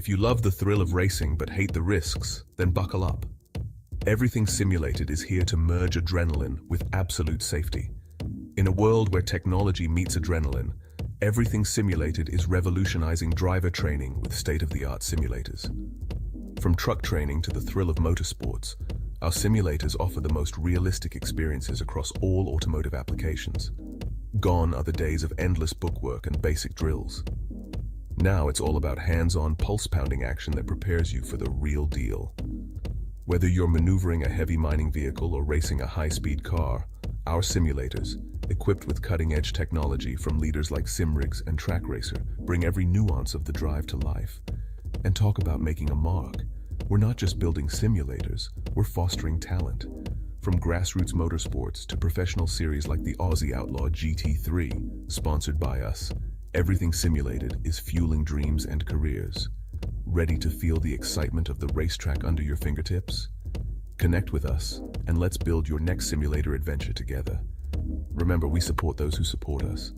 If you love the thrill of racing but hate the risks, then buckle up. Everything Simulated is here to merge adrenaline with absolute safety. In a world where technology meets adrenaline, Everything Simulated is revolutionizing driver training with state-of-the-art simulators. From truck training to the thrill of motorsports, our simulators offer the most realistic experiences across all automotive applications. Gone are the days of endless bookwork and basic drills. Now it's all about hands-on, pulse-pounding action that prepares you for the real deal. Whether you're maneuvering a heavy mining vehicle or racing a high-speed car, our simulators, equipped with cutting-edge technology from leaders like SimRigs and TrackRacer, bring every nuance of the drive to life. And talk about making a mark. We're not just building simulators, we're fostering talent. From grassroots motorsports to professional series like the Aussie Outlaw GT3, sponsored by us, Everything Simulated is fueling dreams and careers. Ready to feel the excitement of the racetrack under your fingertips? Connect with us, and let's build your next simulator adventure together. Remember, we support those who support us.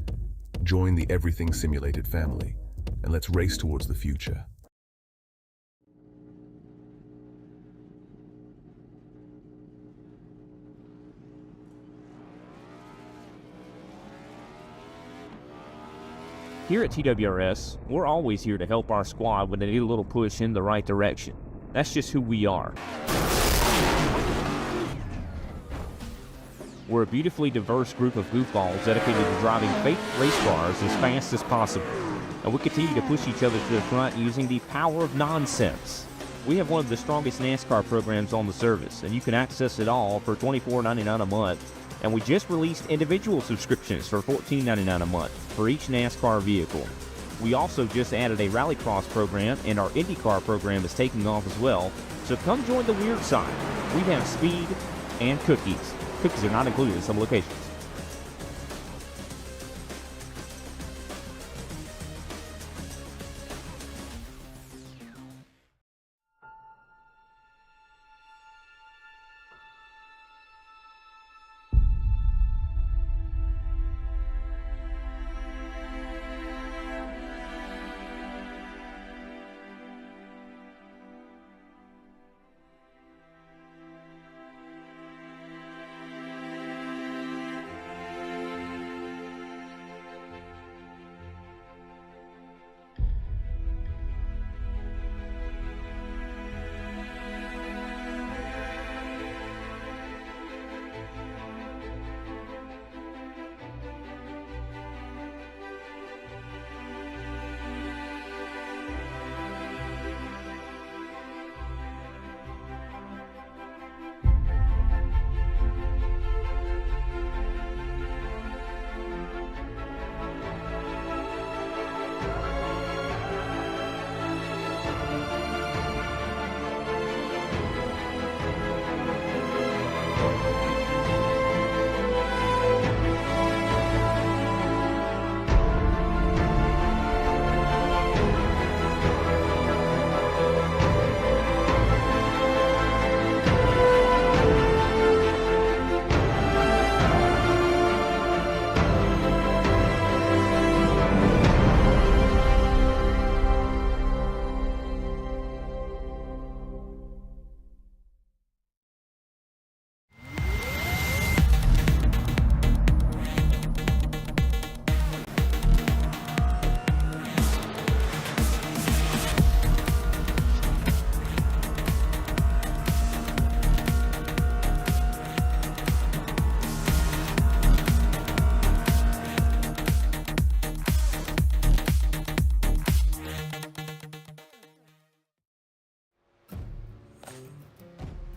Join the Everything Simulated family, and let's race towards the future. Here at TWRS, we're always here to help our squad when they need a little push in the right direction. That's just who we are. We're a beautifully diverse group of goofballs dedicated to driving fake race cars as fast as possible. And we continue to push each other to the front using the power of nonsense. We have one of the strongest NASCAR programs on the service, and you can access it all for $24.99 a month. And we just released individual subscriptions for $14.99 a month for each NASCAR vehicle. We also just added a Rallycross program, and our IndyCar program is taking off as well. So come join the weird side. We have speed and cookies. Cookies are not included in some locations.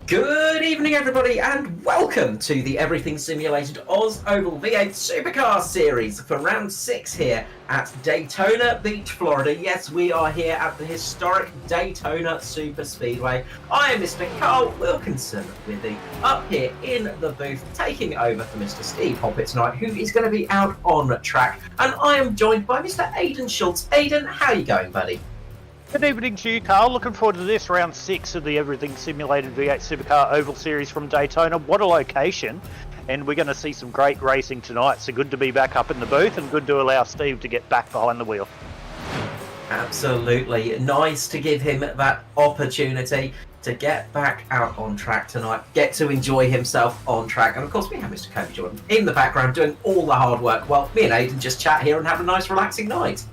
Good evening, everybody, and welcome to the Everything Simulated Oz Oval V8 Supercar Series for round 6 here at Daytona Beach, Florida. Yes, we are here at the historic Daytona Super Speedway. I am Mr. Carl Wilkinson with the up here in the booth, taking over for Mr. Steve Hoppett tonight, who is going to be out on track. And I am joined by Mr. Aidan Schultz. Aidan, how are you going, buddy? Good evening to you, Carl. Looking forward to this round 6 of the Everything Simulated V8 Supercar Oval Series from Daytona. What a location. And we're going to see some great racing tonight. So good to be back up in the booth and good to allow Steve to get back behind the wheel. Absolutely. Nice to give him that opportunity to get back out on track tonight, get to enjoy himself on track. And of course, we have Mr. Kobe Jordan in the background doing all the hard work while me and Aidan just chat here and have a nice, relaxing night.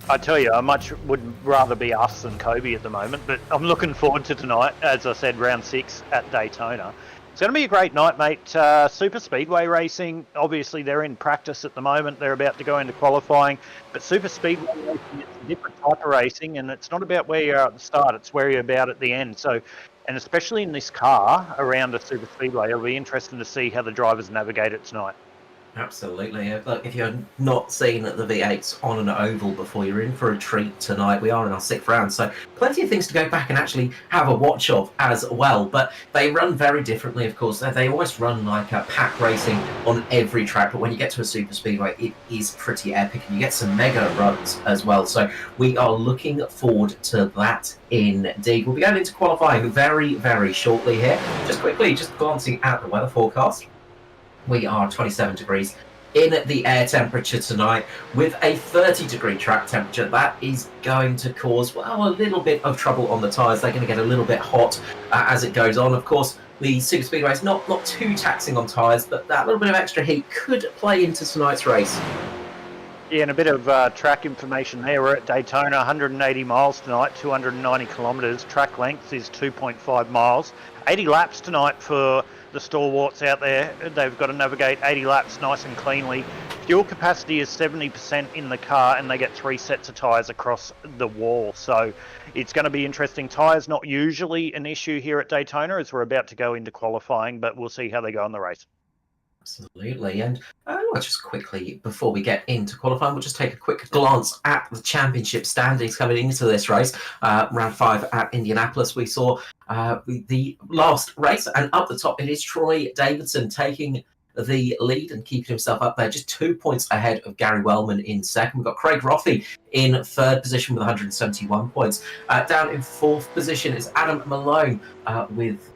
I tell you, I much would rather be us than Kobe at the moment, but I'm looking forward to tonight. As I said, round 6 at Daytona. It's going to be a great night, mate. Super Speedway racing, obviously they're in practice at the moment. They're about to go into qualifying. But Super Speedway racing is a different type of racing, and it's not about where you are at the start, it's where you're about at the end. So, and especially in this car around a Super Speedway, it'll be interesting to see how the drivers navigate it tonight. Absolutely. Look, if you're not seen the V8s on an oval before, you're in for a treat tonight. We are in our 6th round, so plenty of things to go back and actually have a watch of as well. But they run very differently, of course. They almost run like a pack racing on every track, but when you get to a super speedway, it is pretty epic, and you get some mega runs as well. So we are looking forward to that indeed. We'll be going into qualifying very, very shortly here. Just quickly, just glancing at the weather forecast. We are 27 degrees in the air temperature tonight with a 30-degree track temperature. That is going to cause, well, a little bit of trouble on the tyres. They're going to get a little bit hot as it goes on. Of course, the super speedway is not too taxing on tyres, but that little bit of extra heat could play into tonight's race. Yeah, and a bit of track information there. We're at Daytona, 180 miles tonight, 290 kilometres. Track length is 2.5 miles. 80 laps tonight for the stalwarts out there. They've got to navigate 80 laps nice and cleanly. Fuel capacity is 70% in the car, and they get 3 sets of tyres across the wall. So it's going to be interesting. Tyres not usually an issue here at Daytona as we're about to go into qualifying, but we'll see how they go in the race. Absolutely. And just quickly, before we get into qualifying, we'll just take a quick glance at the championship standings coming into this race. Round 5 at Indianapolis, we saw the last race, and up the top it is Troy Davidson taking the lead and keeping himself up there, just 2 points ahead of Gary Wellman in second. We've got Craig Roffey in 3rd position with 171 points. Down in 4th position is Adam Malone with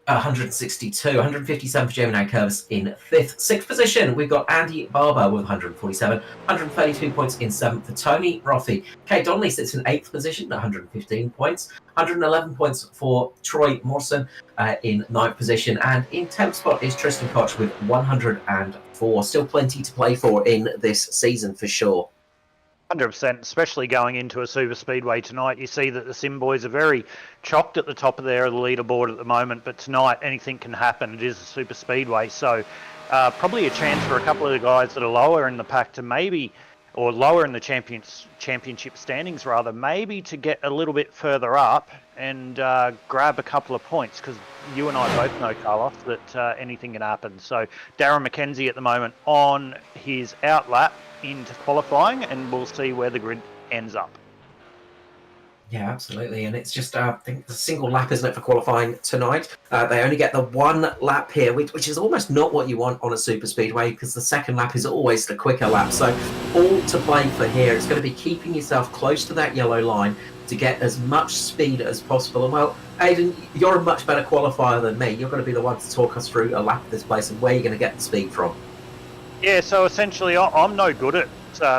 162, 157 for Gemini Curvis in 5th. 6th position, we've got Andy Barber with 147, 132 points in 7th for Tony Roffey. Kay Donnelly sits in 8th position, 115 points, 111 points for Troy Morrison in 9th position, and in 10th spot is Tristan Koch with 104. Still plenty to play for in this season for sure. 100%, especially going into a super speedway tonight. You see that the Sim boys are very chocked at the top of the leaderboard at the moment, but tonight anything can happen. It is a super speedway, so probably a chance for a couple of the guys that are lower in the pack to maybe, or lower in the championship standings rather, maybe to get a little bit further up and grab a couple of points, because you and I both know, Carlos, that anything can happen. So Darren McKenzie at the moment on his outlap into qualifying, and we'll see where the grid ends up. Yeah, absolutely. And it's just, I think, the single lap, isn't it, for qualifying tonight? They only get the 1 lap here, which is almost not what you want on a super speedway, because the second lap is always the quicker lap. So all to play for here. It's going to be keeping yourself close to that yellow line to get as much speed as possible. And well, Aidan, you're a much better qualifier than me. You're going to be the one to talk us through a lap of this place and where you're going to get the speed from. Yeah, so essentially I'm no good at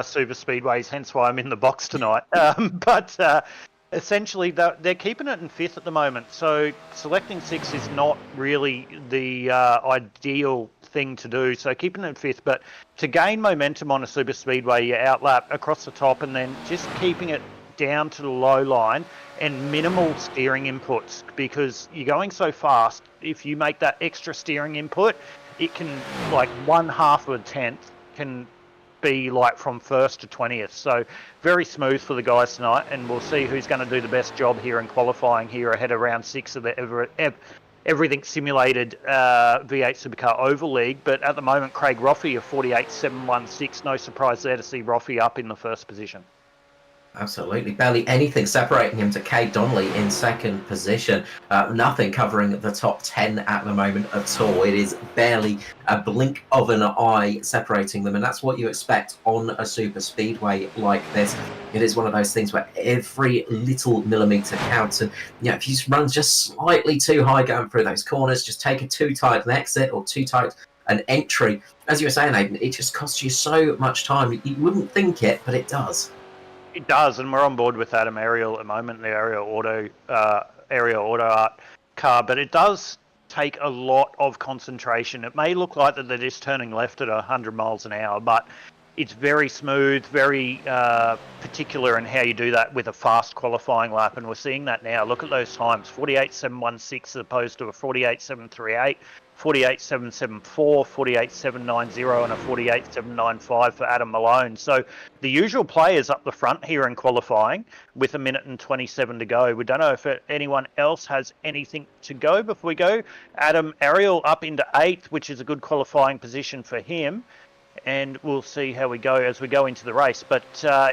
super speedways, hence why I'm in the box tonight. But essentially they're keeping it in 5th at the moment. So selecting 6 is not really the ideal thing to do. So keeping it in 5th, but to gain momentum on a super speedway, you outlap across the top and then just keeping it down to the low line and minimal steering inputs, because you're going so fast. If you make that extra steering input, it can, like 1/2 of a tenth can be like from 1st to 20th. So very smooth for the guys tonight, and we'll see who's going to do the best job here in qualifying here ahead of round 6 of the everything simulated V8 Supercar Oval League. But at the moment, Craig Roffey of 48.716. No surprise there to see Roffey up in the 1st position. Absolutely. Barely anything separating him to Kay Donnelly in 2nd position. Nothing covering the top 10 at the moment at all. It is barely a blink of an eye separating them, and that's what you expect on a super speedway like this. It is one of those things where every little millimetre counts, and if you run just slightly too high going through those corners, just take a too tight an exit or too tight an entry, as you were saying, Aidan, it just costs you so much time. You wouldn't think it, but it does. It does, and we're on board with Adam Ariel at the moment, the Ariel Auto Art car, but it does take a lot of concentration. It may look like that they're just turning left at 100 miles an hour, but it's very smooth, very particular in how you do that with a fast qualifying lap, and we're seeing that now. Look at those times, 48.716 as opposed to a 48.738, 48.774, 48.790 and a 48.795 for Adam Malone. So the usual players up the front here in qualifying with 1:27 to go. We don't know if anyone else has anything to go before we go. Adam Ariel up into 8th, which is a good qualifying position for him. And we'll see how we go as we go into the race. But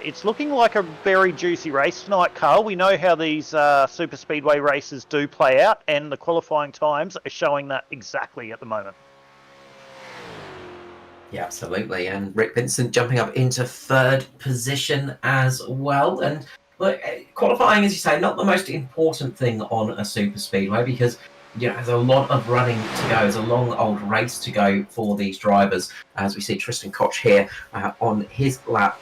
it's looking like a very juicy race tonight, Carl. We know how these super speedway races do play out, and the qualifying times are showing that exactly at the moment. Yeah, absolutely. And Rick Vincent jumping up into 3rd position as well. And look, qualifying, as you say, not the most important thing on a super speedway, because there's a lot of running to go. There's a long old race to go for these drivers, as we see Tristan Koch here on his lap.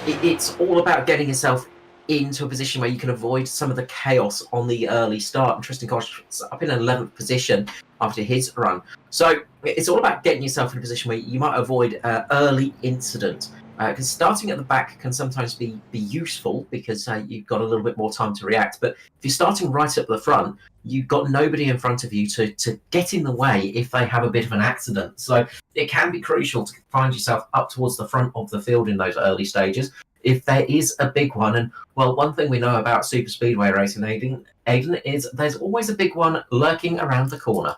It's all about getting yourself into a position where you can avoid some of the chaos on the early start. And Tristan Koch's up in 11th position after his run. So it's all about getting yourself in a position where you might avoid early incident. Because starting at the back can sometimes be useful because you've got a little bit more time to react. But if you're starting right up the front, you've got nobody in front of you to get in the way if they have a bit of an accident. So it can be crucial to find yourself up towards the front of the field in those early stages if there is a big one. And, well, one thing we know about super speedway racing, Aidan, is there's always a big one lurking around the corner.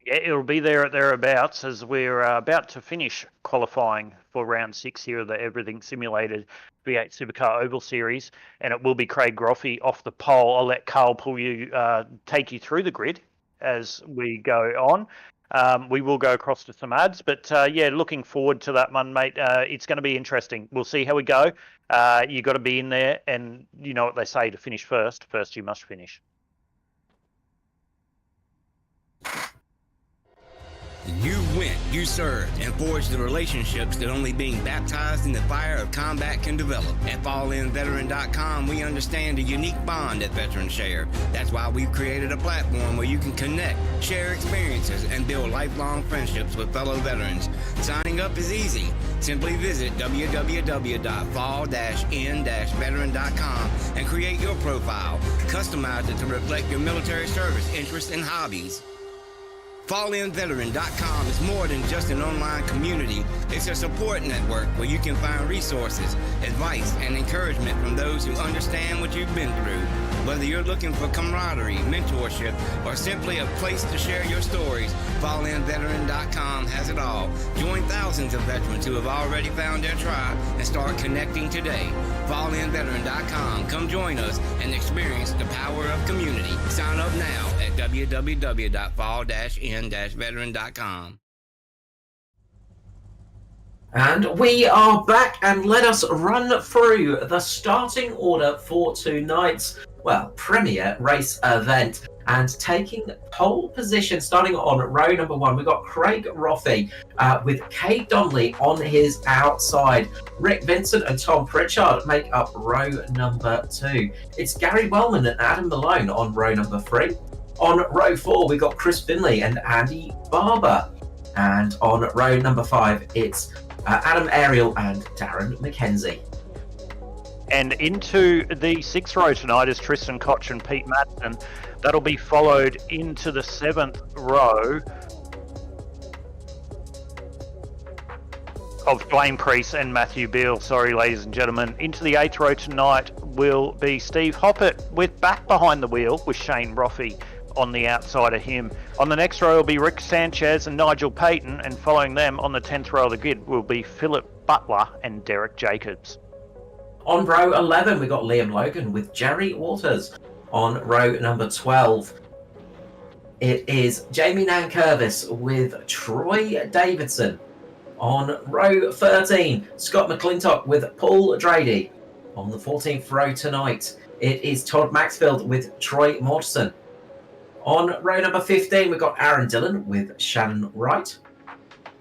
Yeah, it'll be there at thereabouts as we're about to finish qualifying for round 6 here of the Everything Simulated V8 Supercar Oval Series, and it will be Craig Groffey off the pole. I'll let Carl take you through the grid as we go on. We will go across to some ads, but looking forward to that one, mate. It's going to be interesting. We'll see how we go. You got to be in there, and you know what they say, to finish first you must finish. You went, you served, and forged the relationships that only being baptized in the fire of combat can develop. At FallInVeteran.com, we understand the unique bond that veterans share. That's why we've created a platform where you can connect, share experiences, and build lifelong friendships with fellow veterans. Signing up is easy. Simply visit www.fall-in-veteran.com and create your profile. Customize it to reflect your military service interests and hobbies. FallInVeteran.com is more than just an online community. It's a support network where you can find resources, advice, and encouragement from those who understand what you've been through. Whether you're looking for camaraderie, mentorship, or simply a place to share your stories, FallInVeteran.com has it all. Join thousands of veterans who have already found their tribe and start connecting today. FallInVeteran.com. Come join us and experience the power of community. Sign up now at www.fall-in-veteran.com. And we are back, and let us run through the starting order for tonight's, premier race event. And taking pole position, starting on row number 1, we've got Craig Roffey with Kay Donnelly on his outside. Rick Vincent and Tom Pritchard make up row number 2. It's Gary Wellman and Adam Malone on row number 3. On row 4, we've got Chris Finley and Andy Barber. And on row number 5, it's Adam Ariel and Darren McKenzie. And into the 6th row tonight is Tristan Koch and Pete Madsen. That'll be followed into the 7th row of Dwayne Priest and Matthew Beale. Sorry, ladies and gentlemen. Into the 8th row tonight will be Steve Hoppett with back behind the wheel with Shane Roffey on the outside of him. On the next row will be Rick Sanchez and Nigel Payton, and following them on the 10th row of the grid will be Philip Butler and Derek Jacobs. On row 11, we've got Liam Logan with Jerry Walters. On row number 12, it is Jamie Nankervis with Troy Davidson. On row 13, Scott McClintock with Paul Drady. On the 14th row tonight, it is Todd Maxfield with Troy Morrison. On row number 15, we've got Aaron Dillon with Shannon Wright.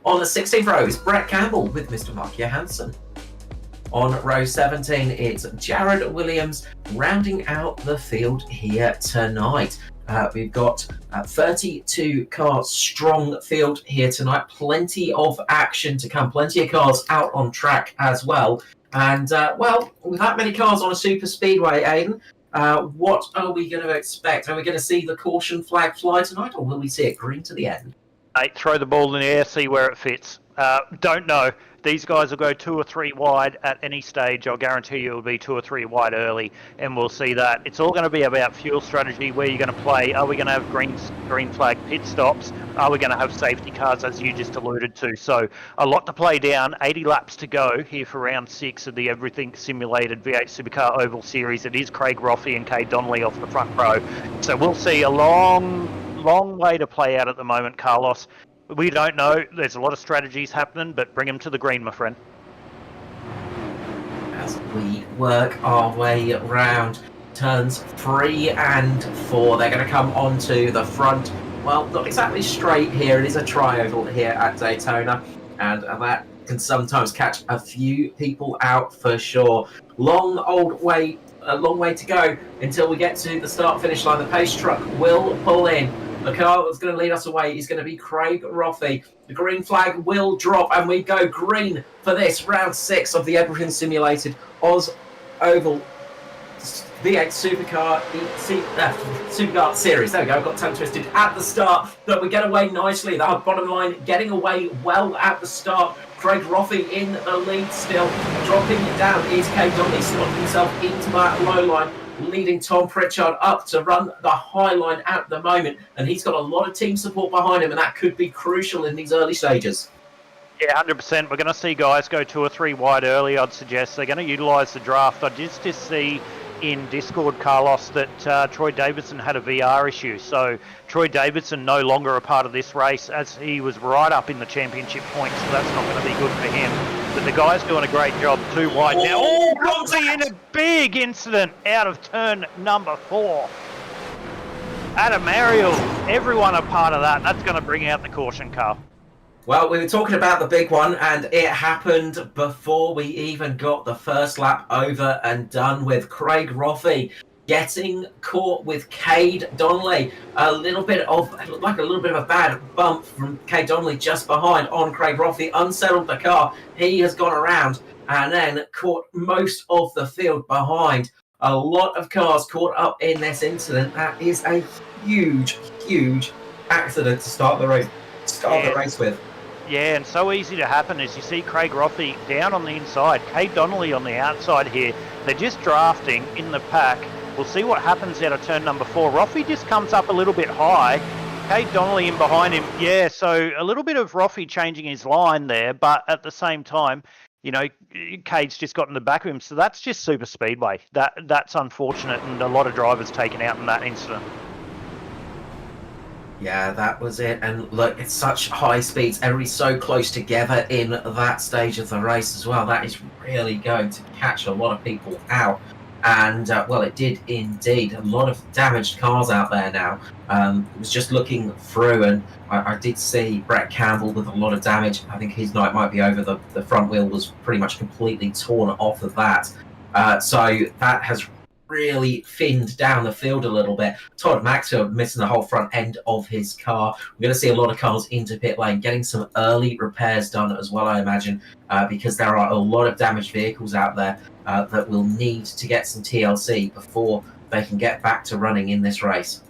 On the 16th row is Brett Campbell with Mr. Mark Johansson. On row 17, it's Jared Williams rounding out the field here tonight. We've got 32 cars strong field here tonight. Plenty of action to come. Plenty of cars out on track as well. And, well, with that many cars on a super speedway, Aidan, what are we going to expect? Are we going to see the caution flag fly tonight, or will we see it green to the end? Mate, throw the ball in the air, see where it fits. Don't know. These guys will go 2 or 3 wide at any stage. I'll guarantee you it'll be 2 or 3 wide early, and we'll see that. It's all going to be about fuel strategy, where you're going to play. Are we going to have green flag pit stops? Are we going to have safety cars, as you just alluded to? So a lot to play down. 80 laps to go here for round 6 of the Everything Simulated V8 Supercar Oval Series. It is Craig Roffey and Kay Donnelly off the front row. So we'll see a long way to play out at the moment, Carlos. We don't know. There's a lot of strategies happening, but bring them to the green, my friend. As we work our way around turns 3 and 4, they're going to come onto the front. Well, not exactly straight here. It is a tri-oval here at Daytona, and that can sometimes catch a few people out for sure. A long way to go until we get to the start-finish line. The pace truck will pull in. The car that's going to lead us away is going to be Craig Roffey. The green flag will drop, and we go green for this round 6 of the Everything Simulated Oz Oval V8 Supercar Series. There we go, I got tongue twisted at the start, but we get away nicely. The bottom line getting away well at the start. Craig Roffey in the lead still. Dropping down is Kay Donnelly, slotting himself into that low line, leading Tom Pritchard up to run the high line at the moment, and he's got a lot of team support behind him, and that could be crucial in these early stages. Yeah, 100%. We're going to see guys go 2 or 3 wide early, I'd suggest. They're going to utilise the draft. I just see in Discord, Carlos, that Troy Davidson had a VR issue. So Troy Davidson no longer a part of this race, as he was right up in the championship points, so that's not going to be good for him. But the guy's doing a great job, 2 wide now. Oh, Roxy in a big incident out of turn number 4. Adam Ariel, everyone a part of that. That's going to bring out the caution car. Well, we were talking about the big one, and it happened before we even got the first lap over and done with. Craig Roffey getting caught with Cade Donnelly. A little bit of a bad bump from Cade Donnelly just behind on Craig Roffey. Unsettled the car. He has gone around and then caught most of the field behind. A lot of cars caught up in this incident. That is a huge accident to start the race. The race with. Yeah, and so easy to happen as you see Craig Roffey down on the inside, Kate Donnelly on the outside here. They're just drafting in the pack. We'll see what happens out of turn number 4. Roffey just comes up a little bit high. Kate Donnelly in behind him. Yeah, so a little bit of Roffey changing his line there, but at the same time, you know, Cade's just got in the back of him. So that's just super speedway. That's unfortunate, and a lot of drivers taken out in that incident. Yeah, that was it. And look, it's such high speeds. Everybody's so close together in that stage of the race as well. That is really going to catch a lot of people out. And, well, it did indeed. A lot of damaged cars out there now. I was just looking through, and I did see Brett Campbell with a lot of damage. I think his night might be over. The front wheel was pretty much completely torn off of that. So that has really thinned down the field a little bit. Todd Maxfield missing the whole front end of his car. We're going to see a lot of cars into pit lane, getting some early repairs done as well, I imagine, because there are a lot of damaged vehicles out there that will need to get some TLC before they can get back to running in this race.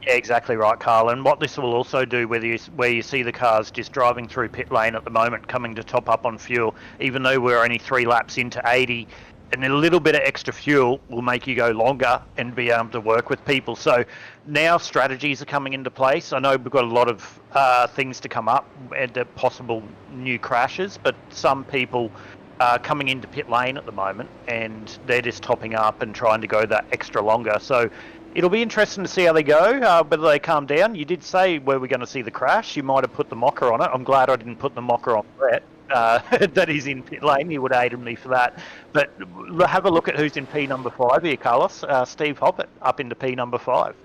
Yeah, exactly right, Carl. And what this will also do, where you see the cars just driving through pit lane at the moment, coming to top up on fuel, even though we're only 3 laps into 80, and a little bit of extra fuel will make you go longer and be able to work with people. So now strategies are coming into place. I know we've got a lot of things to come up and the possible new crashes, but some people are coming into pit lane at the moment and they're just topping up and trying to go that extra longer. So it'll be interesting to see how they go, whether they calm down. You did say where we're going to see the crash. You might have put the mocker on it. I'm glad I didn't put the mocker on Brett. That he's in pit lane. He would have aided me for that. But have a look at who's in P number 5 here, Carlos. Steve Hoppett up into P number 5.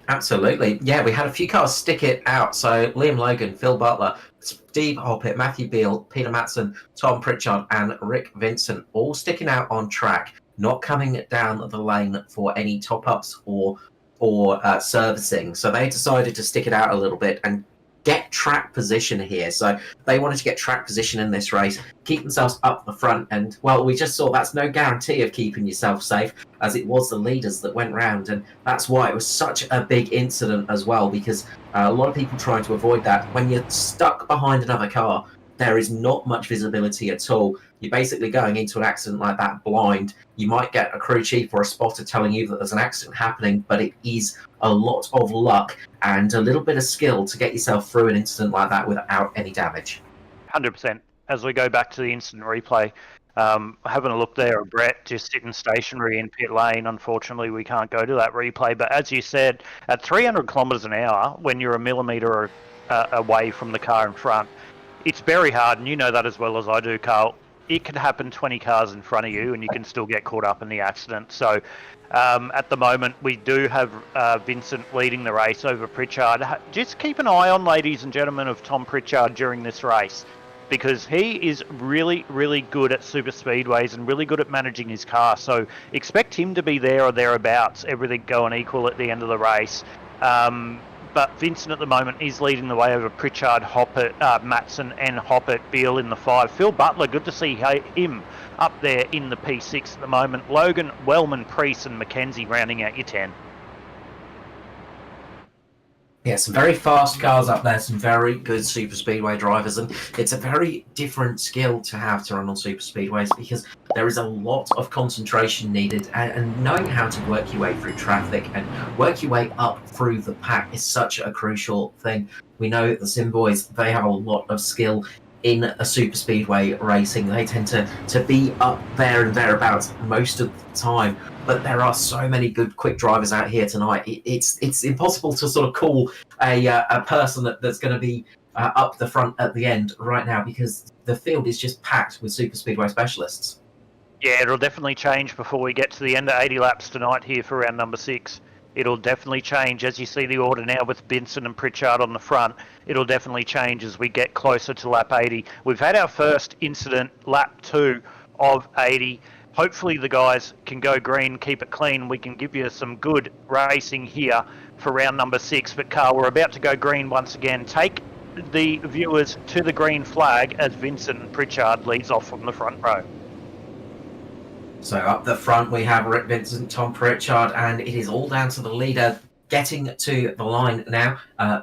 Absolutely. Yeah, we had a few cars stick it out. So Liam Logan, Phil Butler, Steve Hoppett, Matthew Beale, Peter Matson, Tom Pritchard, and Rick Vincent all sticking out on track, not coming down the lane for any top ups or servicing. So they decided to stick it out a little bit and get track position here. So they wanted to get track position in this race, keep themselves up the front. And well, we just saw that's no guarantee of keeping yourself safe, as it was the leaders that went round. And that's why it was such a big incident as well, because a lot of people trying to avoid that. When you're stuck behind another car, there is not much visibility at all. You're basically going into an accident like that blind. You might get a crew chief or a spotter telling you that there's an accident happening, but it is a lot of luck and a little bit of skill to get yourself through an incident like that without any damage. 100%. As we go back to the instant replay, having a look there, Brett just sitting stationary in pit lane. Unfortunately, we can't go to that replay. But as you said, at 300 kilometres an hour, when you're a millimetre away from the car in front, it's very hard, and you know that as well as I do, Carl. It can happen 20 cars in front of you, and you can still get caught up in the accident. So at the moment, we do have Vincent leading the race over Pritchard. Just keep an eye on, ladies and gentlemen, of Tom Pritchard during this race, because he is really, really good at super speedways and really good at managing his car. So expect him to be there or thereabouts, everything going equal at the end of the race. But Vincent at the moment is leading the way over Pritchard, Hoppett, Matson and Hoppett, Beale in the 5. Phil Butler, good to see him up there in the P6 at the moment. Logan, Wellman, Priest and Mackenzie rounding out your 10. Yeah, some very fast cars up there, some very good super speedway drivers, and it's a very different skill to have to run on super speedways, because there is a lot of concentration needed, and knowing how to work your way through traffic and work your way up through the pack is such a crucial thing. We know the Sim Boys, they have a lot of skill in a super speedway racing. They tend to be up there and thereabouts most of the time. But there are so many good quick drivers out here tonight. It's impossible to sort of call a person that's going to be up the front at the end right now, because the field is just packed with super speedway specialists. Yeah, it'll definitely change before we get to the end of 80 laps tonight here for round number 6. It'll definitely change as you see the order now with Benson and Pritchard on the front. It'll definitely change as we get closer to lap 80. We've had our first incident, lap 2 of 80. Hopefully the guys can go green, keep it clean. We can give you some good racing here for round number 6. But Carl, we're about to go green once again. Take the viewers to the green flag as Vincent and Pritchard leads off from the front row. So up the front we have Rick Vincent, Tom Pritchard, and it is all down to the leader getting to the line now.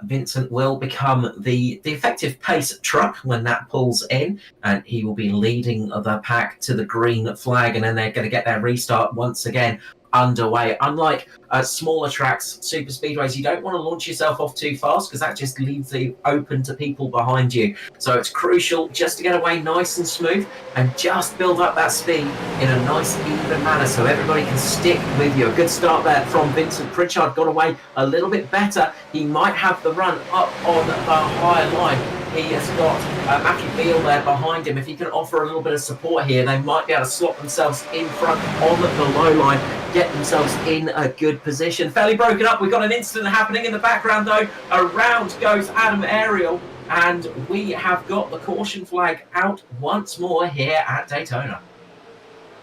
Vincent will become the effective pace truck when that pulls in, and he will be leading the pack to the green flag, and then they're going to get their restart once again underway. Unlike smaller tracks, super speedways, you don't want to launch yourself off too fast, because that just leaves you open to people behind you. So it's crucial just to get away nice and smooth and just build up that speed in a nice even manner so everybody can stick with you. A good start there from Vincent. Pritchard got away a little bit better. He might have the run up on the higher line. He has got Matthew Beale there behind him. If he can offer a little bit of support here, they might be able to slot themselves in front on the low line, get themselves in a good position. Fairly broken up. We've got an incident happening in the background, though. Around goes Adam Ariel, and we have got the caution flag out once more here at Daytona.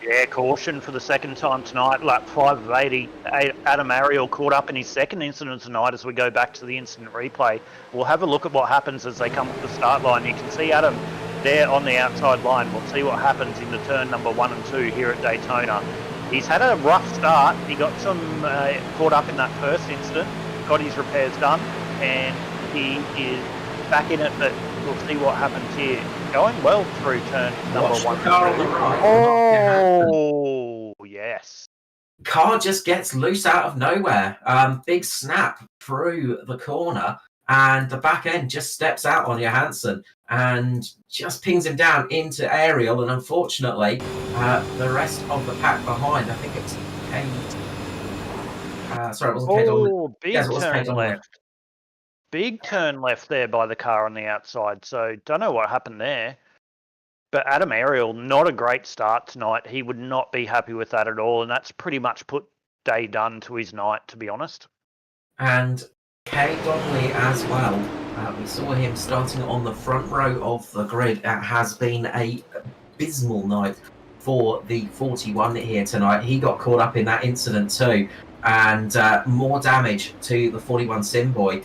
Yeah, caution for the second time tonight, lap 5 of 80. Adam Ariel caught up in his second incident tonight as we go back to the incident replay. We'll have a look at what happens as they come to the start line. You can see Adam there on the outside line. We'll see what happens in the turn number 1 and 2 here at Daytona. He's had a rough start. He got some caught up in that first incident, got his repairs done, and he is back in it, but we'll see what happens here. Going well through turn number 1. Oh, yes. Car just gets loose out of nowhere. Big snap through the corner, and the back end just steps out on Johansson and just pings him down into Ariel. And unfortunately, the rest of the pack behind, I think it's Kate. Sorry, it wasn't Kate. Oh, big turn left. Big turn left there by the car on the outside. So don't know what happened there. But Adam Ariel, not a great start tonight. He would not be happy with that at all. And that's pretty much put day done to his night, to be honest. And Kay Donnelly as well. We saw him starting on the front row of the grid. It has been a abysmal night for the 41 here tonight. He got caught up in that incident too, and more damage to the 41 Simboy.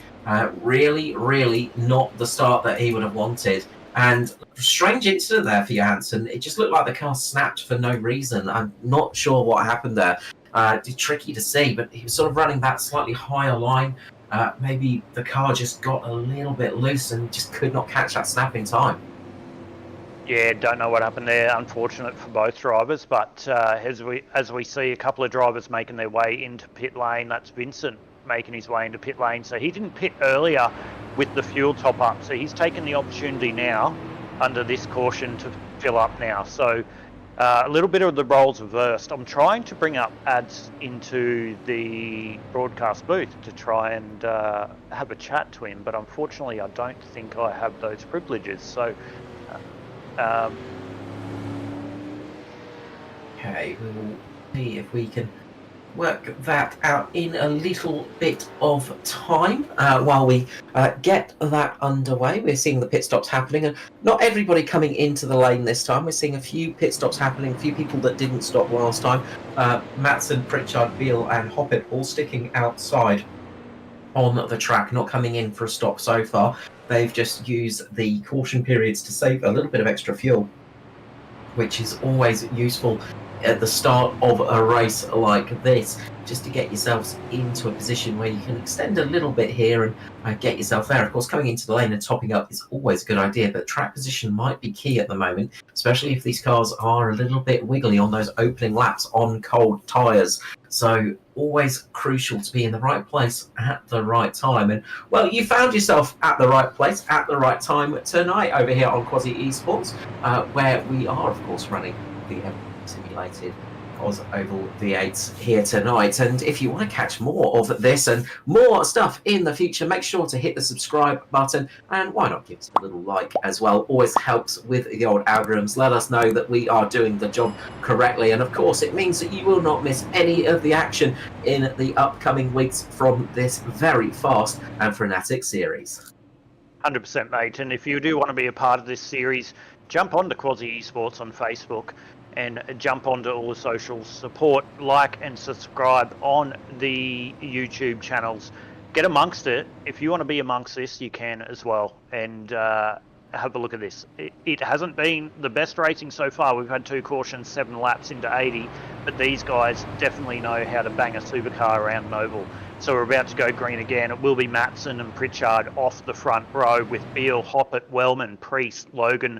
Really not the start that he would have wanted. And strange incident there for Johansson. It just looked like the car snapped for no reason. I'm not sure what happened there. It's tricky to see, but he was sort of running that slightly higher line. Maybe the car just got a little bit loose and just could not catch that snap in time. Yeah, don't know what happened there. Unfortunate for both drivers, but as we see a couple of drivers making their way into pit lane, that's Vincent making his way into pit lane. So he didn't pit earlier with the fuel top up, so he's taken the opportunity now under this caution to fill up now. So a little bit of the roles reversed. I'm trying to bring up ads into the broadcast booth to try and have a chat to him, but unfortunately I don't think I have those privileges. So okay, we will see if we can work that out in a little bit of time while we get that underway. We're seeing the pit stops happening, and not everybody coming into the lane this time. We're seeing a few pit stops happening, a few people that didn't stop last time. Matson, Pritchard, Beale and Hoppet all sticking outside on the track, not coming in for a stop so far. They've just used the caution periods to save a little bit of extra fuel, which is always useful at the start of a race like this, just to get yourselves into a position where you can extend a little bit here and get yourself there. Of course, coming into the lane and topping up is always a good idea, but track position might be key at the moment, especially if these cars are a little bit wiggly on those opening laps on cold tyres. So always crucial to be in the right place at the right time. And well, you found yourself at the right place at the right time tonight over here on Quasi Esports, where we are, of course, running the simulated Oz Oval V8s here tonight. And if you want to catch more of this and more stuff in the future, make sure to hit the subscribe button, and why not give us a little like as well. Always helps with the old algorithms. Let us know that we are doing the job correctly, and of course it means that you will not miss any of the action in the upcoming weeks from this very fast and frenetic series. 100%, mate. And if you do want to be a part of this series, jump onto Quasi Esports on Facebook and jump onto all the socials, support, like and subscribe on the YouTube channels. Get amongst it. If you want to be amongst this, you can as well. And have a look at this. It hasn't been the best racing so far. We've had 2 cautions, 7 laps into 80, but these guys definitely know how to bang a supercar around an oval. So we're about to go green again. It will be Matson and Pritchard off the front row with Beale, Hoppet, Wellman, Priest, Logan,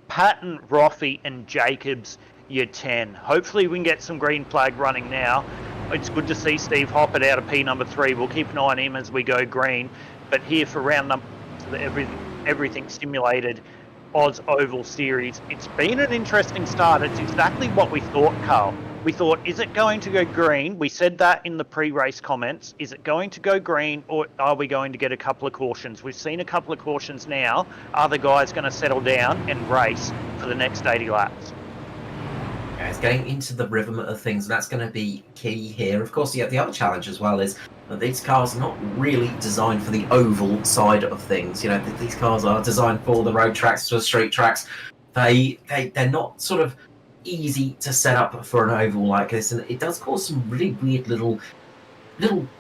Patton, Roffey and Jacobs, your 10. Hopefully we can get some green flag running now. It's good to see Steve Hoppet out of P number 3. We'll keep an eye on him as we go green. But here for round number everything simulated Oz Oval Series. It's been an interesting start. It's exactly what we thought, Carl. We thought, is it going to go green? We said that in the pre-race comments. Is it going to go green, or are we going to get a couple of cautions? We've seen a couple of cautions now. Are the guys going to settle down and race for the next 80 laps? It's getting into the rhythm of things, and that's going to be key here. Of course, the other challenge as well is that these cars are not really designed for the oval side of things. You know, these cars are designed for the road tracks, for street tracks. They're not sort of easy to set up for an oval like this, and it does cause some really weird little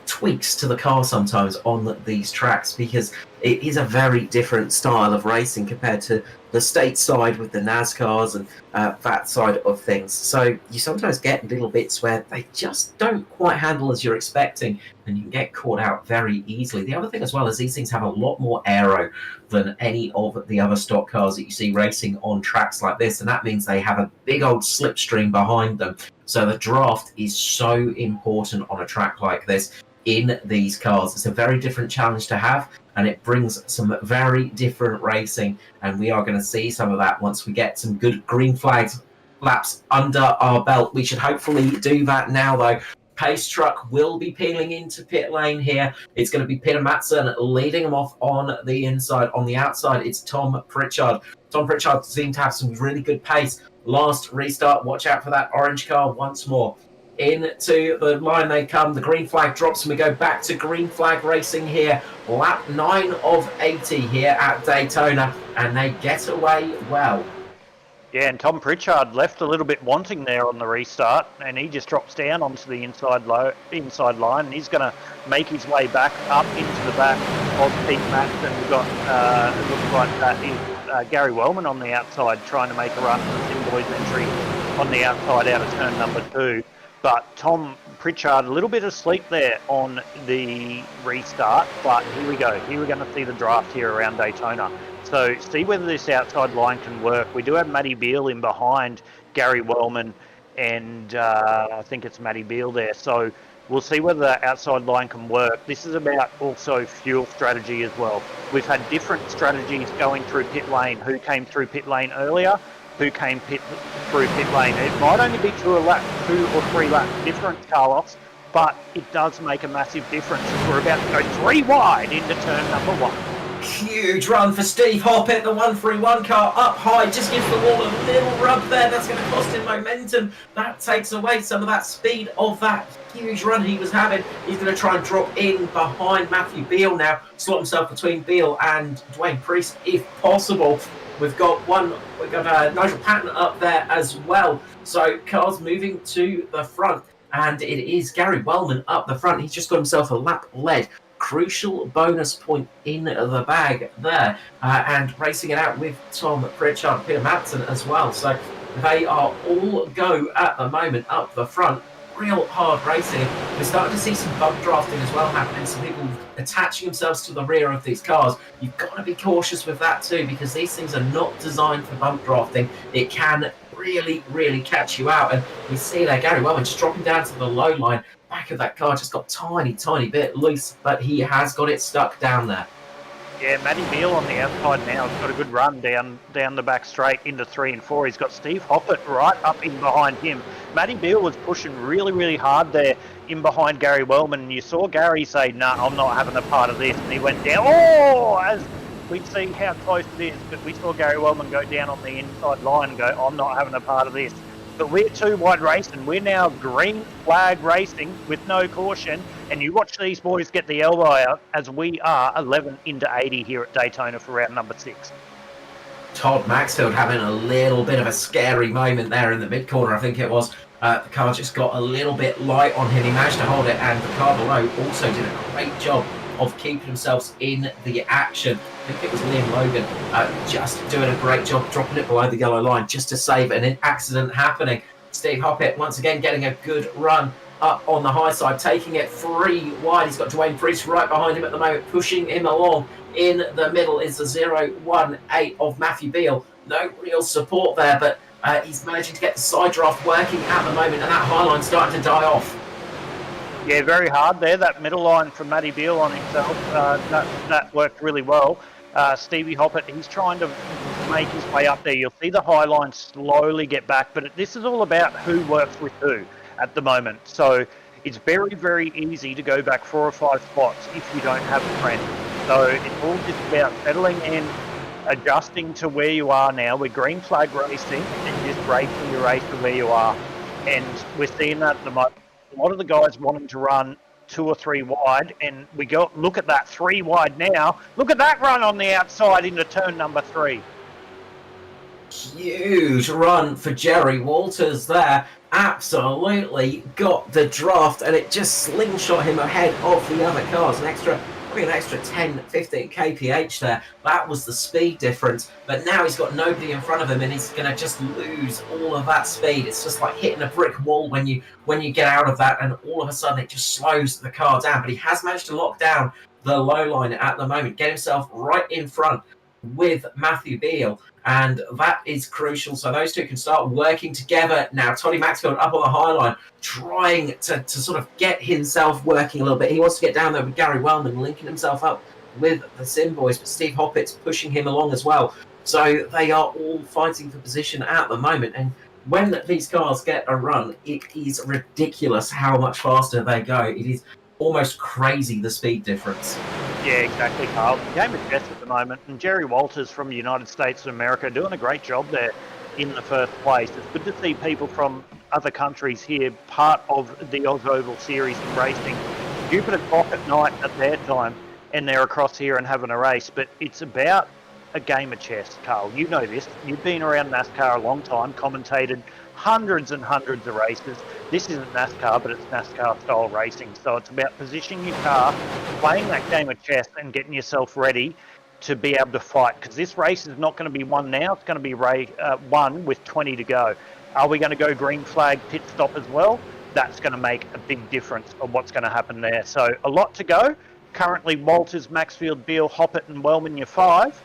tweaks to the car sometimes on these tracks, because it is a very different style of racing compared to the state side with the NASCARs and that side of things. So you sometimes get little bits where they just don't quite handle as you're expecting, and you can get caught out very easily. The other thing as well is these things have a lot more aero than any of the other stock cars that you see racing on tracks like this, and that means they have a big old slipstream behind them. So the draft is so important on a track like this in these cars. It's a very different challenge to have, and it brings some very different racing, and we are going to see some of that once we get some good green flags laps under our belt. We should hopefully do that now, though. Pace truck will be peeling into pit lane here. It's going to be Peter Matson leading them off on the inside. On the outside, it's Tom Pritchard. Tom Pritchard seemed to have some really good pace last restart. Watch out for that orange car once more. into the line they come. The green flag drops and we go back to green flag racing here. Lap 9 of 80 here at Daytona, and they get away well. Yeah, and Tom Pritchard left a little bit wanting there on the restart, and he just drops down onto the inside line, and he's going to make his way back up into the back of Pete Max, and we've got, it looks like that is Gary Wellman on the outside trying to make a run for the Simboys entry on the outside out of turn number 2. But Tom Pritchard, a little bit of sleep there on the restart, but here we go. Here we're going to see the draft here around Daytona. So see whether this outside line can work. We do have Matty Beale in behind Gary Wellman, and I think it's Matty Beale there. So we'll see whether that outside line can work. This is about also fuel strategy as well. We've had different strategies going through pit lane. Who came through pit lane earlier? Who came through pit lane? It might only be 2 or 3 laps different, Carlos, but it does make a massive difference. We're about to go 3 wide into turn number 1. Huge run for Steve Hoppett. The 131 car up high, just gives the wall a little rub there. That's going to cost him momentum. That takes away some of that speed of that huge run he was having. He's going to try and drop in behind Matthew Beale now, slot himself between Beale and Dwayne Priest if possible. We've got Nigel Patton up there as well. So cars moving to the front, and it is Gary Wellman up the front. He's just got himself a lap lead. Crucial bonus point in the bag there, and racing it out with Tom Pritchard and Peter Matson as well. So they are all go at the moment up the front. Real hard racing. We're starting to see some bump drafting as well happening. Some people attaching themselves to the rear of these cars. You've got to be cautious with that too, because these things are not designed for bump drafting. It can really, really catch you out. And we see there Gary Wellman just dropping down to the low line. Back of that car just got tiny bit loose, but he has got it stuck down there. Yeah, Matty Beale on the outside now has got a good run down the back straight into 3 and 4. He's got Steve Hoppett right up in behind him. Matty Beale was pushing really hard there in behind Gary Wellman, and you saw Gary say, "Nah, I'm not having a part of this," and he went down. Oh, as we see how close it is, but we saw Gary Wellman go down on the inside line and go, "I'm not having a part of this." But we're 2 wide racing. We're now green flag racing with no caution. And you watch these boys get the elbow out as we are 11 into 80 here at Daytona for round number 6. Todd Maxfield having a little bit of a scary moment there in the mid-corner, I think it was. The car just got a little bit light on him. He managed to hold it, and the car below also did a great job of keeping themselves in the action. I think it was Liam Logan just doing a great job dropping it below the yellow line just to save an accident happening. Steve Hoppett once again getting a good run up on the high side, taking it 3 wide. He's got Dwayne Priest right behind him at the moment, pushing him along. In the middle is the 018 of Matthew Beale. No real support there, but he's managing to get the side draft working at the moment, and that high line's starting to die off. Yeah, very hard there. That middle line from Matty Beale on himself, that worked really well. Stevie Hoppett, he's trying to make his way up there. You'll see the high line slowly get back, but this is all about who works with who at the moment. So it's very easy to go back 4 or 5 spots if you don't have a friend. So it's all just about settling in, adjusting to where you are now. We're green flag racing and just racing your race to where you are. And we're seeing that at the moment. A lot of the guys wanting to run 2 or 3 wide, and we go look at that 3 wide now. Look at that run on the outside into turn number 3. Huge run for Jerry Walters there. Absolutely got the draft, and it just slingshot him ahead of the other cars. Probably an extra 10, 15 kph there. That was the speed difference. But now he's got nobody in front of him, and he's going to just lose all of that speed. It's just like hitting a brick wall when you get out of that, and all of a sudden it just slows the car down. But he has managed to lock down the low line at the moment, get himself right in front with Matthew Beale, and that is crucial. So those two can start working together now. Toddy Maxfield up on the high line, trying to sort of get himself working a little bit. He wants to get down there with Gary Wellman, linking himself up with the Sim Boys, but Steve Hoppett's pushing him along as well. So they are all fighting for position at the moment, and when these cars get a run, it is ridiculous how much faster they go. It is almost crazy, the speed difference. Yeah, exactly, Carl. Game of chess at the moment, and Jerry Walters from the United States of America doing a great job there in the first place. It's good to see people from other countries here, part of the Oz Oval Series in racing. Jupiter clock at night at their time, and they're across here and having a race. But it's about a game of chess, Carl. You know this. You've been around NASCAR a long time, commentated hundreds and hundreds of races. This isn't NASCAR, but it's NASCAR-style racing. So it's about positioning your car, playing that game of chess, and getting yourself ready to be able to fight. Because this race is not going to be won now. It's going to be won with 20 to go. Are we going to go green flag pit stop as well? That's going to make a big difference of what's going to happen there. So a lot to go. Currently, Walters, Maxfield, Beale, Hoppett and Wellman, your 5.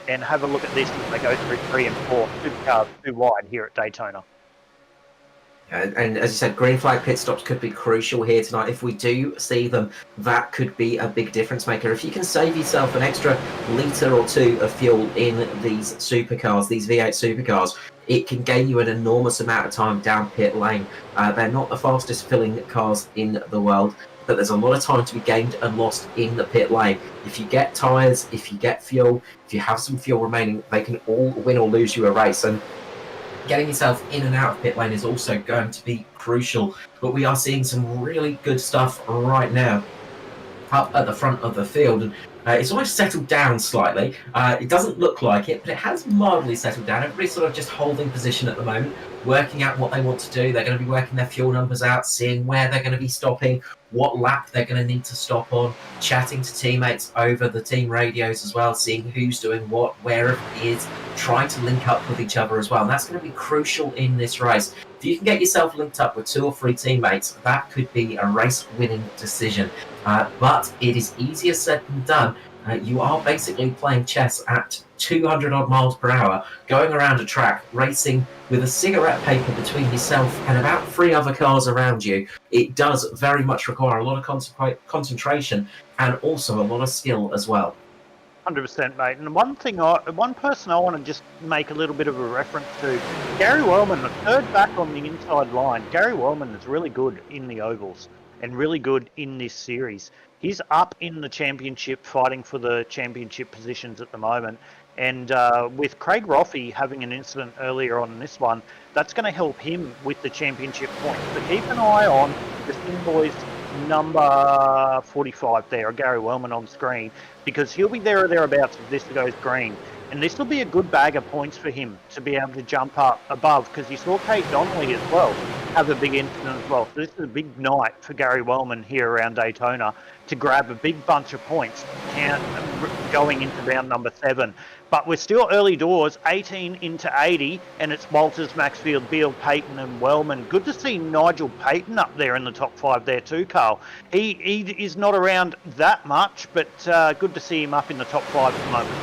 And have a look at this as they go through 3 and 4. Supercars too wide here at Daytona. And as you said, green flag pit stops could be crucial here tonight. If we do see them, that could be a big difference maker. If you can save yourself an extra litre or 2 of fuel in these supercars, these V8 supercars, it can gain you an enormous amount of time down pit lane. They're not the fastest filling cars in the world, but there's a lot of time to be gained and lost in the pit lane. If you get tyres, if you get fuel, if you have some fuel remaining, they can all win or lose you a race. And getting yourself in and out of pit lane is also going to be crucial. But we are seeing some really good stuff right now up at the front of the field. And it's almost settled down slightly. It doesn't look like it, but it has mildly settled down. Everybody's sort of just holding position at the moment, working out what they want to do. They're going to be working their fuel numbers out, seeing where they're going to be stopping, what lap they're going to need to stop on, chatting to teammates over the team radios as well, seeing who's doing what, where it is, trying to link up with each other as well. And that's going to be crucial in this race. If you can get yourself linked up with 2 or 3 teammates, that could be a race-winning decision. But it is easier said than done. You are basically playing chess at 200 odd miles per hour, going around a track, racing with a cigarette paper between yourself and about 3 other cars around you. It does very much require a lot of concentration and also a lot of skill as well. 100%, mate. And one person I want to just make a little bit of a reference to, Gary Wellman, the third back on the inside line. Gary Wellman is really good in the ovals and really good in this series. He's up in the championship, fighting for the championship positions at the moment. And with Craig Roffey having an incident earlier on in this one, that's going to help him with the championship points. So keep an eye on the Sin Boys number 45 there, Gary Wellman on screen, because he'll be there or thereabouts if this goes green. And this will be a good bag of points for him to be able to jump up above, because you saw Kate Donnelly as well have a big incident as well. So this is a big night for Gary Wellman here around Daytona to grab a big bunch of points going into round number 7. But we're still early doors, 18 into 80, and it's Walters, Maxfield, Beale, Payton and Wellman. Good to see Nigel Payton up there in the top 5 there too, Carl. He is not around that much, but good to see him up in the top 5 at the moment.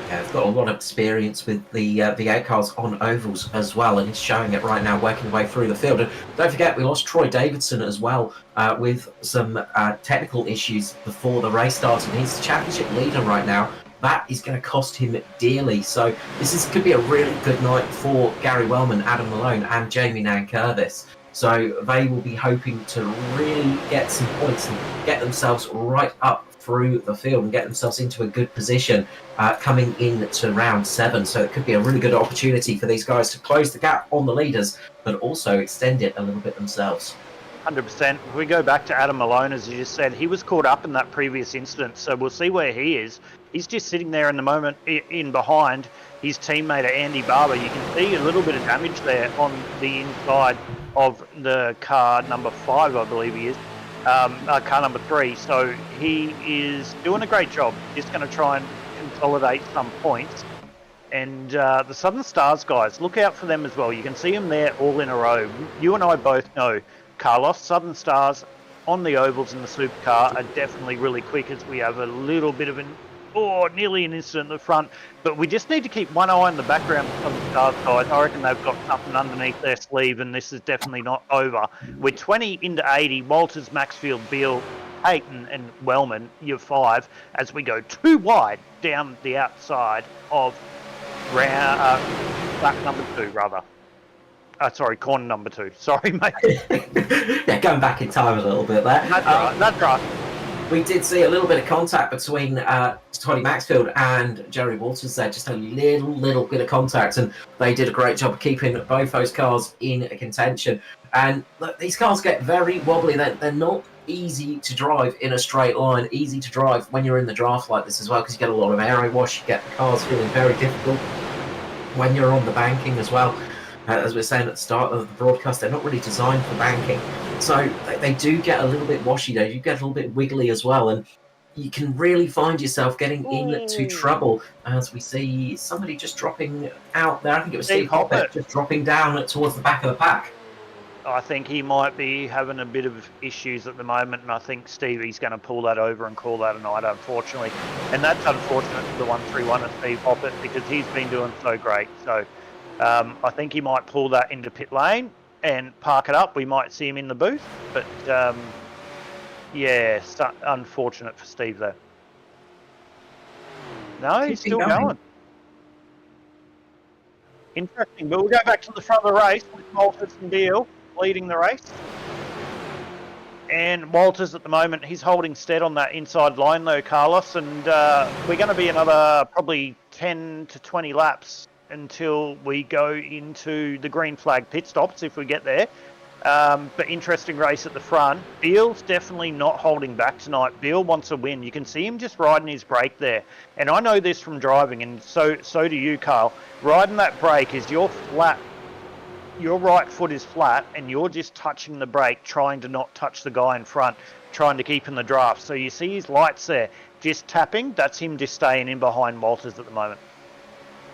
Yeah, he's got a lot of experience with the V8 cars on ovals as well, and he's showing it right now, working his way through the field. And don't forget, we lost Troy Davidson as well with some technical issues before the race started. He's the championship leader right now. That is going to cost him dearly. So this could be a really good night for Gary Wellman, Adam Malone, and Jamie Nankervis. So they will be hoping to really get some points and get themselves right up through the field and get themselves into a good position coming into round 7. So it could be a really good opportunity for these guys to close the gap on the leaders, but also extend it a little bit themselves. 100%. If we go back to Adam Malone, as you just said, he was caught up in that previous incident, so we'll see where he is. He's just sitting there in the moment in behind his teammate Andy Barber. You can see a little bit of damage there on the inside of the car number 5, I believe he is. Car number 3. So he is doing a great job. Just going to try and consolidate some points. And the Southern Stars guys, look out for them as well. You can see them there all in a row. You and I both know, Carlos, Southern Stars on the ovals in the supercar are definitely really quick, as we have a little bit of nearly an incident in the front. But we just need to keep one eye on the background of the Stars guys. I reckon they've got something underneath their sleeve, and this is definitely not over. We're 20 into 80, Walters, Maxfield, Beale, Payton and Wellman, your 5, as we go too wide down the outside of lap number 2, rather. Sorry, corner number 2. Sorry, mate. Yeah, going back in time a little bit there. That's right. we did see a little bit of contact between Toddy Maxfield and Jerry Walters there, just a little bit of contact, and they did a great job of keeping both those cars in contention. And look, these cars get very wobbly. They're not easy to drive in a straight line, easy to drive when you're in the draft like this as well, because you get a lot of aero wash, you get the cars feeling very difficult when you're on the banking as well. As we were saying at the start of the broadcast, they're not really designed for banking. So they do get a little bit washy, they do get a little bit wiggly as well, and you can really find yourself getting into trouble as we see somebody just dropping out there. I think it was Steve Hoppett just dropping down towards the back of the pack. I think he might be having a bit of issues at the moment, and I think Stevie's going to pull that over and call that a night, unfortunately. And that's unfortunate for the 131 of Steve Hoppett, because he's been doing so great. So I think he might pull that into pit lane and park it up. We might see him in the booth, but yeah, unfortunate for Steve there. No, he's still going. Interesting, but we'll go back to the front of the race with Walters and Deal leading the race. And Walters at the moment, he's holding stead on that inside line though, Carlos, and we're going to be another probably 10 to 20 laps until we go into the green flag pit stops if we get there. But interesting race at the front. Beale's definitely not holding back tonight. Beale wants a win. You can see him just riding his brake there. And I know this from driving, and so do you, Carl. Riding that brake is your right foot is flat, and you're just touching the brake, trying to not touch the guy in front, trying to keep in the draft. So you see his lights there, just tapping. That's him just staying in behind Walters at the moment.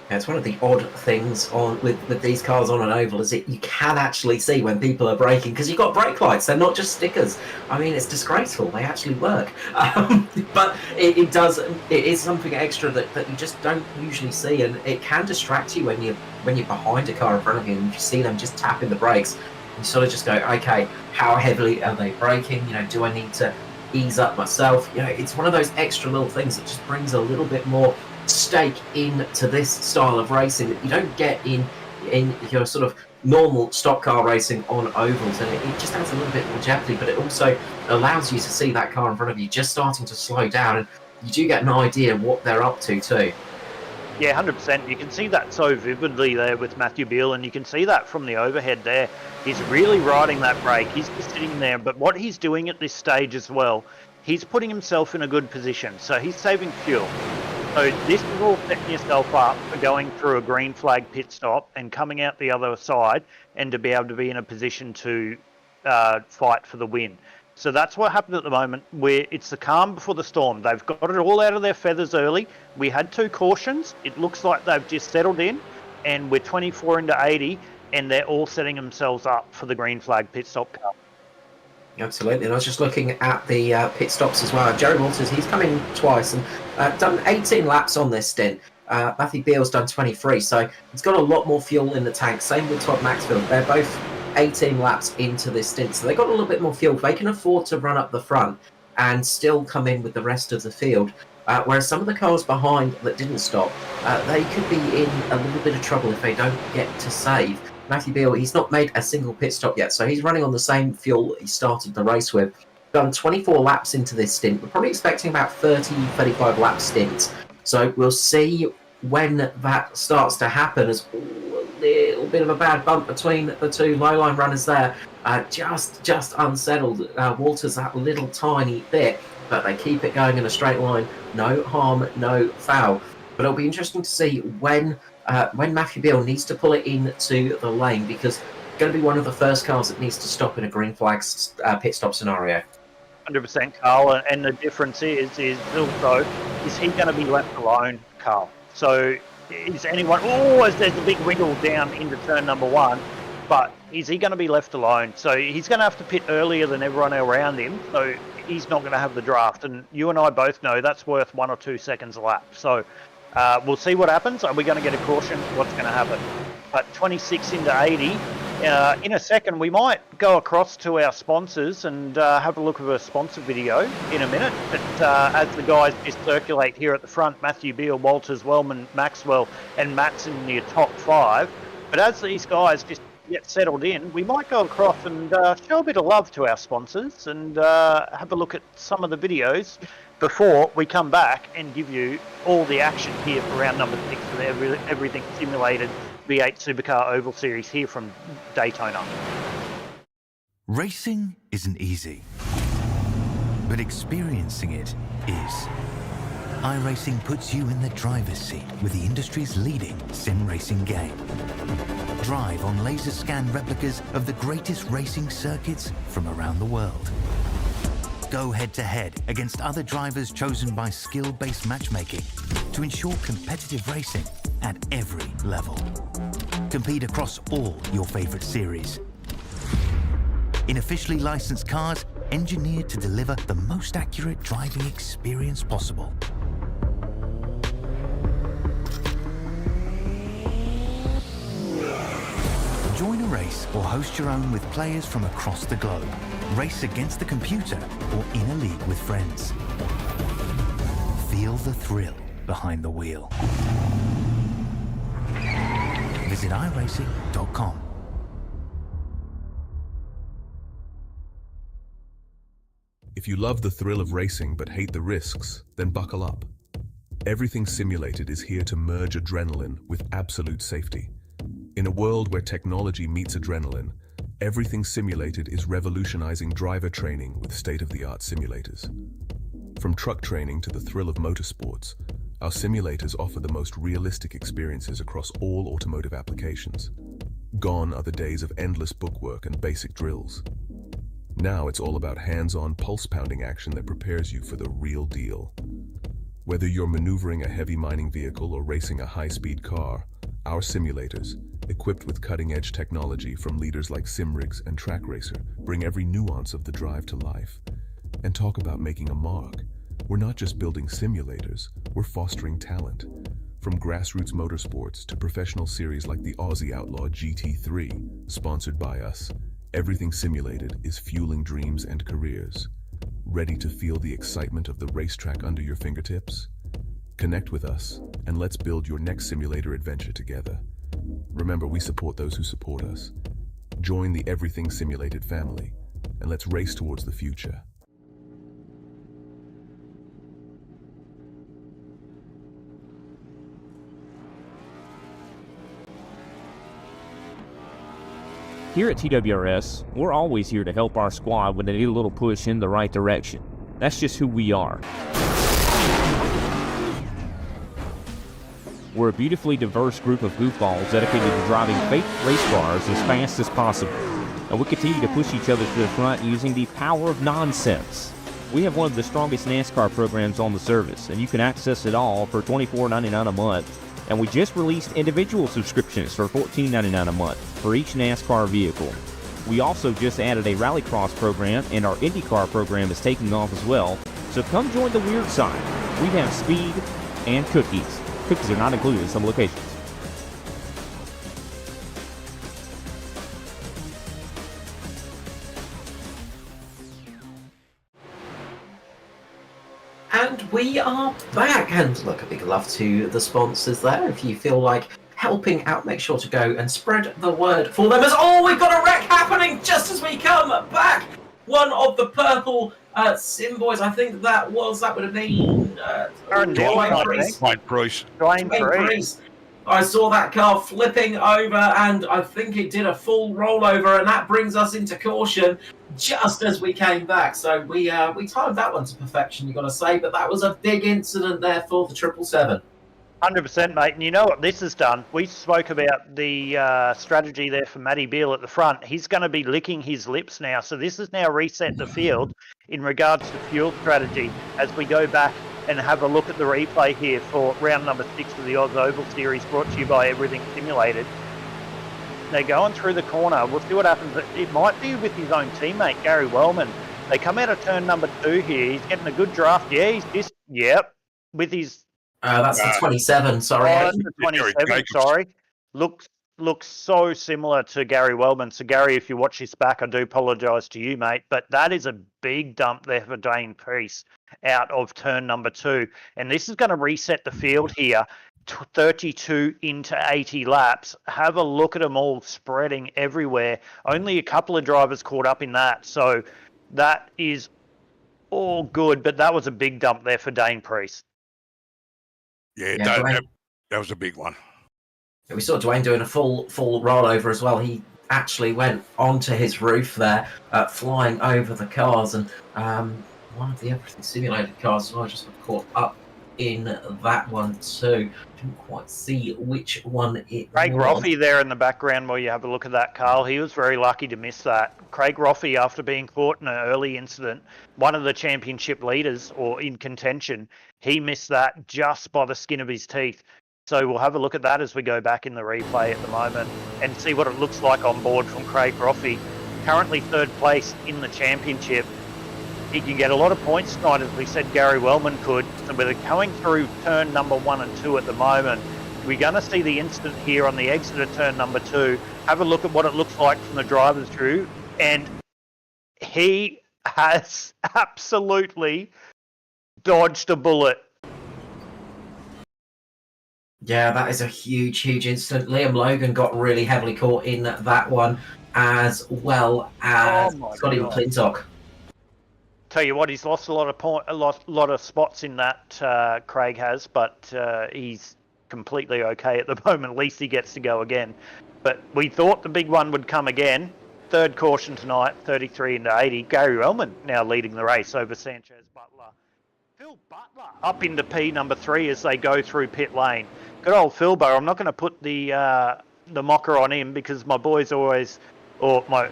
Yeah, it's one of the odd things with these cars on an oval, is that you can actually see when people are braking, because you've got brake lights. They're not just stickers. I mean, it's disgraceful. They actually work. But it is something extra that you just don't usually see, and it can distract you when you're behind a car in front of you and you see them just tapping the brakes. You sort of just go, okay, how heavily are they braking? You know, do I need to ease up myself? You know, it's one of those extra little things that just brings a little bit more stake into this style of racing that you don't get in your sort of normal stock car racing on ovals, and it just adds a little bit more jeopardy, but it also allows you to see that car in front of you just starting to slow down, and you do get an idea of what they're up to too. Yeah, 100%. You can see that so vividly there with Matthew Beale, and you can see that from the overhead there. He's really riding that brake. He's just sitting there, but what he's doing at this stage as well, he's putting himself in a good position, so he's saving fuel. So this is all setting yourself up for going through a green flag pit stop and coming out the other side, and to be able to be in a position to fight for the win. So that's what happened at the moment, where it's the calm before the storm. They've got it all out of their feathers early. We had 2 cautions. It looks like they've just settled in, and we're 24 into 80, and they're all setting themselves up for the green flag pit stop car. Absolutely, and I was just looking at the pit stops as well. Jerry Walters, he's come in twice and done 18 laps on this stint. Matthew Beale's done 23, so he's got a lot more fuel in the tank. Same with Todd Maxfield. They're both 18 laps into this stint, so they've got a little bit more fuel. They can afford to run up the front and still come in with the rest of the field. Whereas some of the cars behind that didn't stop, they could be in a little bit of trouble if they don't get to save. Matthew Beale, he's not made a single pit stop yet, so he's running on the same fuel he started the race with. Done 24 laps into this stint. We're probably expecting about 35 lap stints. So we'll see when that starts to happen, as a little bit of a bad bump between the 2 low-line runners there. Just unsettled. Walters that little tiny bit, but they keep it going in a straight line. No harm, no foul. But it'll be interesting to see when Matthew Beale needs to pull it into the lane, because it's going to be one of the first cars that needs to stop in a green flag pit stop scenario. 100%, Carl, and the difference is also, is he going to be left alone, Carl? So is anyone, there's a big wiggle down into turn number 1, but is he going to be left alone? So he's going to have to pit earlier than everyone around him, so he's not going to have the draft, and you and I both know that's worth 1 or 2 seconds a lap. So we'll see what happens. Are we going to get a caution? What's going to happen? But 26 into 80. In a second, we might go across to our sponsors and have a look at a sponsor video in a minute. But as the guys just circulate here at the front, Matthew Beale, Walters, Wellman, Maxwell, and Matt's in your top 5. But as these guys just get settled in, we might go across and show a bit of love to our sponsors and have a look at some of the videos before we come back and give you all the action here for round number 6 of the Everything Simulated V8 Supercar Oval Series here from Daytona. Racing isn't easy, but experiencing it is. iRacing puts you in the driver's seat with the industry's leading sim racing game. Drive on laser scan replicas of the greatest racing circuits from around the world. Go head-to-head against other drivers chosen by skill-based matchmaking to ensure competitive racing at every level. Compete across all your favorite series. In officially licensed cars, engineered to deliver the most accurate driving experience possible. Join a race or host your own with players from across the globe. Race against the computer or in a league with friends. Feel the thrill behind the wheel. Visit iRacing.com. If you love the thrill of racing but hate the risks, then buckle up. Everything Simulated is here to merge adrenaline with absolute safety. In a world where technology meets adrenaline, Everything Simulated is revolutionizing driver training with state-of-the-art simulators. From truck training to the thrill of motorsports, our simulators offer the most realistic experiences across all automotive applications. Gone are the days of endless bookwork and basic drills. Now it's all about hands-on, pulse-pounding action that prepares you for the real deal. Whether you're maneuvering a heavy mining vehicle or racing a high-speed car, our simulators, equipped with cutting-edge technology from leaders like SimRigs and Track Racer, bring every nuance of the drive to life. And talk about making a mark. We're not just building simulators, we're fostering talent. From grassroots motorsports to professional series like the Aussie Outlaw GT3, sponsored by us, Everything Simulated is fueling dreams and careers. Ready to feel the excitement of the racetrack under your fingertips? Connect with us, and let's build your next simulator adventure together. Remember, we support those who support us. Join the Everything Simulated family, and let's race towards the future. Here at TWRS, we're always here to help our squad when they need a little push in the right direction. That's just who we are. We're a beautifully diverse group of goofballs dedicated to driving fake race cars as fast as possible. And we continue to push each other to the front using the power of nonsense. We have one of the strongest NASCAR programs on the service, and you can access it all for $24.99 a month. And we just released individual subscriptions for $14.99 a month for each NASCAR vehicle. We also just added a rallycross program, and our IndyCar program is taking off as well. So come join the weird side. We have speed and cookies. Cookies are not included in some locations. And we are back, and look, a big love to the sponsors there. If you feel like helping out, make sure to go and spread the word for them. As we've got a wreck happening just as we come back. One of the purple sim boys, I think that would have been Dwayne Price. Dwayne Price. I saw that car flipping over, and I think it did a full rollover, and that brings us into caution just as we came back. So we timed that one to perfection, you've got to say, but that was a big incident there for the 777. 100%, mate. And you know what this has done? We spoke about the strategy there for Matty Beale at the front. He's going to be licking his lips now. So this has now reset the field in regards to fuel strategy as we go back and have a look at the replay here for round number 6 of the Oz Oval Series, brought to you by Everything Simulated. They're going through the corner. We'll see what happens. It might be with his own teammate, Gary Wellman. They come out of turn number 2 here. He's getting a good draft. Yeah, he's just, with his... That's the 27, sorry. Oh, that's the 27, sorry. Looks so similar to Gary Wellman. So, Gary, if you watch this back, I do apologise to you, mate. But that is a big dump there for Dane Priest out of turn number 2. And this is going to reset the field here 32 into 80 laps. Have a look at them all spreading everywhere. Only a couple of drivers caught up in that. So that is all good, but that was a big dump there for Dane Priest. Yeah, Yeah, Dwayne, that was a big one. we saw Dwayne doing a full rollover as well. He actually went onto his roof there, flying over the cars, and one of the Everything Simulated cars as well just got caught up in that one too. Didn't quite see which one it Craig was. Roffey there in the background where you have a look at that, Carl. He was very lucky to miss that. Craig Roffey, after being caught in an early incident, one of the championship leaders or in contention, he missed that just by the skin of his teeth. So we'll have a look at that as we go back in the replay at the moment and see what it looks like on board from Craig Roffey. Currently third place in the championship. He can get a lot of points tonight, as we said Gary Wellman could. So we're going through turn number 1 and 2 at the moment. We're going to see the incident here on the exit of turn number 2. Have a look at what it looks like from the driver's view. And he has absolutely dodged a bullet. Yeah, that is a huge incident. Liam Logan got really heavily caught in that one, as well as Scotty McClintock. Tell you what, he's lost a lot of spots in that, Craig has, but he's completely okay at the moment. At least he gets to go again. But we thought the big one would come again. Third caution tonight, 33 into 80. Gary Wellman now leading the race over Sanchez Butler. Phil Butler up into P number 3 as they go through pit lane. Good old Philbo. I'm not going to put the mocker on him because my boys always, or my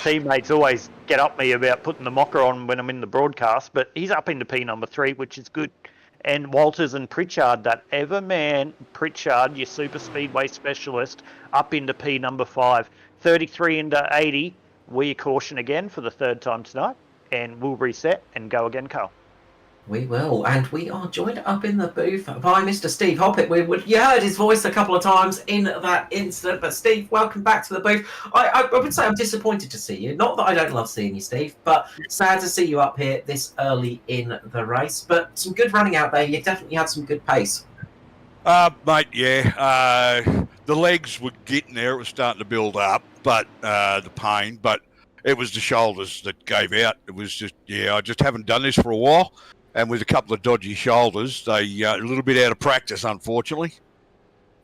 teammates always get up me about putting the mocker on when I'm in the broadcast, but he's up into P number 3, which is good. And Walters and Pritchard, that Everman Pritchard, your super speedway specialist, up into P number 5. 33 into 80. We caution again for the third time tonight, and we'll reset and go again, Carl. We will, and we are joined up in the booth by Mr. Steve Hoppett. You heard his voice a couple of times in that incident, but Steve, welcome back to the booth. I would say I'm disappointed to see you. Not that I don't love seeing you, Steve, but sad to see you up here this early in the race. But some good running out there. You definitely had some good pace. Mate, yeah. The legs were getting there. It was starting to build up, but the pain. But it was the shoulders that gave out. It was just, I just haven't done this for a while. And with a couple of dodgy shoulders, they a little bit out of practice, unfortunately.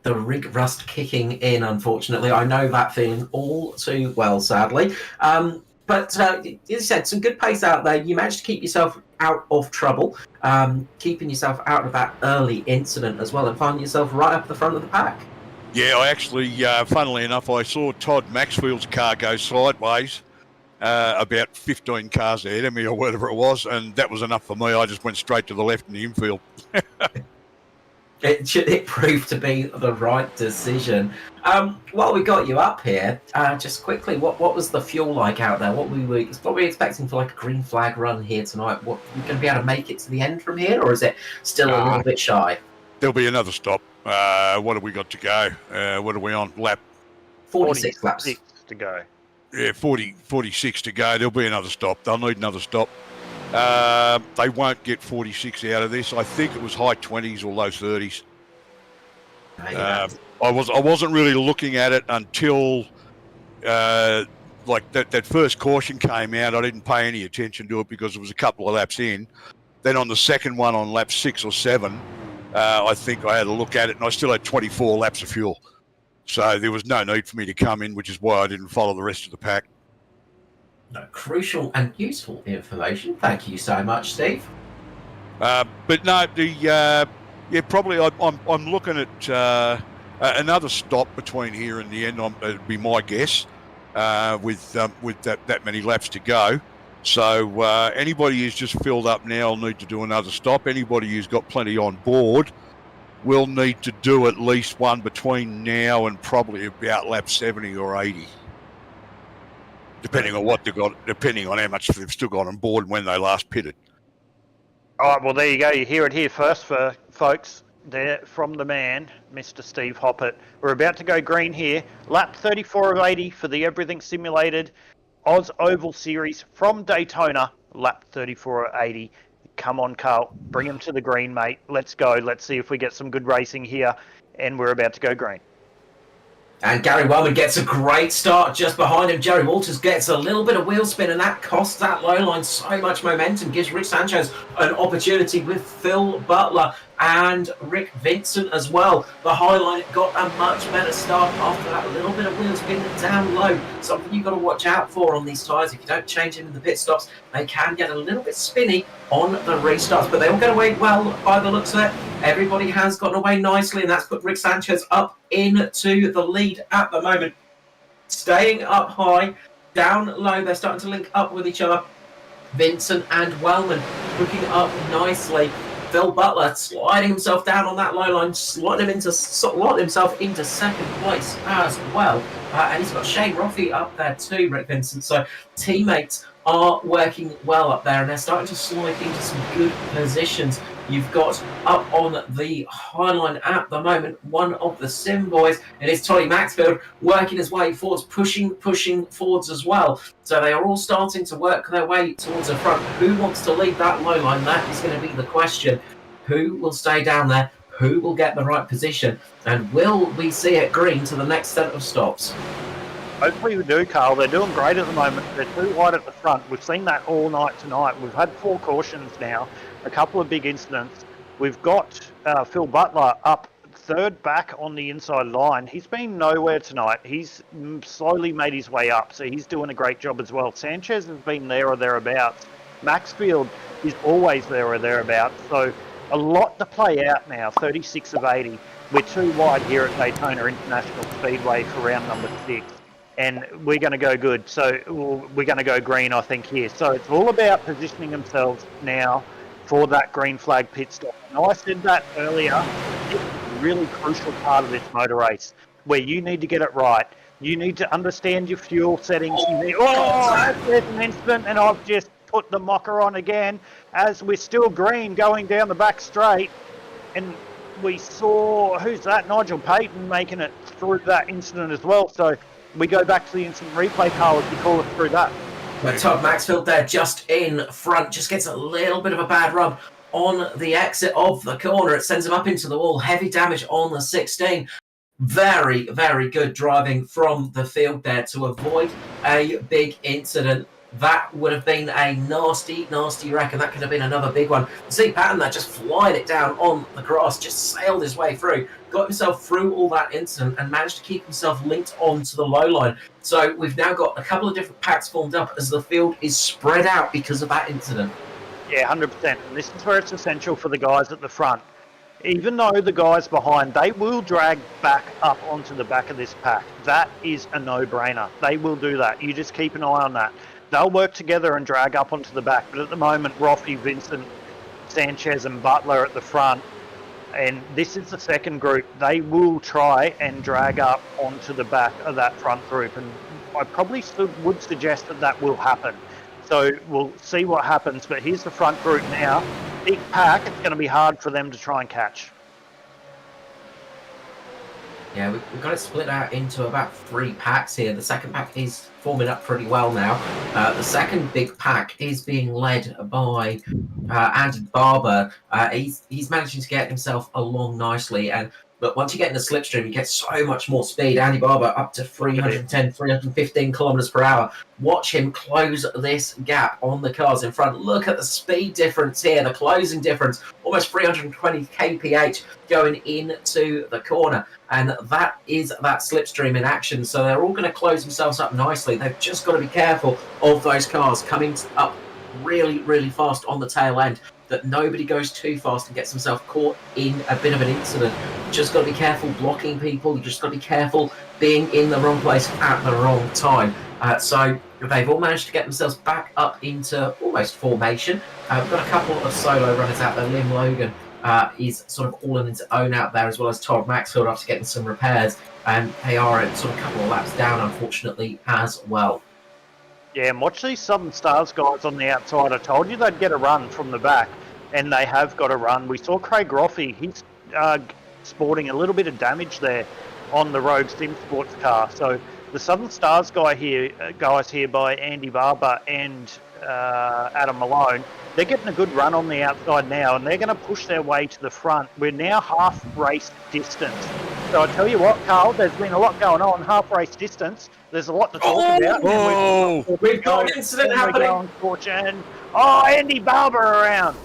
The rig rust kicking in, unfortunately. I know that feeling all too well, sadly. But as you said, some good pace out there. You managed to keep yourself out of trouble, keeping yourself out of that early incident as well, and finding yourself right up the front of the pack. Yeah, I actually, funnily enough, I saw Todd Maxfield's car go sideways. About 15 cars ahead of me or whatever it was, and that was enough for me. I just went straight to the left in the infield. It proved to be the right decision. While we got you up here, just quickly, what was the fuel like out there? What were we expecting for like a green flag run here tonight? What, are we going to be able to make it to the end from here, or is it still a little bit shy? There'll be another stop. What have we got to go? What are we on? Lap 46 laps to go. Yeah, 46 to go. There'll be another stop. They'll need another stop. They won't get 46 out of this. I think it was high 20s or low 30s. I wasn't really looking at it until like that first caution came out. I didn't pay any attention to it because it was a couple of laps in. Then on the second one on lap 6 or 7, I think I had a look at it and I still had 24 laps of fuel. So there was no need for me to come in, which is why I didn't follow the rest of the pack. No, crucial and useful information. Thank you so much, Steve. But no, probably I'm looking at another stop between here and the end. It'd be my guess with that many laps to go. So anybody who's just filled up now will need to do another stop. Anybody who's got plenty on board will need to do at least one between now and probably about lap 70 or 80. Depending on what they've got, depending on how much they've still got on board when they last pitted. All right, well, there you go. You hear it here first, for folks. There from the man, Mr. Steve Hoppett. We're about to go green here. Lap 34 of 80 for the Everything Simulated Oz Oval Series from Daytona. Lap 34 of 80. come on, Carl, bring him to the green, mate. Let's go. Let's see if we get some good racing here. And we're about to go green. And Gary Wellman gets a great start just behind him. Jerry Walters gets a little bit of wheel spin, and that costs that low line so much momentum. Gives Rick Sanchez an opportunity with Phil Butler and Rick Vincent as well. The high line got a much better start after that little bit of wheel spin down low. Something you've got to watch out for on these tyres. If you don't change them in the pit stops, they can get a little bit spinny on the restarts. But they all get away well by the looks of it. Everybody has gotten away nicely, and that's put Rick Sanchez up into the lead at the moment. Staying up high, down low, they're starting to link up with each other. Vincent and Wellman hooking up nicely. Phil Butler sliding himself down on that low line, slotting himself into second place as well. And he's got Shane Roffey up there too, Rick Vincent. So teammates are working well up there, and they're starting to slide into some good positions. You've got up on the high line at the moment one of the Sim boys. It is Tolly Maxfield working his way forwards, pushing forwards as well. So they are all starting to work their way towards the front. Who wants to lead that low line? That is going to be the question. Who will stay down there? Who will get the right position? And will we see it green to the next set of stops? Hopefully we do, Carl. They're doing great at the moment. They're too wide at the front. We've seen that all night tonight. We've had 4 cautions now, a couple of big incidents. We've got Phil Butler up third back on the inside line. He's been nowhere tonight. He's slowly made his way up, so he's doing a great job as well. Sanchez has been there or thereabouts. Maxfield is always there or thereabouts. So a lot to play out now, 36 of 80. We're too wide here at Daytona International Speedway for round number 6. And we're going to go good. So we're going to go green, I think, here. So it's all about positioning themselves now for that green flag pit stop. And I said that earlier. It's a really crucial part of this motor race where you need to get it right. You need to understand your fuel settings. There's an incident, and I've just put the mocker on again as we're still green going down the back straight. And we saw, who's that? Nigel Payton making it through that incident as well. So we go back to the instant replay, Carl, if you call it through that. But Todd Maxfield there just in front, just gets a little bit of a bad rub on the exit of the corner. It sends him up into the wall. Heavy damage on the 16. Very, very good driving from the field there to avoid a big incident. That would have been a nasty, nasty wreck, and that could have been another big one. See Patton there just flying it down on the grass, just sailed his way through, got himself through all that incident, and managed to keep himself linked onto the low line. So we've now got a couple of different packs formed up as the field is spread out because of that incident. Yeah, 100%. And this is where it's essential for the guys at the front. Even though the guys behind, they will drag back up onto the back of this pack. That is a no-brainer. They will do that. You just keep an eye on that. They'll work together and drag up onto the back. But at the moment, Roffey, Vincent, Sanchez and Butler at the front. And this is the second group. They will try and drag up onto the back of that front group. And I probably would suggest that that will happen. So we'll see what happens. But here's the front group now. Big pack. It's going to be hard for them to try and catch. Yeah, we've got it split out into about 3 packs here. The second pack is forming up pretty well now. The second big pack is being led by Andy Barber. He's managing to get himself along nicely, but once you get in the slipstream, you get so much more speed. Andy Barber up to 310, 315 kilometers per hour. Watch him close this gap on the cars in front. Look at the speed difference here, the closing difference, almost 320 kph going into the corner. And that is that slipstream in action. So they're all going to close themselves up nicely. They've just got to be careful of those cars coming up really, really fast on the tail end, that nobody goes too fast and gets himself caught in a bit of an incident. Just got to be careful blocking people. You just got to be careful being in the wrong place at the wrong time. So they've all managed to get themselves back up into almost formation. We've got a couple of solo runners out there. Liam Logan is sort of all in his own out there, as well as Todd Maxfield after getting some repairs. And they are a sort of couple of laps down, unfortunately, as well. Yeah, and watch these Southern Stars guys on the outside. I told you they'd get a run from the back, and they have got a run. We saw Craig Roffey. He's sporting a little bit of damage there on the Rogue Sim Sports car. So the Southern Stars guys here by Andy Barber and Adam Malone. They're getting a good run on the outside now, and they're going to push their way to the front. We're now half race distance. So I tell you what, Carl, there's been a lot going on. Half race distance. There's a lot to talk about. We've got an incident happening. Andy Barber around.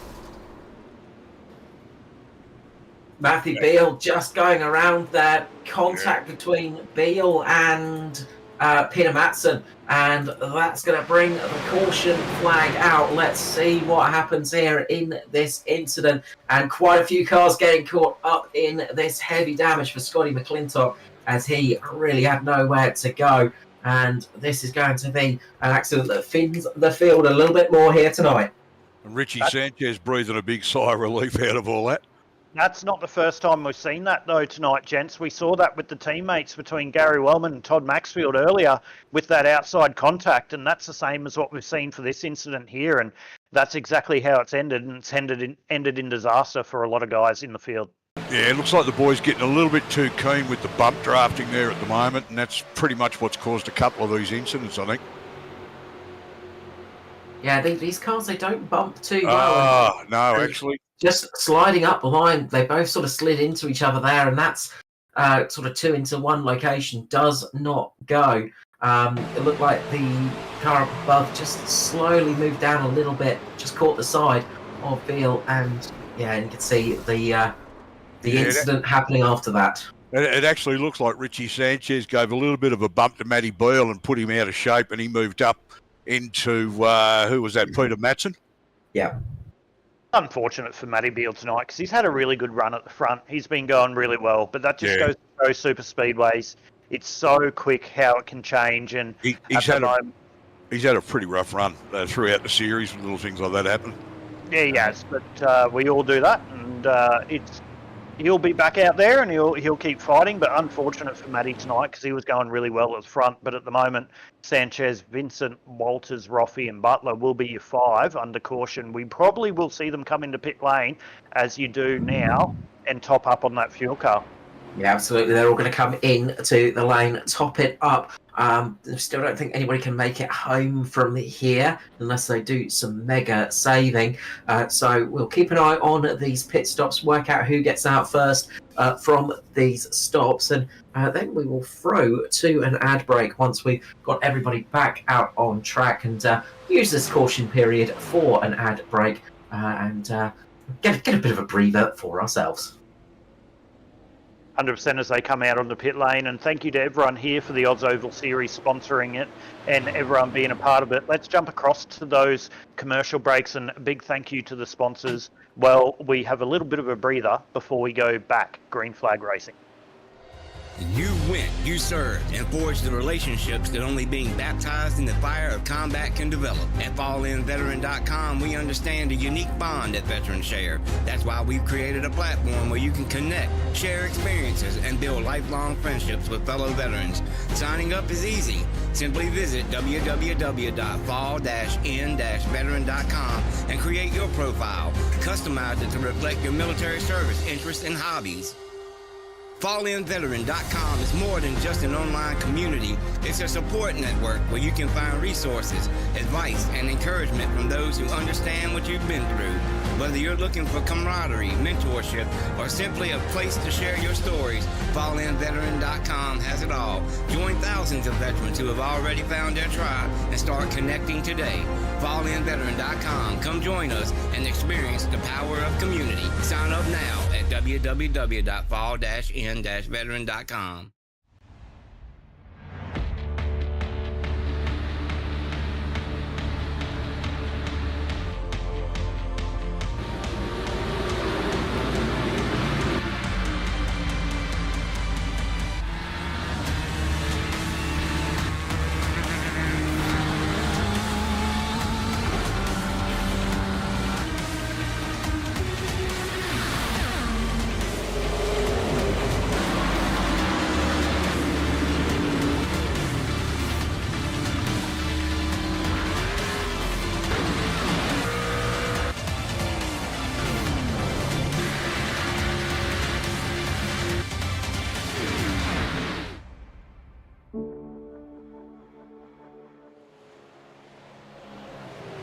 Matthew Beale just going around there. Contact between Beale and Peter Matson, and that's going to bring the caution flag out. Let's see what happens here in this incident, and quite a few cars getting caught up in this heavy damage for Scotty McClintock, as he really had nowhere to go, and this is going to be an accident that thins the field a little bit more here tonight. And Richie Sanchez breathing a big sigh of relief out of all that. That's not the first time we've seen that, though, tonight, gents. We saw that with the teammates between Gary Wellman and Todd Maxfield earlier with that outside contact, and that's the same as what we've seen for this incident here, and that's exactly how it's ended, and it's ended in disaster for a lot of guys in the field. Yeah, it looks like the boys getting a little bit too keen with the bump drafting there at the moment, and that's pretty much what's caused a couple of these incidents, I think. Yeah, these cars, they don't bump too well. No, actually. Just sliding up the line, they both sort of slid into each other there, and that's sort of 2 into 1 location does not go. It looked like the car up above just slowly moved down a little bit, just caught the side of Beale, and yeah, you can see the incident happening after that. It actually looks like Richie Sanchez gave a little bit of a bump to Matty Beale and put him out of shape, and he moved up into, who was that, Peter Matson? Yeah. Unfortunate for Matty Beale tonight, because he's had a really good run at the front. He's been going really well, but that just goes to show super speedways. It's so quick how it can change, and he's had a pretty rough run throughout the series when little things like that happen. Yeah, he has, but we all do that, and he'll be back out there, and he'll keep fighting. But unfortunate for Matty tonight, because he was going really well at the front. But at the moment, Sanchez, Vincent, Walters, Roffey, and Butler will be your 5 under caution. We probably will see them come into pit lane, as you do now, and top up on that fuel car. Yeah, absolutely. They're all going to come in to the lane, top it up. Still don't think anybody can make it home from here unless they do some mega saving. So we'll keep an eye on these pit stops, work out who gets out first from these stops, and then we will throw to an ad break once we've got everybody back out on track, and use this caution period for an ad break and get a bit of a breather for ourselves. 100% as they come out on the pit lane, and thank you to everyone here for the Oz Oval Series sponsoring it and everyone being a part of it. Let's jump across to those commercial breaks, and a big thank you to the sponsors. Well, we have a little bit of a breather before we go back green flag racing. You went, you served, and forged the relationships that only being baptized in the fire of combat can develop. At FallInVeteran.com, we understand the unique bond that veterans share. That's why we've created a platform where you can connect, share experiences, and build lifelong friendships with fellow veterans. Signing up is easy. Simply visit www.fall-in-veteran.com and create your profile. Customize it to reflect your military service, interests, and hobbies. FallInVeteran.com is more than just an online community. It's a support network where you can find resources, advice, and encouragement from those who understand what you've been through. Whether you're looking for camaraderie, mentorship, or simply a place to share your stories, FallInVeteran.com has it all. Join thousands of veterans who have already found their tribe and start connecting today. FallInVeteran.com. Come join us and experience the power of community. Sign up now at www.fall-in-veteran.com.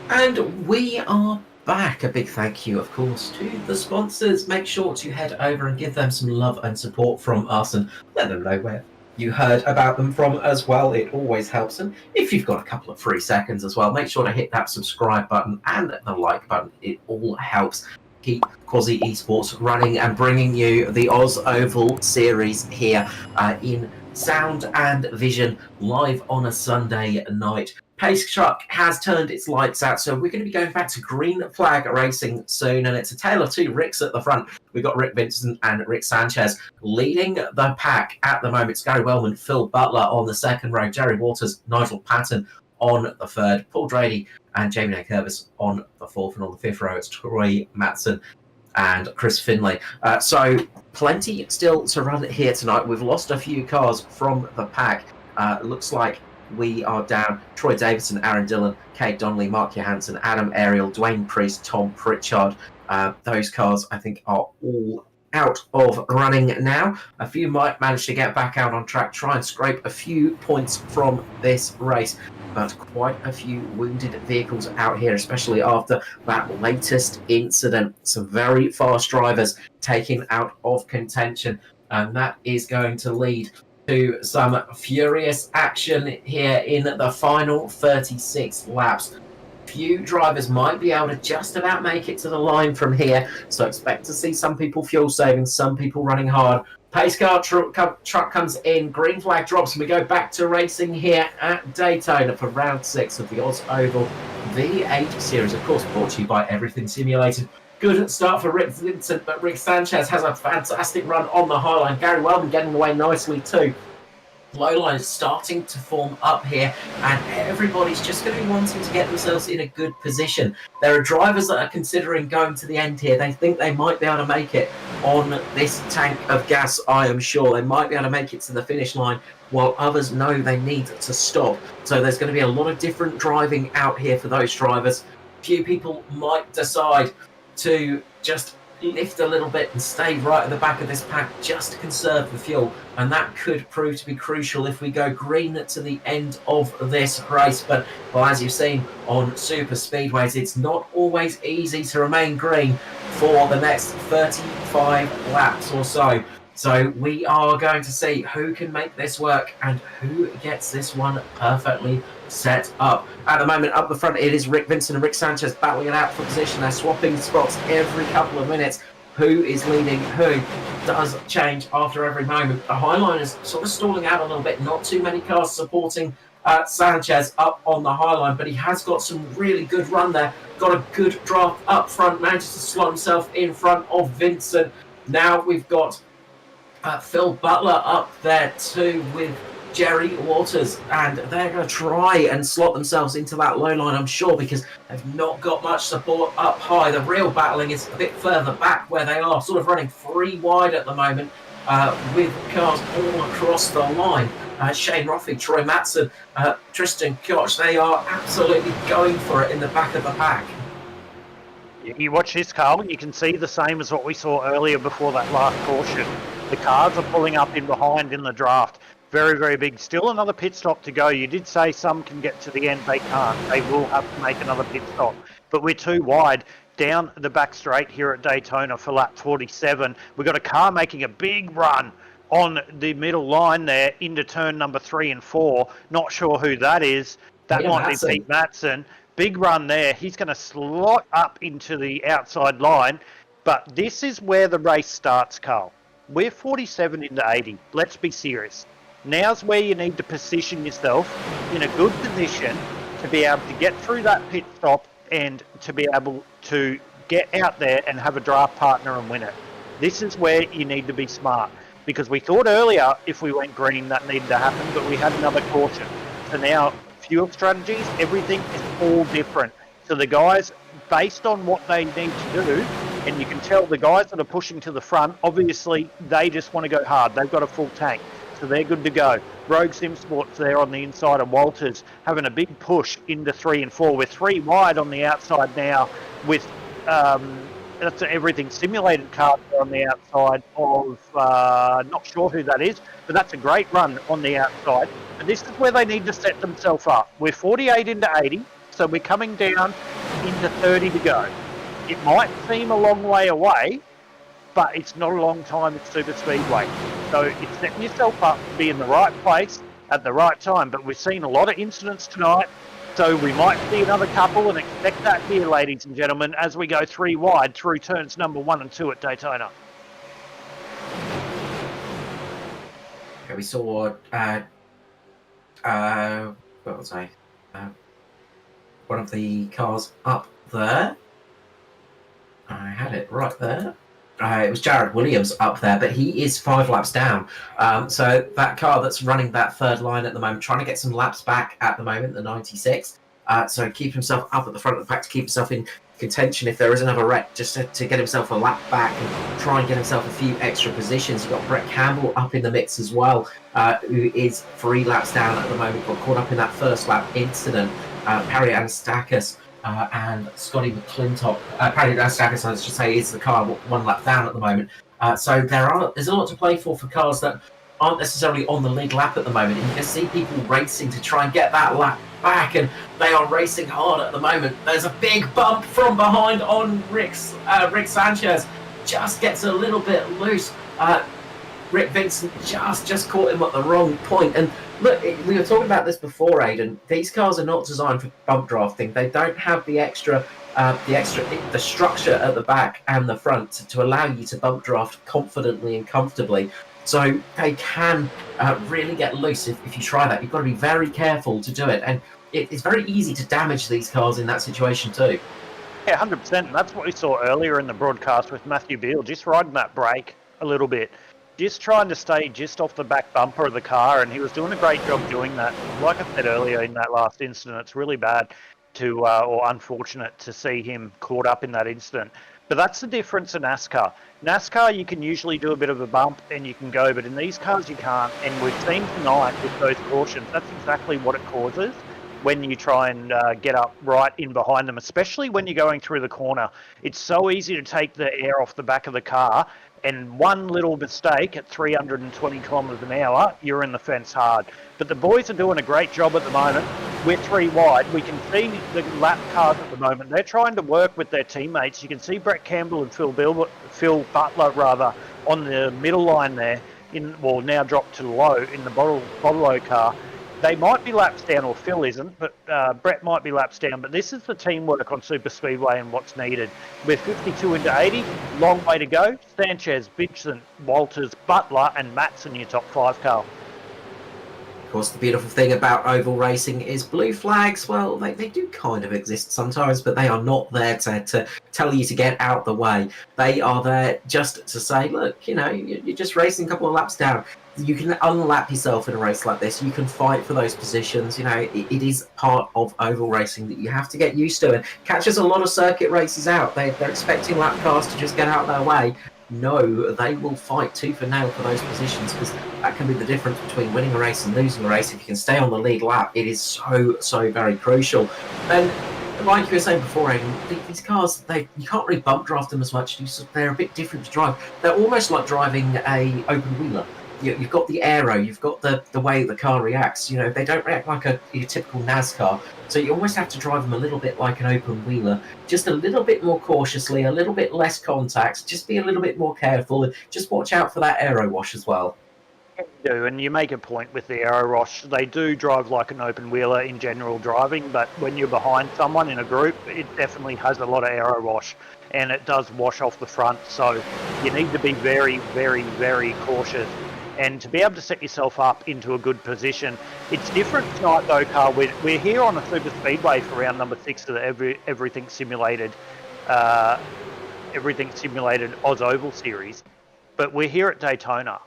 And we are back. A big thank you, of course, to the sponsors. Make sure to head over and give them some love and support from us and let them know where you heard about them from as well. It always helps. And if you've got a couple of free seconds as well, make sure to hit that subscribe button and the like button. It all helps keep Quasi Esports running and bringing you the Oz Oval series here in sound and vision live on a Sunday night. Pace Truck has turned its lights out, so we're going to be going back to green flag racing soon, and it's a tale of two Ricks at the front. We've got Rick Vincent and Rick Sanchez leading the pack at the moment. It's Gary Wellman, Phil Butler on the second row, Jerry Waters, Nigel Patton on the third, Paul Drady and Jamie Curvis on the fourth, and on the fifth row it's Troy Matson and Chris Finlay. So plenty still to run here tonight. We've lost a few cars from the pack. Looks like we are down Troy Davidson, Aaron Dillon, Kate Donnelly, Mark Johansson, Adam Ariel, Dwayne Priest, Tom Pritchard. Those cars, I think, are all out of running now. A few might manage to get back out on track, try and scrape a few points from this race. But quite a few wounded vehicles out here, especially after that latest incident. Some very fast drivers taken out of contention, and that is going to lead to some furious action here in the final 36 laps. Few drivers might be able to just about make it to the line from here, so expect to see some people fuel saving, some people running hard. Pace car truck comes in, green flag drops, and we go back to racing here at Daytona for round 6 of the Oz Oval V8 series, of course brought to you by Everything Simulated. Good start for Rick Vincent, but Rick Sanchez has a fantastic run on the high line. Gary Wellman getting away nicely too. Low line is starting to form up here, and everybody's just going to be wanting to get themselves in a good position. There are drivers that are considering going to the end here. They think they might be able to make it on this tank of gas, I am sure. They might be able to make it to the finish line, while others know they need to stop. So there's going to be a lot of different driving out here for those drivers. Few people might decide to just lift a little bit and stay right at the back of this pack just to conserve the fuel, and that could prove to be crucial if we go green to the end of this race. But well, as you've seen on super speedways, it's not always easy to remain green for the next 35 laps or so. So we are going to see who can make this work and who gets this one perfectly set up. At the moment, up the front, it is Rick Vincent and Rick Sanchez battling it out for position. They're swapping spots every couple of minutes. Who is leading who does change after every moment. The high line is sort of stalling out a little bit. Not too many cars supporting Sanchez up on the high line, but he has got some really good run there. Got a good draft up front, managed to slot himself in front of Vincent. Now we've got Phil Butler up there too with Jerry Waters, and they're going to try and slot themselves into that low line, I'm sure, because they've not got much support up high. The real battling is a bit further back where they are, sort of running 3 wide at the moment with cars all across the line. Shane Ruffy, Troy Matson, Tristan Koch, they are absolutely going for it in the back of the pack. You watch this, Carl, you can see the same as what we saw earlier before that last caution. The cars are pulling up in behind in the draft. Very, very big. Still another pit stop to go. You did say some can get to the end. They can't. They will have to make another pit stop. But we're too wide down the back straight here at Daytona for lap 47. We've got a car making a big run on the middle line there into turn number 3 and 4. Not sure who that is. That might be Pete Matson. Big run there. He's going to slot up into the outside line. But this is where the race starts, Carl. We're 47 into 80. Let's be serious. Now's where you need to position yourself in a good position to be able to get through that pit stop and to be able to get out there and have a draft partner and win it. This is where you need to be smart, because we thought earlier if we went green that needed to happen, but we had another caution. So now fuel strategies, everything is all different. So the guys, based on what they need to do, and you can tell the guys that are pushing to the front, obviously they just want to go hard. They've got a full tank. So they're good to go. Rogue Sim Sports there on the inside, and Walters having a big push into 3 and 4. We're 3 wide on the outside now with that's Everything Simulated car on the outside of, not sure who that is, but that's a great run on the outside. And this is where they need to set themselves up. We're 48 into 80, so we're coming down into 30 to go. It might seem a long way away, but it's not a long time at super speedway. So it's setting yourself up to be in the right place at the right time. But we've seen a lot of incidents tonight, so we might see another couple, and expect that here, ladies and gentlemen, as we go 3 wide through turns number 1 and 2 at Daytona. Okay, we saw what was I? One of the cars up there. I had it right there. It was Jared Williams up there, but he is 5 laps down. So that car that's running that third line at the moment, trying to get some laps back at the moment, the 96. So keep himself up at the front of the pack to keep himself in contention if there is another wreck, just to get himself a lap back and try and get himself a few extra positions. You've got Brett Campbell up in the mix as well, who is 3 laps down at the moment, got caught up in that first lap incident. Parry Anastakis and Scotty McClintock. Parry Anastakis, I should say, is the car 1 lap down at the moment. So there's a lot to play for cars that aren't necessarily on the lead lap at the moment. And you can see people racing to try and get that lap back, and they are racing hard at the moment. There's a big bump from behind on Rick Sanchez. Just gets a little bit loose. Rick Vincent just caught him at the wrong point. And look, we were talking about this before, Aidan. These cars are not designed for bump drafting. They don't have the structure at the back and the front to allow you to bump draft confidently and comfortably. So they can really get loose if you try that. You've got to be very careful to do it. And it's very easy to damage these cars in that situation too. Yeah, 100%. And that's what we saw earlier in the broadcast with Matthew Beale, just riding that brake a little bit. Just trying to stay just off the back bumper of the car, and he was doing a great job doing that. Like I said earlier in that last incident, it's really bad or unfortunate to see him caught up in that incident. But that's the difference in NASCAR. NASCAR, you can usually do a bit of a bump and you can go, but in these cars you can't. And we've seen tonight with those cautions, that's exactly what it causes when you try and get up right in behind them, especially when you're going through the corner. It's so easy to take the air off the back of the car, and one little mistake at 320 kilometres an hour, you're in the fence hard. But the boys are doing a great job at the moment. We're 3 wide. We can see the lap cars at the moment. They're trying to work with their teammates. You can see Brett Campbell and Phil Butler on the middle line there, now dropped to low in the Bottle car. They might be laps down, or Phil isn't, but Brett might be laps down. But this is the teamwork on Super Speedway and what's needed. We're 52 into 80, long way to go. Sanchez, Vincent, Walters, Butler, and Matson, your top 5, Carl. Of course, the beautiful thing about oval racing is blue flags. Well, they do kind of exist sometimes, but they are not there to tell you to get out the way. They are there just to say, look, you're just racing a couple of laps down. You can unlap yourself in a race like this. You can fight for those positions. It is part of oval racing that you have to get used to. And catches a lot of circuit races out. They're expecting lap cars to just get out of their way. No, they will fight tooth and nail for those positions, because that can be the difference between winning a race and losing a race. If you can stay on the lead lap, it is so very crucial. And like you were saying before, Aidan, these cars, you can't really bump draft them as much. They're a bit different to drive. They're almost like driving a open wheeler. You've got the aero, you've got the way the car reacts. They don't react like your typical NASCAR. So you almost have to drive them a little bit like an open wheeler, just a little bit more cautiously, a little bit less contact, just be a little bit more careful, and just watch out for that aero wash as well. You do, and you make a point with the aero wash. They do drive like an open wheeler in general driving, but when you're behind someone in a group, it definitely has a lot of aero wash, and it does wash off the front. So you need to be very, very, very cautious. And to be able to set yourself up into a good position. It's different tonight though, Carl. We're here on a super speedway for round number 6 of the Everything Simulated Oz Oval series, but we're here at Daytona.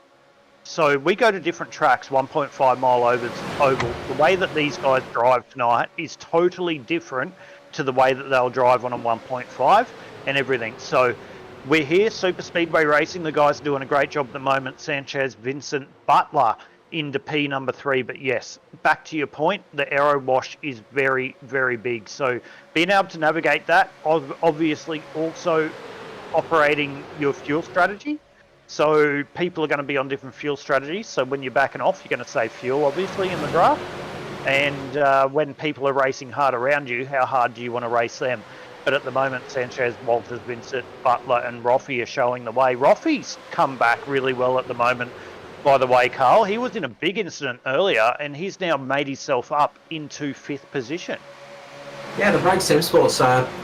So we go to different tracks, 1.5 mile oval. The way that these guys drive tonight is totally different to the way that they'll drive on a 1.5 and everything. So we're here, Super Speedway Racing. The guys are doing a great job at the moment. Sanchez, Vincent, Butler into P number 3. But yes, back to your point, the aero wash is very, very big. So being able to navigate that, obviously also operating your fuel strategy. So people are going to be on different fuel strategies. So when you're backing off, you're going to save fuel, obviously, in the draft. And when people are racing hard around you, how hard do you want to race them? But at the moment, Sanchez, Walters, Vincent, Butler and Roffey are showing the way. Roffey's come back really well at the moment, by the way, Carl. He was in a big incident earlier, and he's now made himself up into 5th position. Yeah, the Brake Sim Sports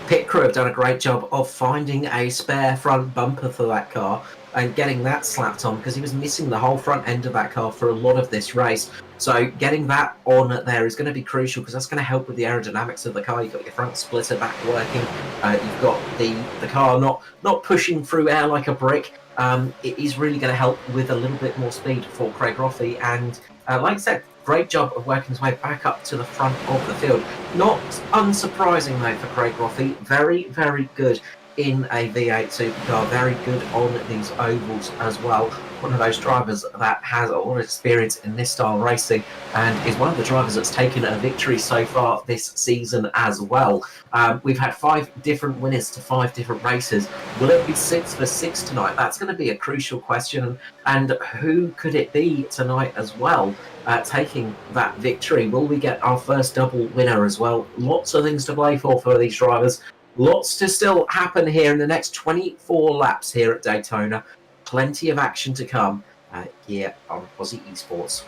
pit crew have done a great job of finding a spare front bumper for that car and getting that slapped on, because he was missing the whole front end of that car for a lot of this race. So getting that on there is going to be crucial, because that's going to help with the aerodynamics of the car. You've got your front splitter back working. You've got the car not pushing through air like a brick. It is really going to help with a little bit more speed for Craig Roffey. And like I said, great job of working his way back up to the front of the field. Not unsurprising, though, for Craig Roffey. Very, very good in a V8 supercar. Very good on these ovals as well. One of those drivers that has a lot of experience in this style racing, and is one of the drivers that's taken a victory so far this season as well. We've had 5 different winners to 5 different races. Will it be 6 for 6 tonight? That's going to be a crucial question. And who could it be tonight as well, taking that victory? Will we get our first double winner as well? Lots of things to play for these drivers. Lots to still happen here in the next 24 laps here at Daytona. Plenty of action to come here on Aussie Esports.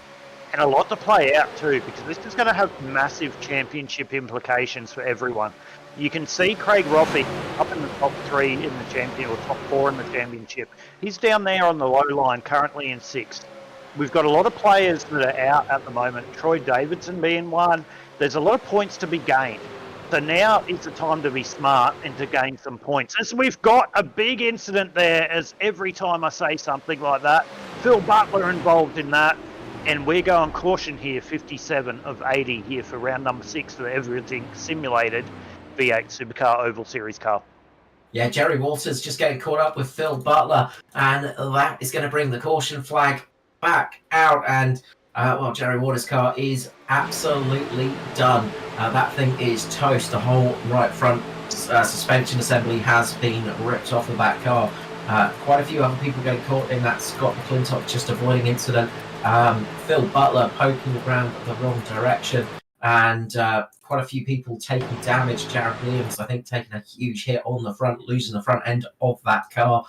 And a lot to play out too, because this is going to have massive championship implications for everyone. You can see Craig Roffey up in the top 3 in the champion, or top 4 in the championship. He's down there on the low line, currently in 6th. We've got a lot of players that are out at the moment. Troy Davidson being one. There's a lot of points to be gained. So now is the time to be smart and to gain some points. As we've got a big incident there, as every time I say something like that, Phil Butler involved in that, and we're going caution here, 57 of 80 here for round number 6 for everything simulated V8 Supercar Oval Series car. Yeah, Jerry Walters just getting caught up with Phil Butler, and that is going to bring the caution flag back out, and well, Jerry Walters' car is absolutely done. That thing is toast. The whole right front suspension assembly has been ripped off of that car. Quite a few other people getting caught in that Scott McClintock just avoiding incident. Phil Butler poking around the wrong direction, and quite a few people taking damage. Jared Williams, I think, taking a huge hit on the front, losing the front end of that car.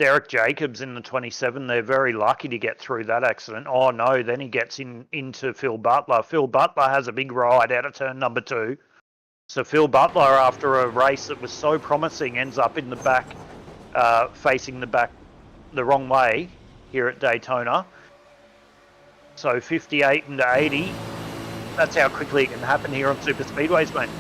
Derek Jacobs in the 27, they're very lucky to get through that accident. Oh no, then he gets into Phil Butler. Phil Butler has a big ride out of turn number 2. So Phil Butler, after a race that was so promising, ends up in the back, facing the back the wrong way here at Daytona. So 58 into 80, that's how quickly it can happen here on super speedways, mate.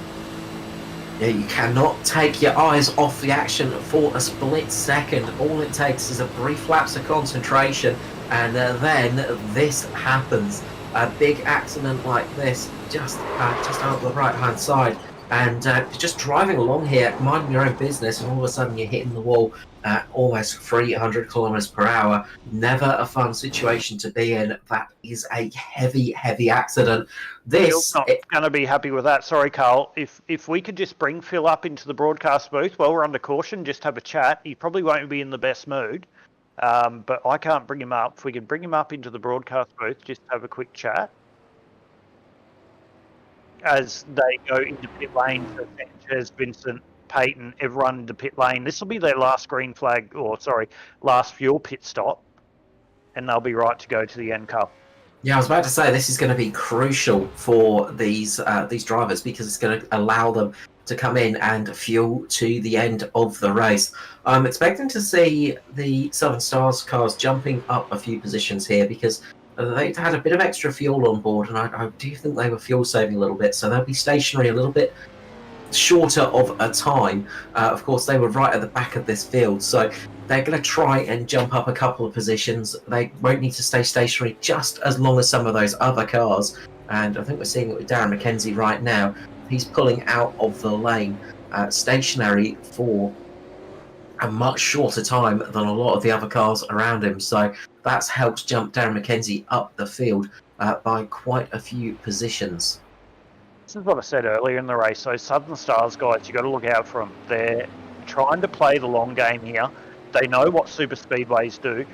Yeah, you cannot take your eyes off the action for a split second. All it takes is a brief lapse of concentration, and then this happens. A big accident like this, just out the right-hand side, and just driving along here, minding your own business, and all of a sudden you're hitting the wall at almost 300 kilometers per hour. Never a fun situation to be in. That is a heavy accident. Phil's not going to be happy with that. Sorry, Carl. If we could just bring Phil up into the broadcast booth while we're under caution, just have a chat. He probably won't be in the best mood, but I can't bring him up. If we could bring him up into the broadcast booth, just have a quick chat. As they go into pit lane for Sanchez, Vincent, Peyton, everyone into pit lane. This will be their last green flag, last fuel pit stop, and they'll be right to go to the end, Carl. Yeah, I was about to say this is going to be crucial for these drivers, because it's going to allow them to come in and fuel to the end of the race. I'm expecting to see the Southern Stars cars jumping up a few positions here, because they had a bit of extra fuel on board, and I do think they were fuel saving a little bit, so they'll be stationary a little bit shorter of a time. Of course, they were right at the back of this field, so they're going to try and jump up a couple of positions. They won't need to stay stationary just as long as some of those other cars, and I think we're seeing it with Darren McKenzie right now. He's pulling out of the lane stationary for a much shorter time than a lot of the other cars around him, so that's helped jump Darren McKenzie up the field by quite a few positions. This is what I said earlier in the race. So Southern Stars guys, you've got to look out for them. They're trying to play the long game here. They know what super speedways do.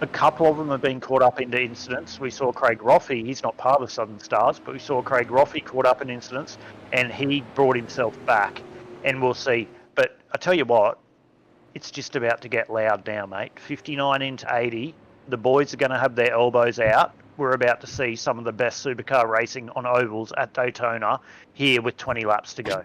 A couple of them have been caught up into incidents. We saw Craig Roffey, he's not part of Southern Stars, but we saw Craig Roffey caught up in incidents, and he brought himself back. And we'll see. But I tell you what, it's just about to get loud now, mate. 59 into 80. The boys are going to have their elbows out. We're about to see some of the best supercar racing on ovals at Daytona here with 20 laps to go.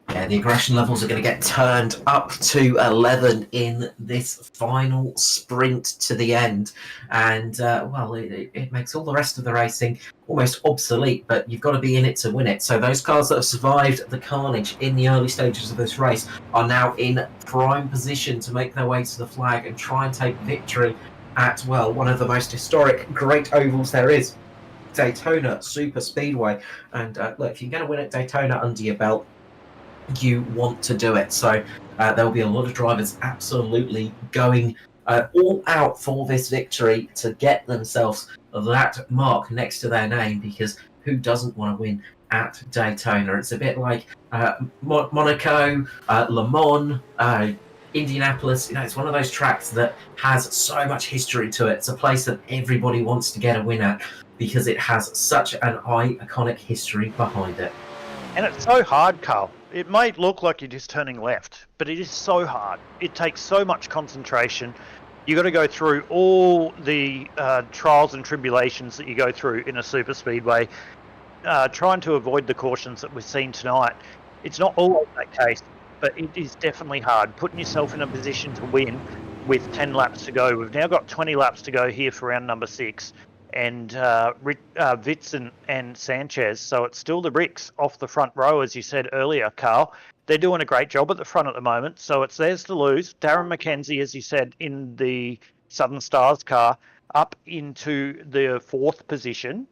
Yeah, the aggression levels are going to get turned up to 11 in this final sprint to the end. And, well, it makes all the rest of the racing almost obsolete, but you've got to be in it to win it. So those cars that have survived the carnage in the early stages of this race are now in prime position to make their way to the flag and try and take victory at, well, one of the most historic great ovals there is, Daytona Super Speedway. And, look, if you're going to win at Daytona under your belt, you want to do it. So there'll be a lot of drivers absolutely going all out for this victory to get themselves that mark next to their name, because who doesn't want to win at Daytona? It's a bit like Monaco, Le Mans, Indianapolis. You know, it's one of those tracks that has so much history to it. It's a place that everybody wants to get a win at because it has such an iconic history behind it. And it's so hard, Carl. It may look like you're just turning left, but it is so hard. It takes so much concentration. You got to go through all the trials and tribulations that you go through in a super speedway, trying to avoid the cautions that we've seen tonight. It's not always that case, but it is definitely hard. Putting yourself in a position to win with 10 laps to go. We've now got 20 laps to go here for round number 6. And Vincent and Sanchez, so it's still the Ricks off the front row, as you said earlier, Carl. They're doing a great job at the front at the moment, so it's theirs to lose. Darren McKenzie, as you said, in the Southern Stars car, up into the 4th position.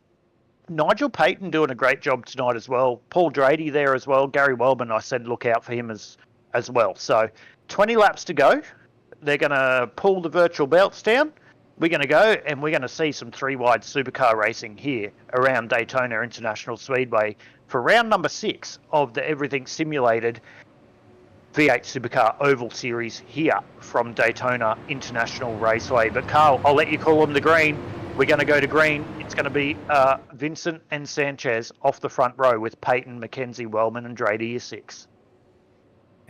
Nigel Payton doing a great job tonight as well. Paul Drady there as well. Gary Wellman, I said look out for him as well. So 20 laps to go. They're going to pull the virtual belts down. We're going to go and we're going to see some 3-wide supercar racing here around Daytona International Speedway for round number 6 of the Everything Simulated V8 Supercar Oval Series here from Daytona International Raceway. But Carl, I'll let you call them the green. We're going to go to green. It's going to be Vincent and Sanchez off the front row with Payton, McKenzie, Wellman and Drady as 6.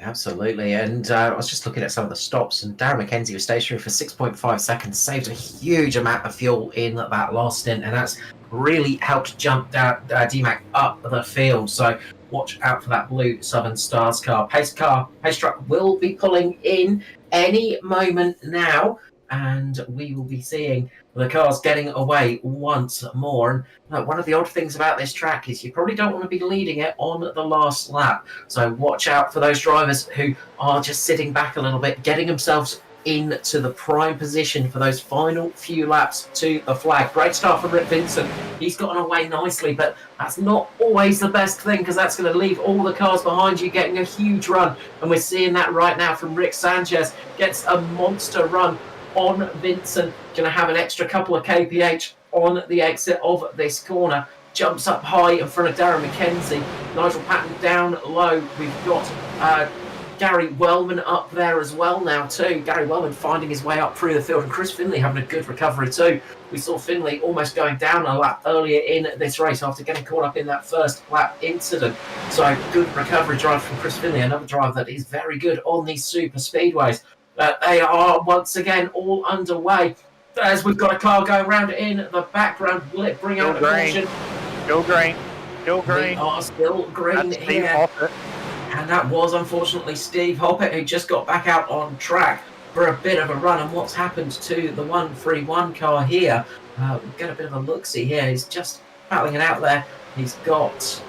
Absolutely, and I was just looking at some of the stops, and Darren McKenzie was stationary for 6.5 seconds, saved a huge amount of fuel in that last stint, and that's really helped jump DMAC up the field. So watch out for that blue Southern Stars car. Pace truck will be pulling in any moment now, and we will be seeing the cars getting away once more. And one of the odd things about this track is you probably don't want to be leading it on the last lap. So watch out for those drivers who are just sitting back a little bit, getting themselves into the prime position for those final few laps to the flag. Great start from Rick Vincent. He's gotten away nicely, but that's not always the best thing, because that's going to leave all the cars behind you getting a huge run. And we're seeing that right now from Rick Sanchez. Gets a monster run on Vincent, going to have an extra couple of kph on the exit of this corner. Jumps up high in front of Darren McKenzie. Nigel Patton down low. We've got Gary Wellman up there as well now too. Gary Wellman finding his way up through the field, and Chris Finley having a good recovery too. We saw Finley almost going down a lap earlier in this race after getting caught up in that first lap incident. So good recovery drive from Chris Finley, another driver that is very good on these super speedways. They are once again all underway as we've got a car going round in the background. Will it bring out a caution? Still green. Still green. We are still green here. And that was unfortunately Steve Hoppett, who just got back out on track for a bit of a run. And what's happened to the 131 car here? We've got a bit of a look-see here. He's just battling it out there. He's got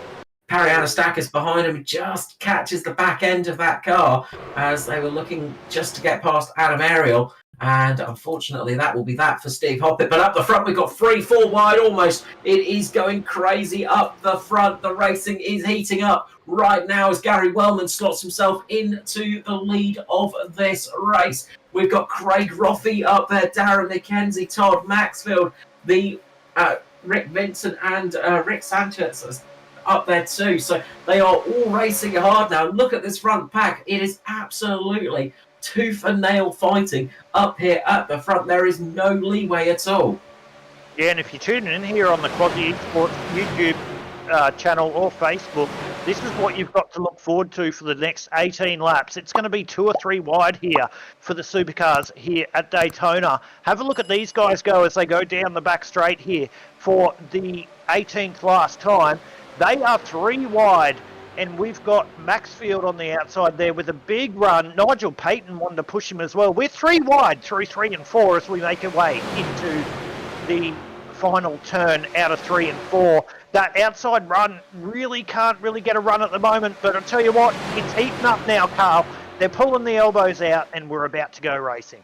Perry Anastakis behind him, just catches the back end of that car as they were looking just to get past Adam Ariel. And unfortunately, that will be that for Steve Hoppett. But up the front, we've got 3-4 wide almost. It is going crazy up the front. The racing is heating up right now as Gary Wellman slots himself into the lead of this race. We've got Craig Roffey up there, Darren McKenzie, Todd Maxfield, the Rick Vincent and Rick Sanchez up there too. So they are all racing hard now. Look at this front pack. It is absolutely tooth and nail fighting up here at the front. There is no leeway at all. Yeah, and if you're tuning in here on the Quasi Esports YouTube channel or Facebook, this is what you've got to look forward to for the next 18 laps. It's going to be 2 or 3 wide here for the supercars here at Daytona. Have a look at these guys go as they go down the back straight here for the 18th last time. They are 3 wide, and we've got Maxfield on the outside there with a big run. Nigel Payton wanted to push him as well. We're 3 wide through 3 and 4 as we make our way into the final turn out of 3 and 4. That outside run can't really get a run at the moment, but I'll tell you what, it's heating up now, Carl. They're pulling the elbows out, and we're about to go racing.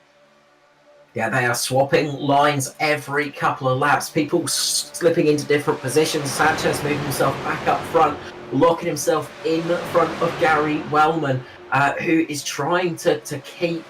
Yeah, they are swapping lines every couple of laps. People slipping into different positions. Sanchez moving himself back up front, locking himself in front of Gary Wellman, who is trying to keep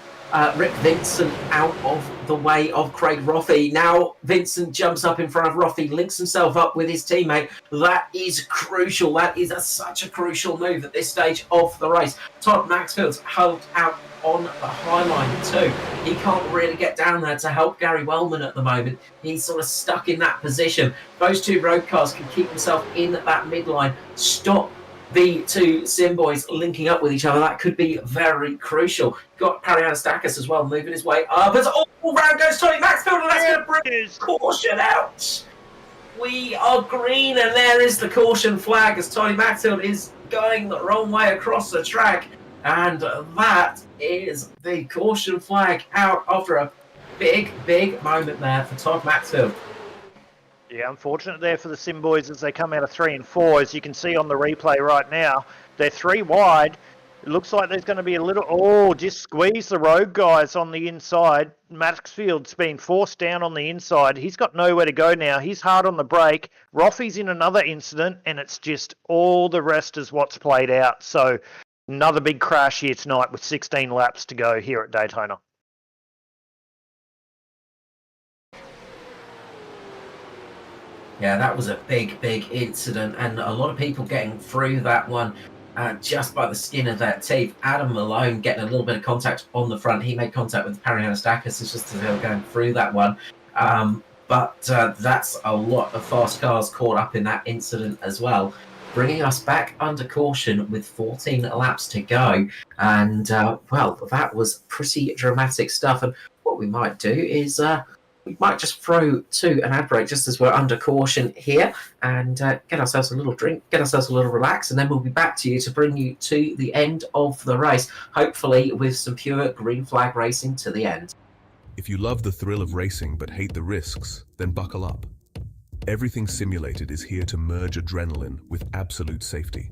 Rick Vincent out of the way of Craig Rothie. Now Vincent jumps up in front of Rothie, links himself up with his teammate. That is crucial. That is such a crucial move at this stage of the race. Todd Maxfield's held out on the high line too. He can't really get down there to help Gary Wellman at the moment. He's sort of stuck in that position. Those 2 road cars can keep themselves in that midline, stop the 2 sim boys linking up with each other. That could be very crucial. Got Parianastakis as well moving his way up. As all round goes Tony Maxfield, and that's going to bring caution out. We are green, and there is the caution flag as Tony Maxfield is going the wrong way across the track. And that is the caution flag out after a big moment there for Todd Maxfield. Yeah, unfortunate there for the Sim Boys as they come out of 3 and 4. As you can see on the replay right now, they're 3 wide. It looks like there's going to be a little... Oh, just squeeze the road guys on the inside. Maxfield's been forced down on the inside. He's got nowhere to go now. He's hard on the brake. Rothie's in another incident, and it's just all the rest is what's played out. So another big crash here tonight with 16 laps to go here at Daytona. Yeah, that was a big incident, and a lot of people getting through that one just by the skin of their teeth. Adam Malone getting a little bit of contact on the front. He made contact with Parianastakis just as they were going through that one. But that's a lot of fast cars caught up in that incident as well, bringing us back under caution with 14 laps to go. And, well, that was pretty dramatic stuff. And what we might do is... we might just throw to an ad break just as we're under caution here and get ourselves a little drink, get ourselves a little relax, and then we'll be back to you to bring you to the end of the race, hopefully with some pure green flag racing to the end. If you love the thrill of racing but hate the risks, then buckle up. Everything Simulated is here to merge adrenaline with absolute safety.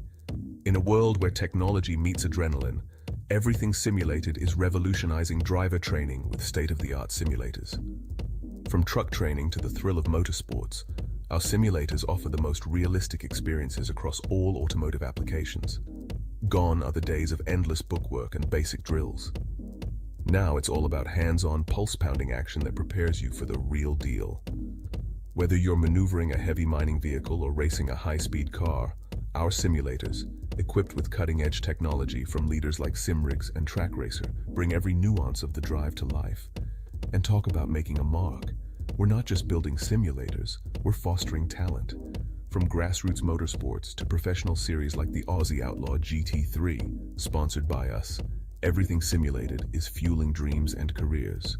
In a world where technology meets adrenaline, Everything Simulated is revolutionizing driver training with state-of-the-art simulators. From truck training to the thrill of motorsports, our simulators offer the most realistic experiences across all automotive applications. Gone are the days of endless bookwork and basic drills. Now it's all about hands-on, pulse-pounding action that prepares you for the real deal. Whether you're maneuvering a heavy mining vehicle or racing a high-speed car, our simulators, equipped with cutting-edge technology from leaders like SimRigs and TrackRacer, bring every nuance of the drive to life. And talk about making a mark. We're not just building simulators, we're fostering talent. From grassroots motorsports to professional series like the Aussie Outlaw GT3, sponsored by us, Everything Simulated is fueling dreams and careers.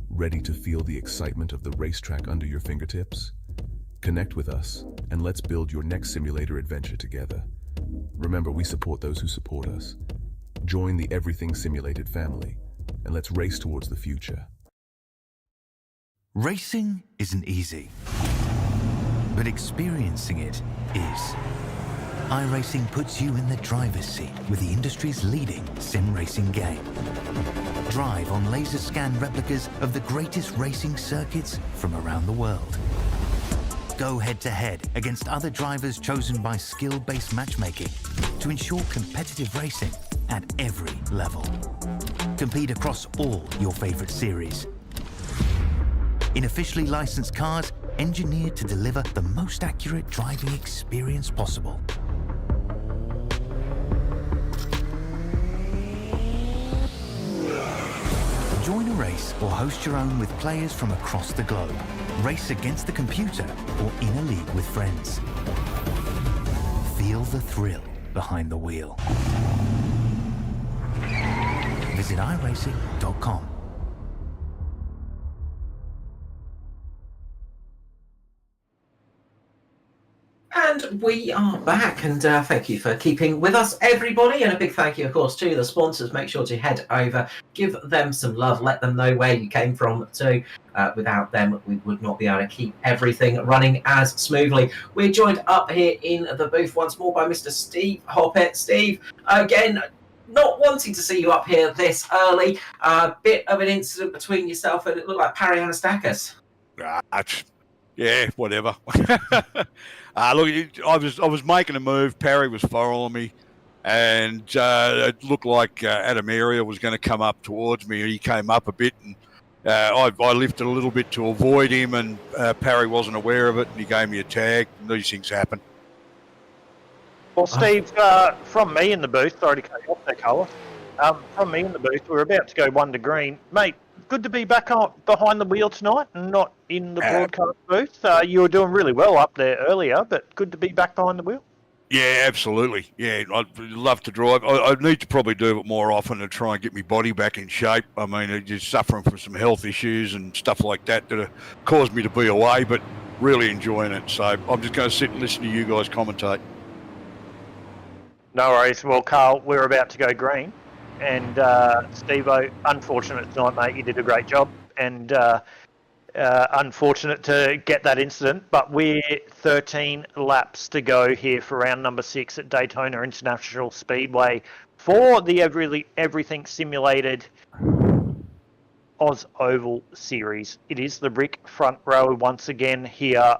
Ready to feel the excitement of the racetrack under your fingertips? Connect with us, and let's build your next simulator adventure together. Remember, we support those who support us. Join the Everything Simulated family, and let's race towards the future. Racing isn't easy, but experiencing it is. iRacing puts you in the driver's seat with the industry's leading sim racing game. Drive on laser scan replicas of the greatest racing circuits from around the world. Go head-to-head against other drivers chosen by skill-based matchmaking to ensure competitive racing at every level. Compete across all your favorite series. In officially licensed cars, engineered to deliver the most accurate driving experience possible. Join a race or host your own with players from across the globe. Race against the computer or in a league with friends. Feel the thrill behind the wheel. Visit iRacing.com. And we are back, and thank you for keeping with us, everybody. And a big thank you, of course, to the sponsors. Make sure to head over, give them some love, let them know where you came from too. Without them, we would not be able to keep everything running as smoothly. We're joined up here in the booth once more by Mr. Steve Hoppett. Steve, again, not wanting to see you up here this early. A bit of an incident between yourself and it looked like Parry Anastakis. Yeah, whatever. Look, I was making a move. Parry was following me, and it looked like Adam Area was going to come up towards me. He came up a bit, and I lifted a little bit to avoid him, and Parry wasn't aware of it, and he gave me a tag. And these things happen. Well, Steve, from me in the booth, sorry to cut you off there, Carla. From me in the booth, we're about to go 1 to green. Mate, good to be back behind the wheel tonight and not in the broadcast booth. You were doing really well up there earlier, but good to be back behind the wheel. Yeah, absolutely. Yeah, I'd love to drive. I need to probably do it more often to try and get my body back in shape. I mean, I'm just suffering from some health issues and stuff like that have caused me to be away, but really enjoying it. So I'm just going to sit and listen to you guys commentate. No worries. Well, Carl, we're about to go green. And Steve-O, unfortunate tonight, mate. You did a great job. And unfortunate to get that incident. But we're 13 laps to go here for round number 6 at Daytona International Speedway for the Everything Simulated Oz Oval Series. It is the Rick front row once again here.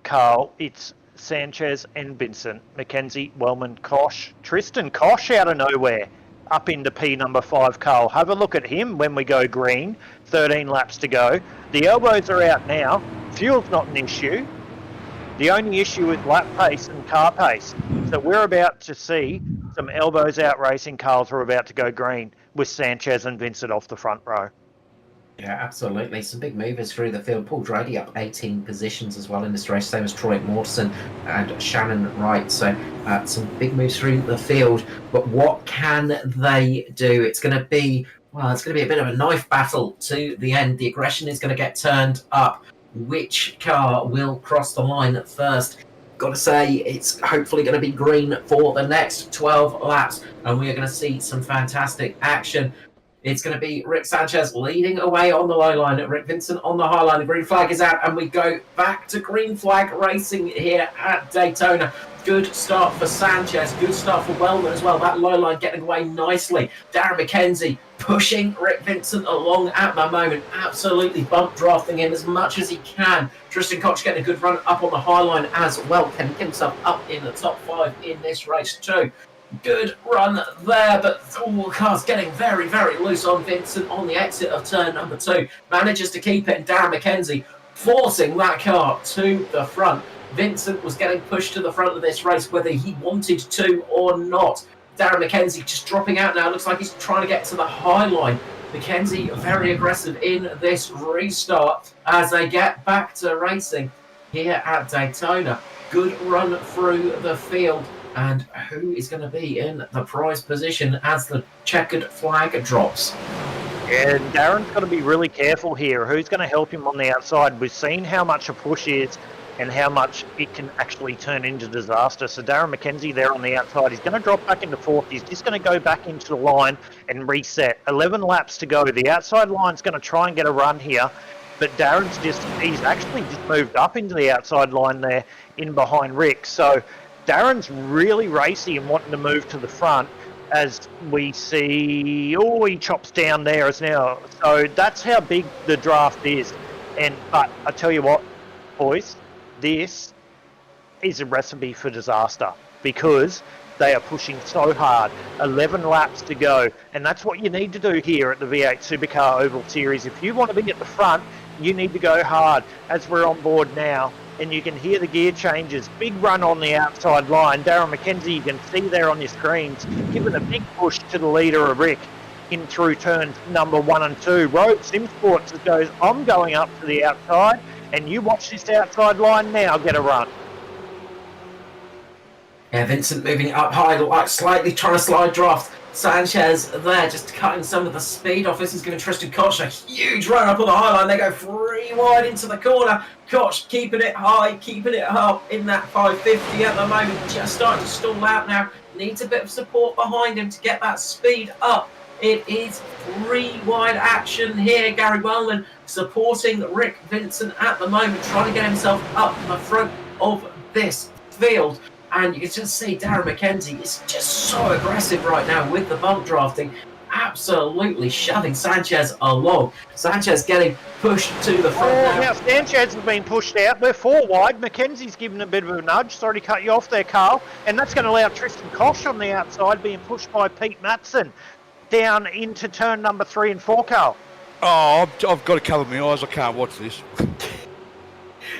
Carl, it's Sanchez and Vincent, Mackenzie, Wellman, Kosh, Tristan Kosh out of nowhere. Up into P number 5, Carl. Have a look at him when we go green. 13 laps to go. The elbows are out now. Fuel's not an issue. The only issue is lap pace and car pace. So we're about to see some elbows out racing cars. We're about to go green with Sanchez and Vincent off the front row. Yeah, absolutely. Some big movers through the field. Paul Drady up 18 positions as well in this race, same as Troy Morrison and Shannon Wright. So some big moves through the field. But what can they do? It's going to be a bit of a knife battle to the end. The aggression is going to get turned up. Which car will cross the line first? Got to say, it's hopefully going to be green for the next 12 laps, and we are going to see some fantastic action. It's going to be Rick Sanchez leading away on the low line, Rick Vincent on the high line. The green flag is out, and we go back to green flag racing here at Daytona. Good start for Sanchez, good start for Wellman as well. That low line getting away nicely. Darren McKenzie pushing Rick Vincent along at the moment, absolutely bump drafting him as much as he can. Tristan Koch getting a good run up on the high line as well. Can get himself up in the top 5 in this race too. Good run there, but car's getting very, very loose on Vincent on the exit of turn number 2. Manages to keep it, and Darren McKenzie forcing that car to the front. Vincent was getting pushed to the front of this race, whether he wanted to or not. Darren McKenzie just dropping out now. Looks like he's trying to get to the high line. McKenzie very aggressive in this restart as they get back to racing here at Daytona. Good run through the field. And who is going to be in the prize position as the checkered flag drops? And Darren's got to be really careful here. Who's going to help him on the outside? We've seen how much a push is and how much it can actually turn into disaster. So Darren McKenzie there on the outside, he's going to drop back into 4th. He's just going to go back into the line and reset. 11 laps to go. The outside line's going to try and get a run here. But he's actually just moved up into the outside line there in behind Rick. So Darren's really racy and wanting to move to the front as we see, he chops down there as now. So that's how big the draft is. But I tell you what, boys, this is a recipe for disaster because they are pushing so hard. 11 laps to go. And that's what you need to do here at the V8 Supercar Oval Series. If you want to be at the front, you need to go hard as we're on board now. And you can hear the gear changes. Big run on the outside line. Darren McKenzie, you can see there on your screens, giving a big push to the leader of Rick in through turns number 1 and 2. Road Sim Sports goes, I'm going up to the outside, and you watch this outside line now get a run. Yeah, Vincent moving up high, like slightly trying to slide draft. Sanchez there, just cutting some of the speed off. This is giving Tristan Koch a huge run up on the high line. They go 3 wide into the corner. Koch keeping it high, keeping it up in that 550 at the moment. Just starting to stall out now. Needs a bit of support behind him to get that speed up. It is 3 wide action here. Gary Wellman supporting Rick Vincent at the moment, trying to get himself up the front of this field. And you can just see Darren McKenzie is just so aggressive right now with the bump drafting, absolutely shoving Sanchez along. Sanchez getting pushed to the front now Sanchez has been pushed out. They're 4 wide. McKenzie's given a bit of a nudge. Sorry to cut you off there, Carl. And that's going to allow Tristan Koch on the outside being pushed by Pete Matson down into turn number 3 and 4, Carl. Oh, I've got to cover my eyes. I can't watch this.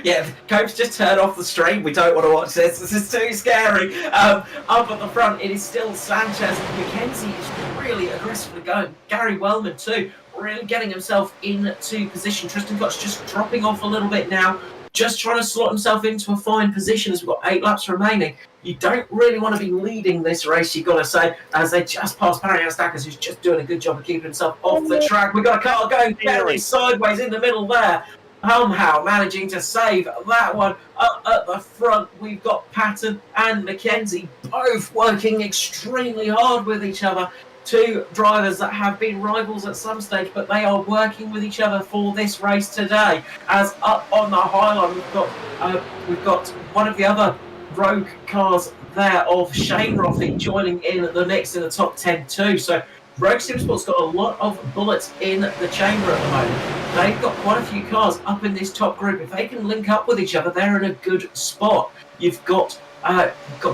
Yeah, Coach, just turn off the stream. We don't want to watch this. This is too scary. Up at the front, it is still Sanchez. McKenzie is really aggressively going. Gary Wellman too, really getting himself into position. Tristan Koch just dropping off a little bit now, just trying to slot himself into a fine position as we've got 8 laps remaining. You don't really want to be leading this race, you've got to say, as they just pass Barry Stackers, who's just doing a good job of keeping himself off the track. We've got a car going very sideways in the middle there. Somehow managing to save that one. Up at the front, we've got Patton and McKenzie both working extremely hard with each other. 2 drivers that have been rivals at some stage, but they are working with each other for this race today. As up on the high line, we've got one of the other rogue cars there of Shane Roffey joining in the mix in the top 10 too. So Rogue Sim Sports got a lot of bullets in the chamber at the moment. They've got quite a few cars up in this top group. If they can link up with each other, they're in a good spot. You've got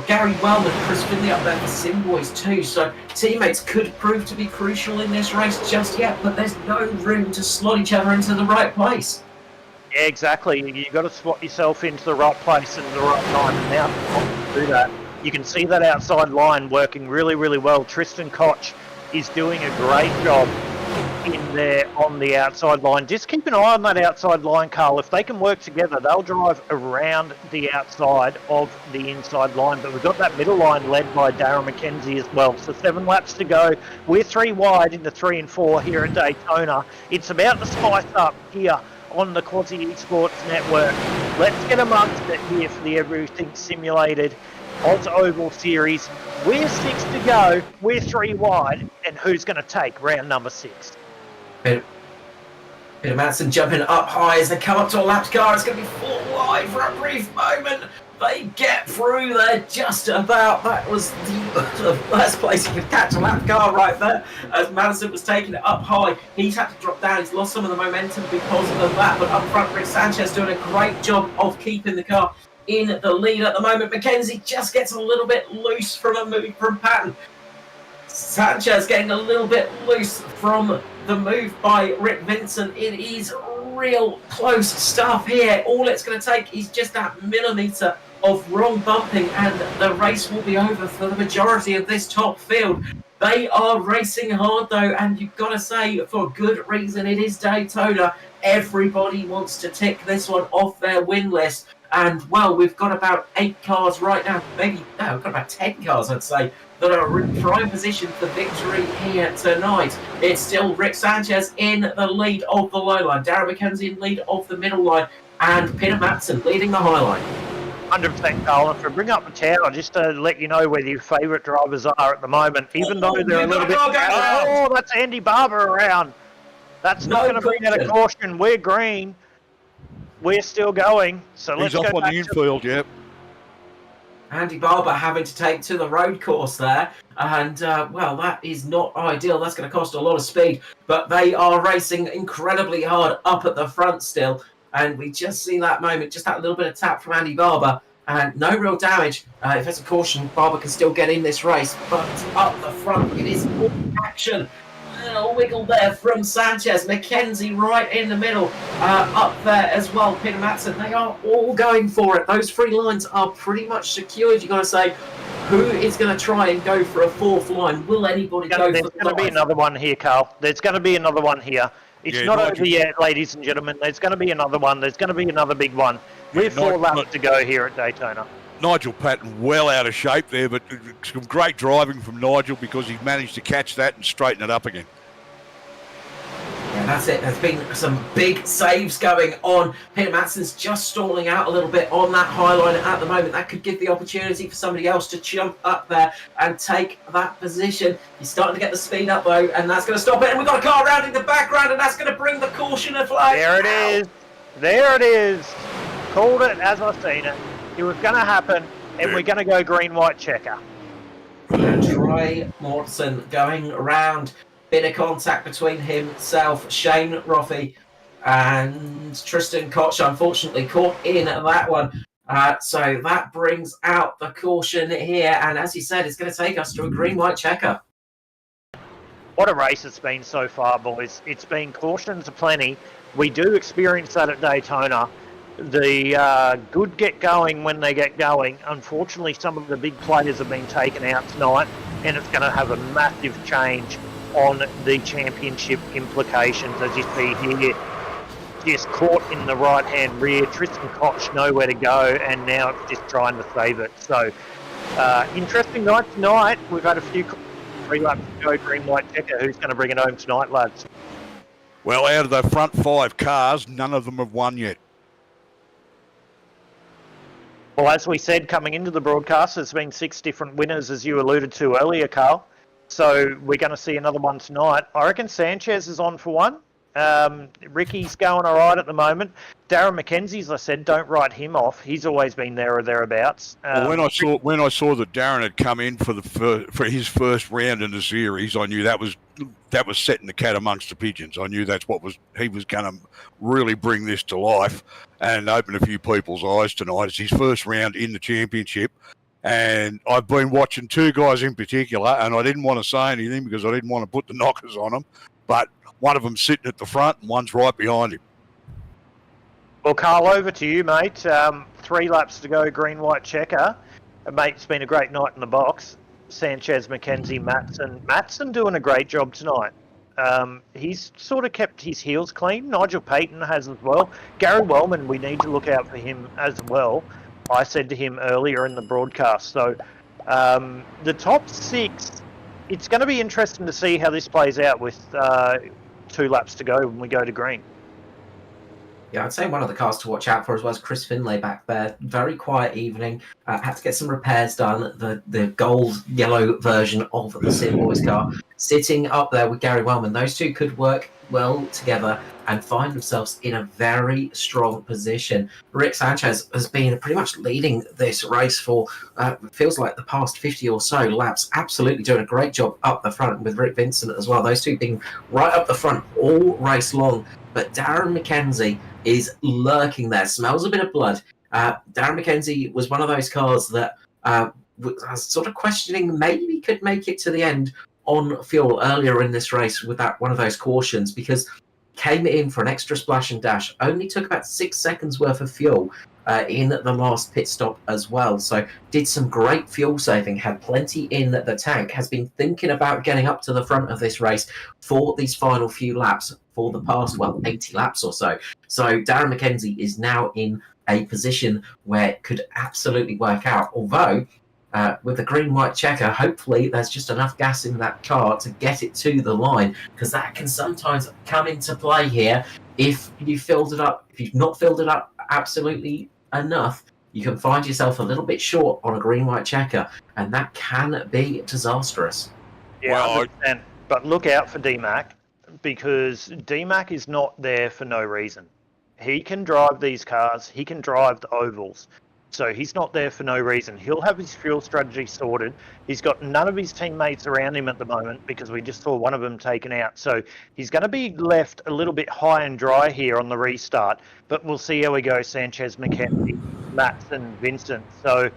Gary Wellman, Chris Finley up there for Sim Boys too. So teammates could prove to be crucial in this race just yet, but there's no room to slot each other into the right place. Yeah, exactly. You've got to swap yourself into the right place at the right time. And now to do that, you can see that outside line working really, really well. Tristan Koch is doing a great job in there on the outside line. Just keep an eye on that outside line, Carl. If they can work together, they'll drive around the outside of the inside line. But we've got that middle line led by Darren McKenzie as well. So 7 laps to go. We're 3 wide in the 3 and 4 here at Daytona. It's about to spice up here on the Quasi Esports Network. Let's get amongst it here for the Everything Simulated Oz Oval Series. We're 6 to go, we're 3 wide, and who's going to take round number 6? Peter Madsen jumping up high as they come up to a lapped car. It's going to be 4 wide for a brief moment. They get through there just about. That was the first place you could catch a lapped car right there. As Madison was taking it up high, he's had to drop down. He's lost some of the momentum because of that. But up front, Rick Sanchez doing a great job of keeping the car in the lead at the moment. McKenzie just gets a little bit loose from a move from Patton. Sanchez getting a little bit loose from the move by Rick Vincent. It is real close stuff here. All it's going to take is just that millimetre of wrong bumping and the race will be over for the majority of this top field. They are racing hard though, and you've got to say, for good reason, it is Daytona. Everybody wants to tick this one off their win list. And, well, we've got about 8 cars right now, we've got about 10 cars, I'd say, that are in prime position for victory here tonight. It's still Rick Sanchez in the lead of the low line, Darren McKenzie in lead of the middle line, and Peter Matson leading the high line. 100%, Carl. If we bring up the tower, just to let you know where your favourite drivers are at the moment, even though they're a little bit... Oh, that's Andy Barber around. That's not going to bring out a caution. We're green. We're still going. So let's go back on the infield, yep. Andy Barber having to take to the road course there. And, well, that is not ideal. That's going to cost a lot of speed. But they are racing incredibly hard up at the front still. And we just see that moment, just that little bit of tap from Andy Barber. And no real damage. If it's a caution, Barber can still get in this race. But up the front, it is all action. Little wiggle there from Sanchez. McKenzie right in the middle. Up there as well, Peter Matson. They are all going for it. Those 3 lines are pretty much secured, you've got to say. Who is going to try and go for a fourth line? Will anybody go There's for the going to be another one here, Carl. There's going to be another one here. It's not over yet, ladies and gentlemen. There's going to be another one. There's going to be another big one. We're 4 laps to go here at Daytona. Nigel Patton well out of shape there, but some great driving from Nigel because he managed to catch that and straighten it up again. Yeah, that's it. There's been some big saves going on. Peter Matson's just stalling out a little bit on that high line at the moment. That could give the opportunity for somebody else to jump up there and take that position. He's starting to get the speed up though, and that's going to stop it. And we've got a car round in the background, and that's going to bring the caution flag. There it is. There it is. Called it as I've seen it. It was going to happen, and we're going to go green-white checker. And Troy Mortensen going around. Bit of contact between himself, Shane Roffey, and Tristan Koch, unfortunately caught in that one. So that brings out the caution here, and as you said, it's going to take us to a green-white checker. What a race it's been so far, boys. It's been cautions aplenty. We do experience that at Daytona. The good get going when they get going. Unfortunately, some of the big players have been taken out tonight, and it's going to have a massive change on the championship implications. As you see here, just caught in the right-hand rear. Tristan Koch nowhere to go, and now it's just trying to save it. So, interesting night tonight. We've had a few 3 laps to go, green-white checker. Who's going to bring it home tonight, lads? Well, out of the front 5 cars, none of them have won yet. Well, as we said, coming into the broadcast, there's been 6 different winners, as you alluded to earlier, Carl. So we're going to see another one tonight. I reckon Sanchez is on for one. Ricky's going all right at the moment. Darren McKenzie, as I said, don't write him off. He's always been there or thereabouts. Well, when I saw that Darren had come in for his first round in the series, I knew that was setting the cat amongst the pigeons. I knew that's what he was going to really bring this to life and open a few people's eyes tonight. It's his first round in the championship. And I've been watching 2 guys in particular, and I didn't want to say anything because I didn't want to put the knockers on them. But one of them's sitting at the front and one's right behind him. Well, Carl, over to you, mate. 3 laps to go, green-white checker. Mate, it's been a great night in the box. Sanchez, McKenzie, Matson. Matson doing a great job tonight. He's sort of kept his heels clean. Nigel Payton has as well. Gary Wellman, we need to look out for him as well. I said to him earlier in the broadcast. So the top 6, it's going to be interesting to see how this plays out with 2 laps to go when we go to green. Yeah, I'd say one of the cars to watch out for as well is Chris Finlay back there. Very quiet evening. Had to get some repairs done. The gold-yellow version of the Sim Boys car sitting up there with Gary Wellman. Those 2 could work well together and find themselves in a very strong position. Rick Sanchez has been pretty much leading this race for feels like the past 50 or so laps, absolutely doing a great job up the front with Rick Vincent as well. Those 2 being right up the front all race long. But Darren McKenzie is lurking there, smells a bit of blood. Darren McKenzie was one of those cars that I was sort of questioning maybe could make it to the end on fuel earlier in this race with that one of those cautions, because came in for an extra splash and dash, only took about 6 seconds worth of fuel in the last pit stop as well. So did some great fuel saving, had plenty in the tank, has been thinking about getting up to the front of this race for these final few laps for the past, 80 laps or so. So Darren McKenzie is now in a position where it could absolutely work out, although with the green-white checker, hopefully there's just enough gas in that car to get it to the line, because that can sometimes come into play here. If you filled it up, if you've not filled it up absolutely enough, you can find yourself a little bit short on a green-white checker, and that can be disastrous. Yeah, well, 100%. But look out for DMAC, because DMAC is not there for no reason. He can drive these cars, he can drive the ovals. So he's not there for no reason. He'll have his fuel strategy sorted. He's got none of his teammates around him at the moment because we just saw one of them taken out. So he's going to be left a little bit high and dry here on the restart. But we'll see how we go. Sanchez, McKenzie, Matson, Vincent. So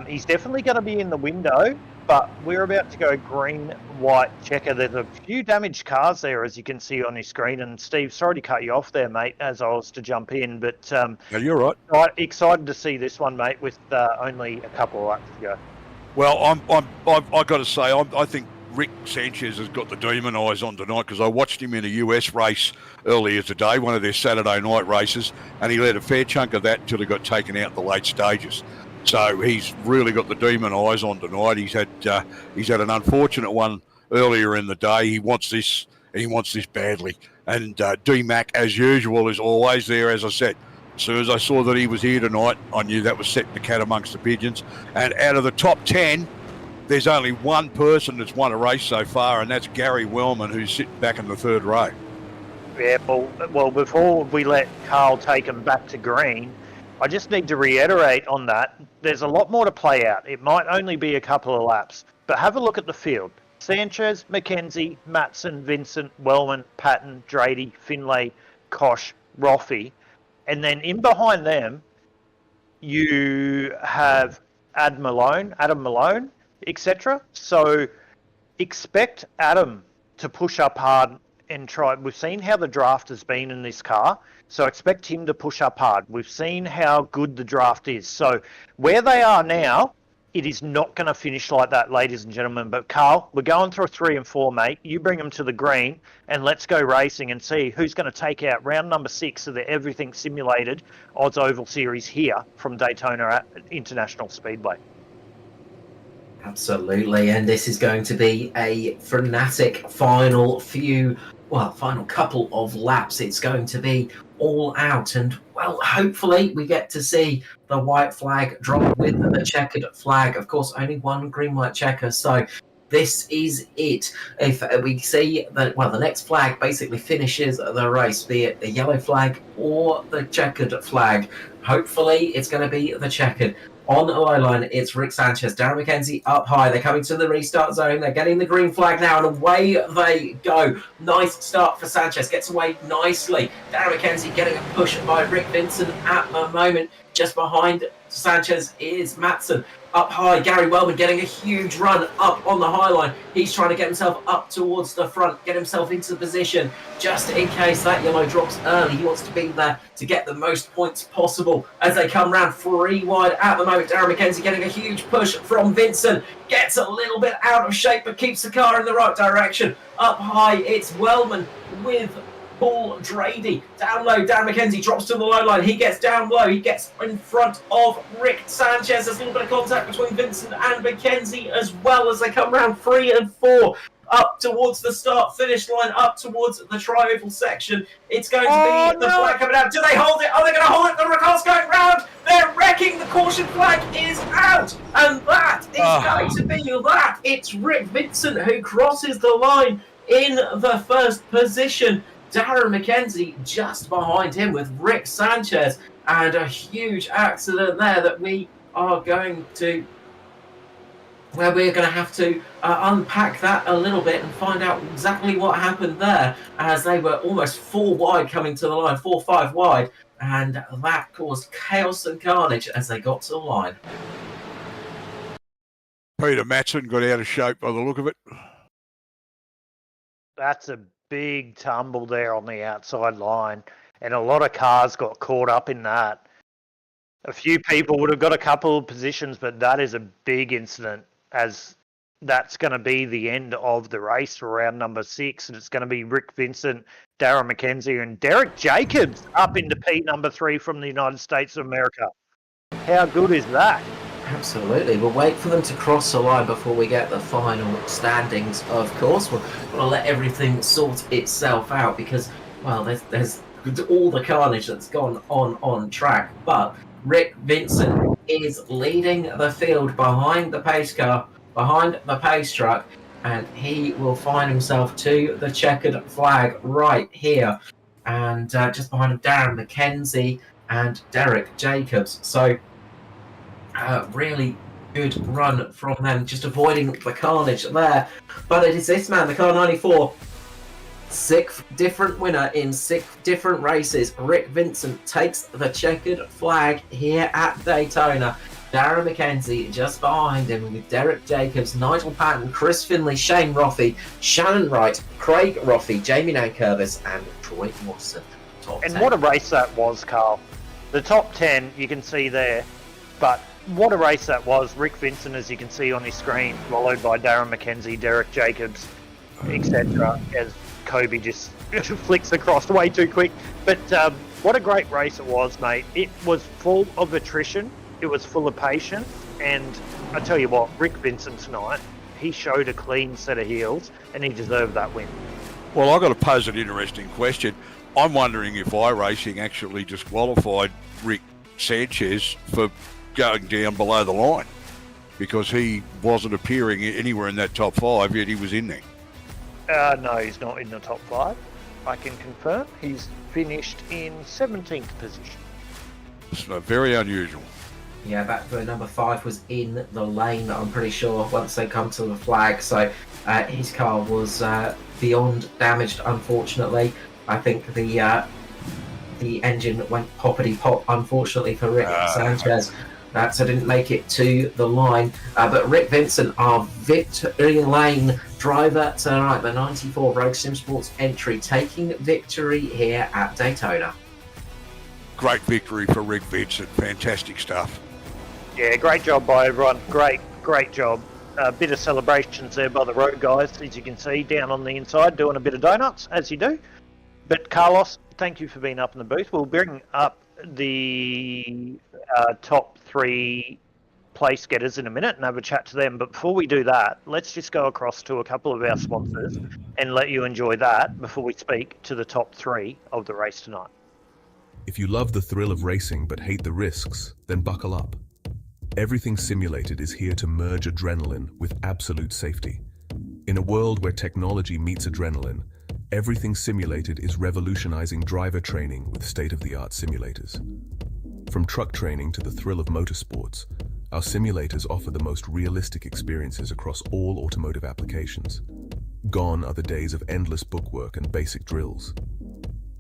he's definitely going to be in the window. But we're about to go green-white checker. There's a few damaged cars there, as you can see on your screen. And Steve, sorry to cut you off there, mate, as I was to jump in. But no, you're right. Excited to see this one, mate, with only a couple of laps to go. Well, I've got to say, I think Rick Sanchez has got the demon eyes on tonight, because I watched him in a US race earlier today, one of their Saturday night races, and he led a fair chunk of that until he got taken out in the late stages. So he's really got the demon eyes on tonight. He's had an unfortunate one earlier in the day. He wants this badly. And D-Mac, as usual, is always there, as I said. As soon as I saw that he was here tonight, I knew that was setting the cat amongst the pigeons. And out of the top 10, there's only one person that's won a race so far, and that's Gary Wellman, who's sitting back in the third row. Yeah, well, before we let Carl take him back to green, I just need to reiterate on that. There's a lot more to play out. It might only be a couple of laps, but have a look at the field. Sanchez, McKenzie, Matson, Vincent, Wellman, Patton, Drady, Finlay, Kosh, Roffey. And then in behind them, you have Adam Malone, etc. So expect Adam to push up hard and try. We've seen how the draft has been in this car, so expect him to push up hard. We've seen how good the draft is. So where they are now, it is not going to finish like that, ladies and gentlemen. But Carl, we're going through 3 and 4, mate. You bring them to the green, and let's go racing and see who's going to take out round number 6 of the Everything Simulated Oz Oval Series here from Daytona at International Speedway. Absolutely, and this is going to be a frenetic final couple of laps. It's going to be all out, and well, hopefully we get to see the white flag drop with the checkered flag. Of course, only one green white checker, so this is it. If we see that, well, the next flag basically finishes the race, be it the yellow flag or the checkered flag. Hopefully it's going to be the checkered. On the low line, it's Rick Sanchez, Darren McKenzie up high. They're coming to the restart zone. They're getting the green flag now, and away they go. Nice start for Sanchez. Gets away nicely. Darren McKenzie getting a push by Rick Vincent at the moment. Just behind Sanchez is Matson. Up high, Gary Wellman getting a huge run up on the high line. He's trying to get himself up towards the front, get himself into the position, just in case that yellow drops early. He wants to be there to get the most points possible as they come round 3 wide at the moment. Darren McKenzie getting a huge push from Vincent. Gets a little bit out of shape, but keeps the car in the right direction. Up high, it's Wellman with Paul Drady. Down low, Darren McKenzie drops to the low line. He gets down low. He gets in front of Rick Sanchez. There's a little bit of contact between Vincent and McKenzie as well as they come round 3 and 4. Up towards the start-finish line, up towards the tri-oval section. It's going to be the flag coming out. Do they hold it? Are they going to hold it? The car's going round. They're wrecking. The caution flag is out. And that is going to be that. It's Rick Vincent who crosses the line in the first position. Darren McKenzie just behind him with Rick Sanchez, and a huge accident there that we're going to have to unpack that a little bit and find out exactly what happened there, as they were almost 4 wide coming to the line, 4-5 wide, and that caused chaos and carnage as they got to the line. Peter Matson got out of shape by the look of it. That's a big tumble there on the outside line, and a lot of cars got caught up in that. A few people would have got a couple of positions, but that is a big incident, as that's going to be the end of the race for round number 6, and it's going to be Rick Vincent, Darren McKenzie, and Derek Jacobs up into P number 3 from the United States of America. How good is that? Absolutely. We'll wait for them to cross the line before we get the final standings, of course. We'll let everything sort itself out because, well, there's all the carnage that's gone on track. But Rick Vincent is leading the field behind the pace car, behind the pace truck, and he will find himself to the checkered flag right here. And just behind him, Darren McKenzie and Derek Jacobs. So really good run from them, just avoiding the carnage there. But it is this man, the car 94, 6th different winner in 6 different races. Rick Vincent takes the checkered flag here at Daytona. Darren McKenzie just behind him with Derek Jacobs, Nigel Patton, Chris Finlay, Shane Roffey, Shannon Wright, Craig Roffey, Jamie Nankervis, and Troy Watson. And what a race that was, Carl. The top 10 you can see there, but what a race that was. Rick Vincent, as you can see on his screen, followed by Darren McKenzie, Derek Jacobs, etc. As Kobe just flicks across way too quick. But what a great race it was, mate. It was full of attrition. It was full of patience. And I tell you what, Rick Vincent tonight, he showed a clean set of heels and he deserved that win. Well, I've got to pose an interesting question. I'm wondering if iRacing actually disqualified Rick Sanchez for going down below the line because he wasn't appearing anywhere in that top 5, yet he was in there. No, he's not in the top 5. I can confirm. He's finished in 17th position. It's very unusual. Yeah, that for number 5 was in the lane, I'm pretty sure, once they come to the flag. So his car was beyond damaged, unfortunately. I think the engine went poppity pop, unfortunately, for Rick Sanchez. So didn't make it to the line. But Rick Vincent, our victory lane driver tonight, the 94 Rogue Sim Sports entry, taking victory here at Daytona. Great victory for Rick Vincent. Fantastic stuff. Yeah, great job by everyone. Great job. A bit of celebrations there by the road guys, as you can see, down on the inside, doing a bit of donuts, as you do. But Carlos, thank you for being up in the booth. We'll bring up the top 3 place getters in a minute and have a chat to them. But before we do that, let's just go across to a couple of our sponsors and let you enjoy that before we speak to the top 3 of the race tonight. If you love the thrill of racing but hate the risks, then buckle up. Everything Simulated is here to merge adrenaline with absolute safety. In a world where technology meets adrenaline, Everything Simulated is revolutionizing driver training with state-of-the-art simulators. From truck training to the thrill of motorsports, our simulators offer the most realistic experiences across all automotive applications. Gone are the days of endless bookwork and basic drills.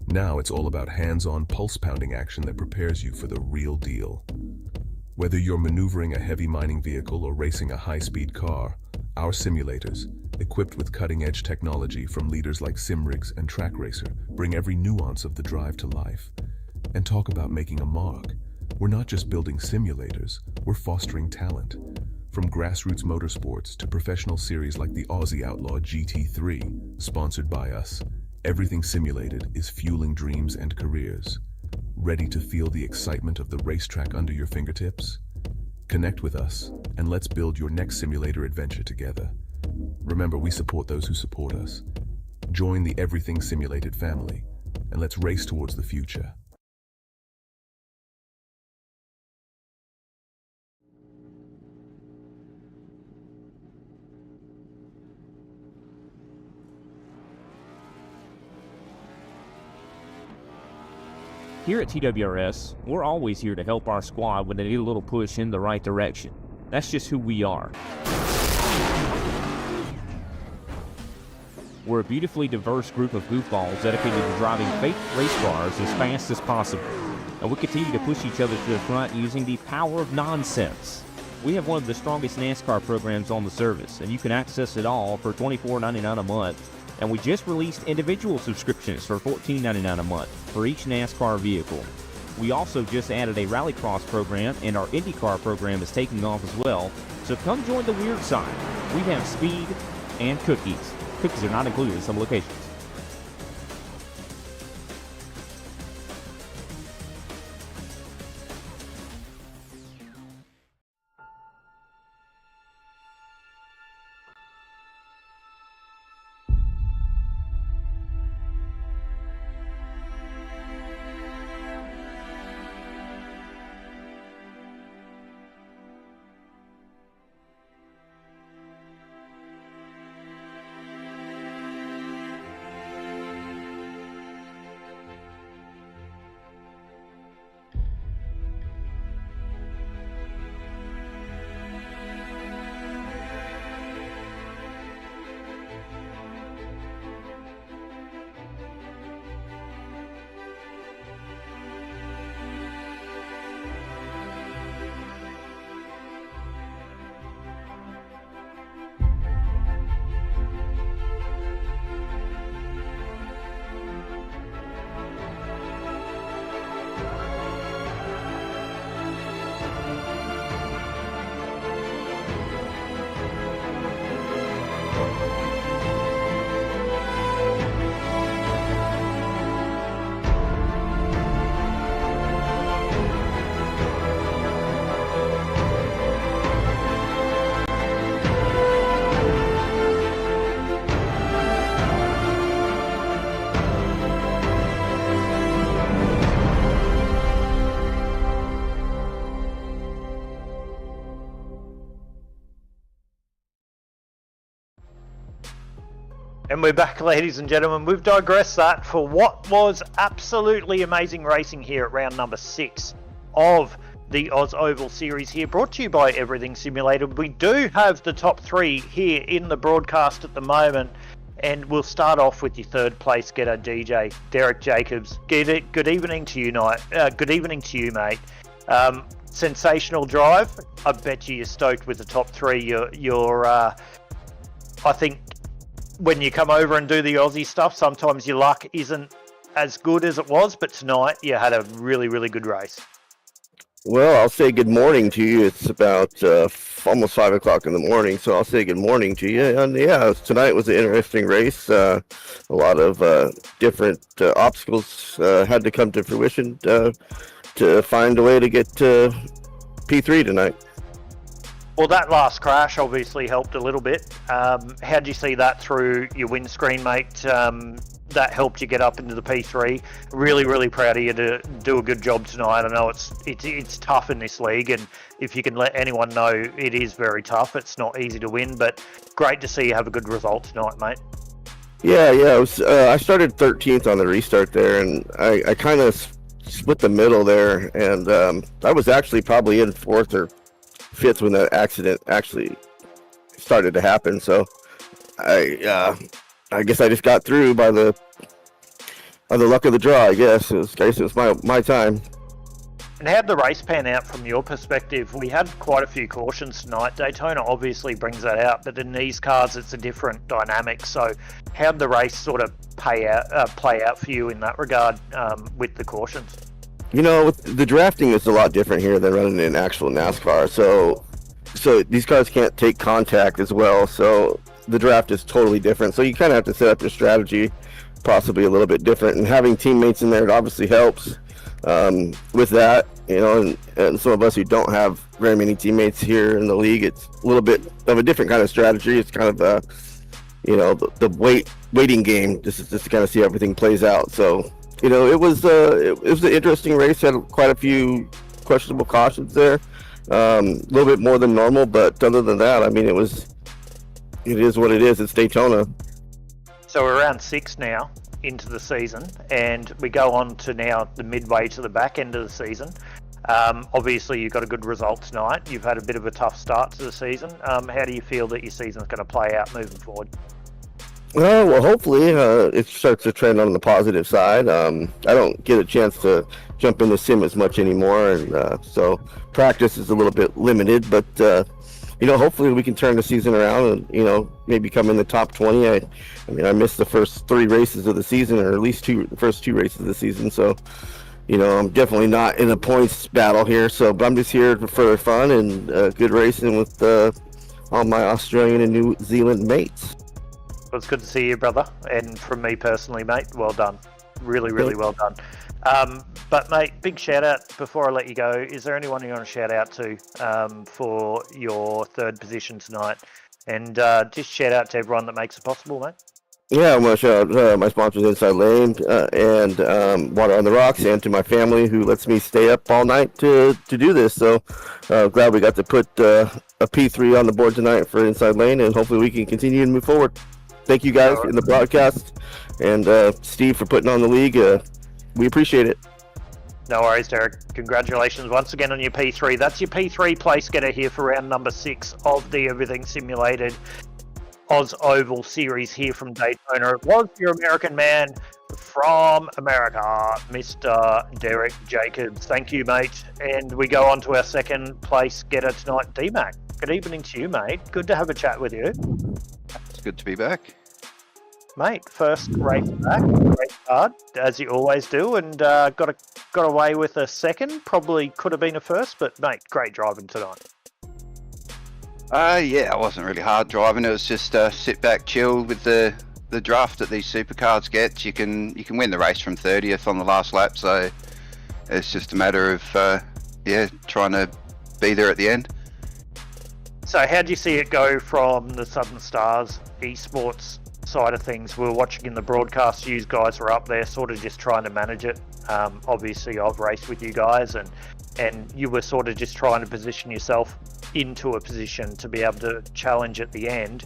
Now it's all about hands-on, pulse-pounding action that prepares you for the real deal. Whether you're maneuvering a heavy mining vehicle or racing a high-speed car, our simulators, equipped with cutting-edge technology from leaders like Simrigs and Track Racer, bring every nuance of the drive to life. And talk about making a mark. We're not just building simulators, we're fostering talent. From grassroots motorsports to professional series like the Aussie Outlaw GT3, sponsored by us, Everything Simulated is fueling dreams and careers. Ready to feel the excitement of the racetrack under your fingertips? Connect with us, and let's build your next simulator adventure together. Remember, we support those who support us. Join the Everything Simulated family, and let's race towards the future. Here at TWRS, we're always here to help our squad when they need a little push in the right direction. That's just who we are. We're a beautifully diverse group of goofballs dedicated to driving fake race cars as fast as possible. And we continue to push each other to the front using the power of nonsense. We have one of the strongest NASCAR programs on the service, and you can access it all for $24.99 a month. And we just released individual subscriptions for $14.99 a month for each NASCAR vehicle. We also just added a Rallycross program, and our IndyCar program is taking off as well. So come join the weird side. We have speed and cookies. Cookies are not included in some locations. And we're back, ladies and gentlemen. We've digressed that for what was absolutely amazing racing here at round number 6 of the Oz Oval Series here, brought to you by Everything Simulated. We do have the top 3 here in the broadcast at the moment, and we'll start off with your third place getter, DJ Derek Jacobs. Good evening to you, good evening to you, mate. Sensational drive. I bet you're stoked with the top 3. You're I think when you come over and do the Aussie stuff, sometimes your luck isn't as good as it was, but tonight you had a really, really good race. Well, I'll say good morning to you. It's about almost 5 o'clock in the morning, so I'll say good morning to you. And yeah, tonight was an interesting race. A lot of different obstacles had to come to fruition to find a way to get to P3 tonight. Well, that last crash obviously helped a little bit. How'd you see that through your windscreen, mate? That helped you get up into the P3. Really, really proud of you to do a good job tonight. I know it's tough in this league, and if you can let anyone know, it is very tough. It's not easy to win, but great to see you have a good result tonight, mate. Yeah. It was, I started 13th on the restart there, and I kind of split the middle there, and I was actually probably in 4th or 5th when that accident actually started to happen. So I guess I just got through by the luck of the draw. I guess it was my time. And how'd the race pan out from your perspective? We had quite a few cautions tonight. Daytona obviously brings that out, but in these cars it's a different dynamic. So how'd the race sort of play out for you in that regard with the cautions? You know, the drafting is a lot different here than running in actual NASCAR. So these cars can't take contact as well. So the draft is totally different. So you kind of have to set up your strategy possibly a little bit different. And having teammates in there, it obviously helps with that. You know, and some of us who don't have very many teammates here in the league, it's a little bit of a different kind of strategy. It's kind of the waiting game, just to kind of see how everything plays out. So, you know, it was an interesting race. Had quite a few questionable cautions there, a little bit more than normal. But other than that, I mean, it is what it is. It's Daytona. So we're around 6 now into the season, and we go on to now the midway to the back end of the season. Obviously, you got a good result tonight. You've had a bit of a tough start to the season. How do you feel that your season's going to play out moving forward? Well, hopefully it starts to trend on the positive side. I don't get a chance to jump in the sim as much anymore, and so practice is a little bit limited. But you know, hopefully we can turn the season around and, you know, maybe come in the top 20. I mean, I missed the first 3 races of the season, or at least the first 2 races of the season. So, you know, I'm definitely not in a points battle here. So, but I'm just here for fun and good racing with all my Australian and New Zealand mates. Well, it's good to see you, brother. And from me personally, mate, well done. Really, really well done. But, mate, big shout out before I let you go. Is there anyone you want to shout out to for your 3rd position tonight? And just shout out to everyone that makes it possible, mate. Yeah, I want to shout out my sponsors, Inside Lane and Water on the Rocks, and to my family who lets me stay up all night to do this. So glad we got to put a P3 on the board tonight for Inside Lane, and hopefully we can continue to move forward. Thank you guys in the broadcast, and Steve for putting on the league. We appreciate it. No worries, Derek. Congratulations once again on your P3. That's your P3 place getter here for round number 6 of the Everything Simulated Oz Oval Series here from Daytona. It was your American man from America, Mr. Derek Jacobs. Thank you, mate. And we go on to our 2nd place getter tonight, D-Mac. Good evening to you, mate. Good to have a chat with you. It's good to be back. Mate, first race back, great start, as you always do, and got away with a 2nd. Probably could have been a 1st, but mate, great driving tonight. Yeah, it wasn't really hard driving. It was just sit back, chill with the draft that these supercars get. You can win the race from 30th on the last lap, so it's just a matter of trying to be there at the end. So how do you see it go from the Southern Stars esports side of things? We were watching in the broadcast, you guys were up there sort of just trying to manage it. Obviously I've raced with you guys, and you were sort of just trying to position yourself into a position to be able to challenge at the end.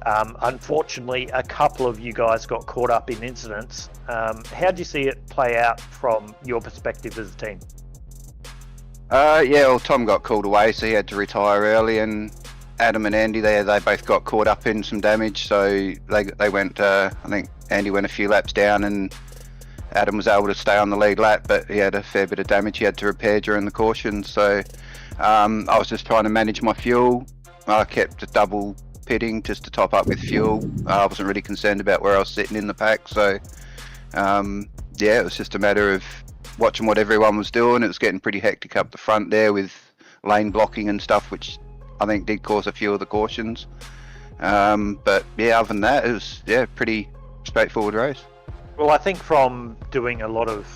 Unfortunately, a couple of you guys got caught up in incidents. How do you see it play out from your perspective as a team? Yeah, well, Tom got called away, so he had to retire early, and Adam and Andy, they both got caught up in some damage, so they went, I think Andy went a few laps down, and Adam was able to stay on the lead lap, but he had a fair bit of damage he had to repair during the caution, so I was just trying to manage my fuel. I kept double pitting just to top up with fuel. I wasn't really concerned about where I was sitting in the pack, so yeah, it was just a matter of watching what everyone was doing. It was getting pretty hectic up the front there with lane blocking and stuff, which I think did cause a few of the cautions. But yeah, other than that, it was pretty straightforward race. Well, I think from doing a lot of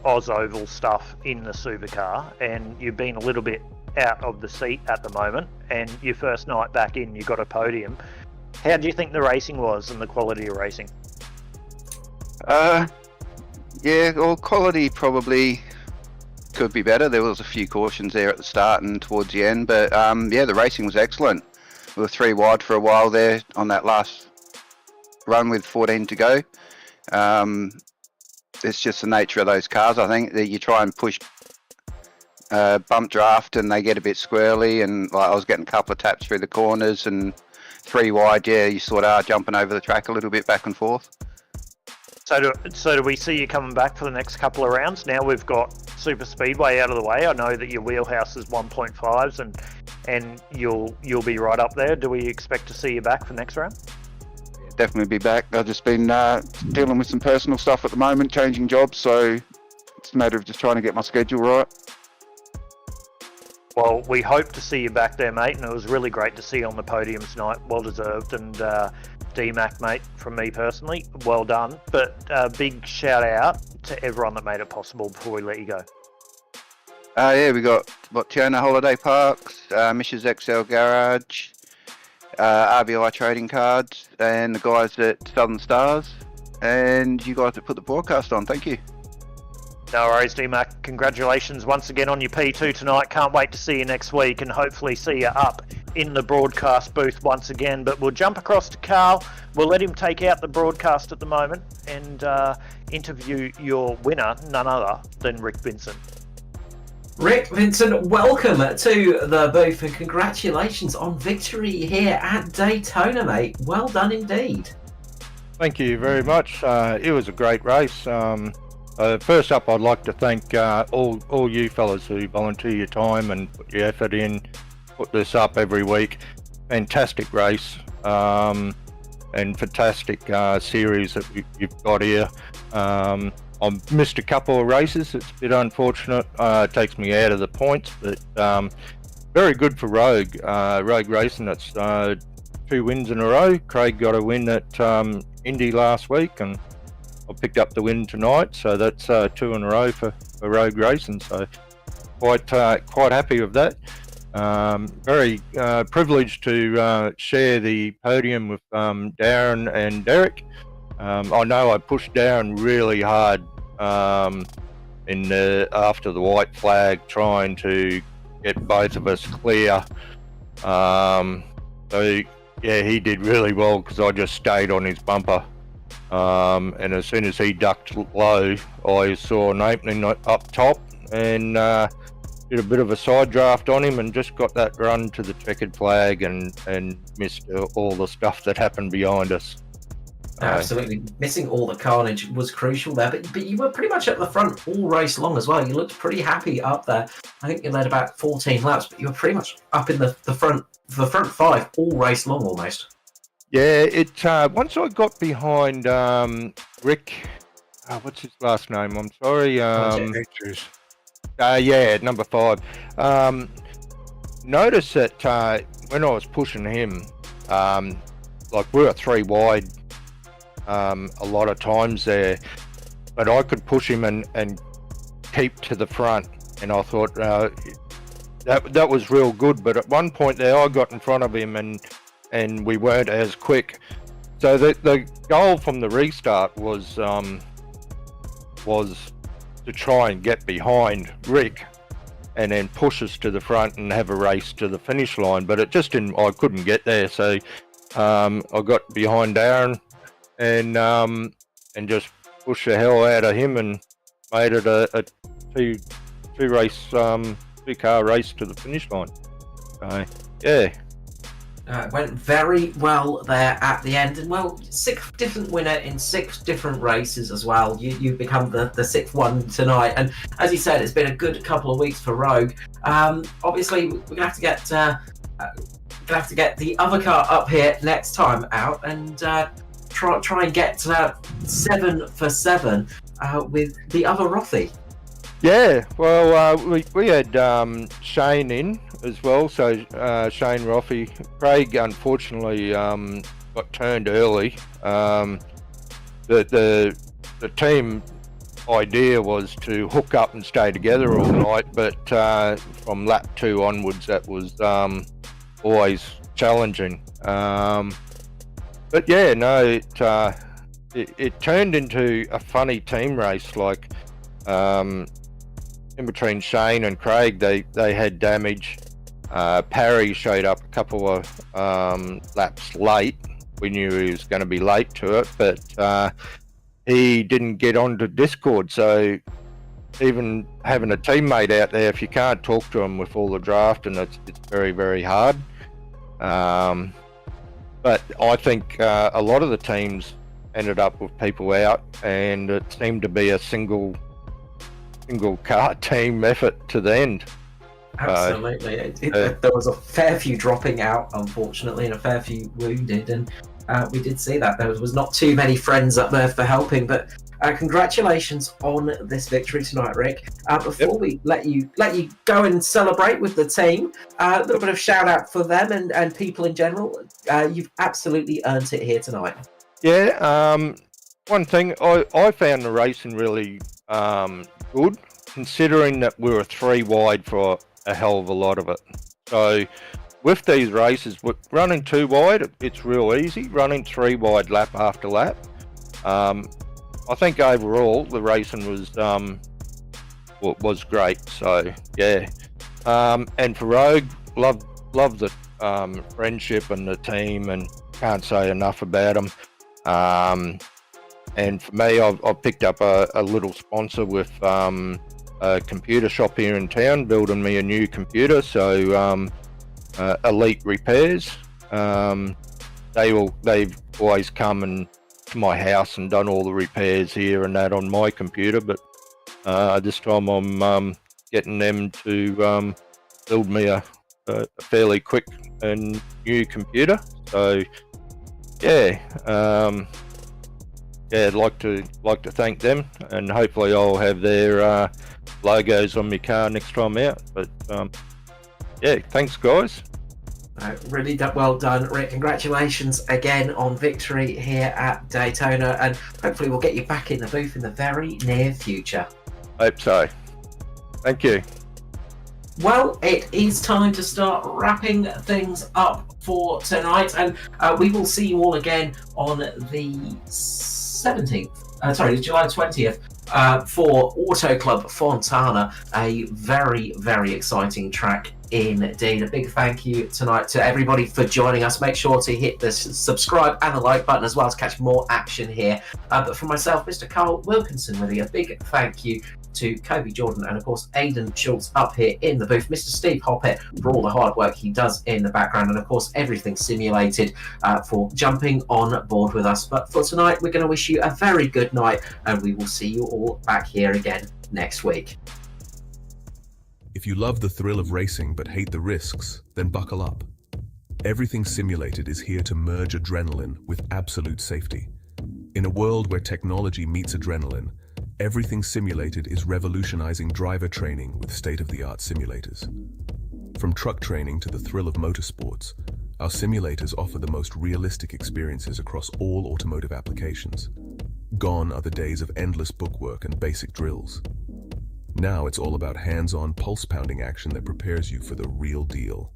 Oz Oval stuff in the supercar, and you've been a little bit out of the seat at the moment, and your first night back in, you got a podium. How do you think the racing was and the quality of racing? Yeah, well, quality probably could be better. There was a few cautions there at the start and towards the end, but yeah, the racing was excellent. We were 3 wide for a while there on that last run with 14 to go. It's just the nature of those cars, I think, that you try and push bump draft and they get a bit squirrely, and like I was getting a couple of taps through the corners, and 3 wide, yeah, you sort of are jumping over the track a little bit back and forth. So do we see you coming back for the next couple of rounds? Now we've got Super Speedway out of the way. I know that your wheelhouse is 1.5s and you'll be right up there. Do we expect to see you back for next round? Definitely be back. I've just been dealing with some personal stuff at the moment, changing jobs, so it's a matter of just trying to get my schedule right. Well, we hope to see you back there, mate, and it was really great to see you on the podium tonight. Well deserved, and D-Mac, mate, from me personally, well done. But big shout out to everyone that made it possible before we let you go. Yeah, we got Tiona Holiday Parks, Mish's XL Garage, RBI Trading Cards, and the guys at Southern Stars, and you guys that put the broadcast on. Thank you. No worries, D-Mac. Congratulations once again on your P2 tonight. Can't wait to see you next week and hopefully see you up in the broadcast booth once again. But we'll jump across to Carl. We'll let him take out the broadcast at the moment and interview your winner, none other than Rick Vincent. Rick Vincent, welcome to the booth and congratulations on victory here at Daytona, mate. Well done indeed. Thank you very much. It was a great race. First up, I'd like to thank all you fellas who volunteer your time and put your effort in, put this up every week. Fantastic race and fantastic series that you've got here. I've missed a couple of races. It's a bit unfortunate. It takes me out of the points, but very good for Rogue. Rogue Racing, that's 2 wins in a row. Craig got a win at Indy last week, and I picked up the win tonight, so that's 2 in a row for Rogue Racing. So quite happy with that. Very privileged to share the podium with Darren and Derek. I know I pushed Darren really hard after the white flag, trying to get both of us clear. So yeah, he did really well because I just stayed on his bumper. And as soon as he ducked low, I saw an opening up top and did a bit of a side draft on him and just got that run to the checkered flag and missed all the stuff that happened behind us. Absolutely. Missing all the carnage was crucial there, but you were pretty much at the front all race long as well. You looked pretty happy up there. I think you led about 14 laps, but you were pretty much up in the front 5 all race long almost. Yeah, once I got behind Rick, what's his last name? I'm sorry. Yeah, number 5. Notice that when I was pushing him, like we were 3 wide a lot of times there, but I could push him and keep to the front, and I thought that was real good. But at one point there, I got in front of him and we weren't as quick. So the goal from the restart was to try and get behind Rick and then push us to the front and have a race to the finish line. But it just didn't. I couldn't get there. So I got behind Darren and just pushed the hell out of him and made it a two-car race to the finish line. So, yeah. Went very well there at the end, and well, 6th different winner in 6 different races as well. You become the 6th one tonight, and as you said, it's been a good couple of weeks for Rogue. Obviously, we're gonna have to get the other car up here next time out, and try and get 7 for 7 with the other Rothy. Yeah, well, we had Shane in as well, so Shane Roffey. Craig unfortunately got turned early. The team idea was to hook up and stay together all night, but from lap 2 onwards, that was always challenging. But yeah, no, it turned into a funny team race. Like in between Shane and Craig, they had damage. Parry showed up a couple of laps late. We knew he was going to be late to it, but he didn't get onto Discord. So even having a teammate out there, if you can't talk to him with all the draft, and it's very, very hard. But I think a lot of the teams ended up with people out, and it seemed to be a single car team effort to the end. Absolutely. There was a fair few dropping out, unfortunately, and a fair few wounded, and we did see that. There was not too many friends up there for helping, but congratulations on this victory tonight, Rick. Before we let you go and celebrate with the team, a little bit of shout out for them and people in general. You've absolutely earned it here tonight. Yeah, one thing, I found the racing really good, considering that we were 3 wide for a hell of a lot of it. So with these races, running 2 wide, it's real easy. Running 3 wide lap after lap, I think overall the racing was great. So yeah, and for Rogue, love the friendship and the team, and can't say enough about them. And for me, I've picked up a little sponsor with a computer shop here in town, building me a new computer. So Elite Repairs, they've always come and to my house and done all the repairs here and that on my computer. But this time I'm getting them to build me a fairly quick and new computer. So yeah. Yeah, I'd like to thank them, and hopefully I'll have their logos on my car next time out. But yeah, thanks guys. Really well done, Rick. Congratulations again on victory here at Daytona, and hopefully we'll get you back in the booth in the very near future. Hope so. Thank you. Well, it is time to start wrapping things up for tonight, and we will see you all again on the 17th, July 20th, for Auto Club Fontana, a very, very exciting track indeed. A big thank you tonight to everybody for joining us. Make sure to hit the subscribe and the like button as well to catch more action here. But for myself, Mr. Carl Wilkinson, with you, a big thank you to Kobe Jordan and of course Aidan Schultz up here in the booth, Mr. Steve Hoppett for all the hard work he does in the background, and of course everything simulated for jumping on board with us. But for tonight, we're going to wish you a very good night, and we will see you all back here again next week. If you love the thrill of racing but hate the risks, then buckle up. Everything Simulated is here to merge adrenaline with absolute safety. In a world where technology meets adrenaline, Everything Simulated is revolutionizing driver training with state-of-the-art simulators. From truck training to the thrill of motorsports, our simulators offer the most realistic experiences across all automotive applications. Gone are the days of endless bookwork and basic drills. Now it's all about hands-on, pulse-pounding action that prepares you for the real deal.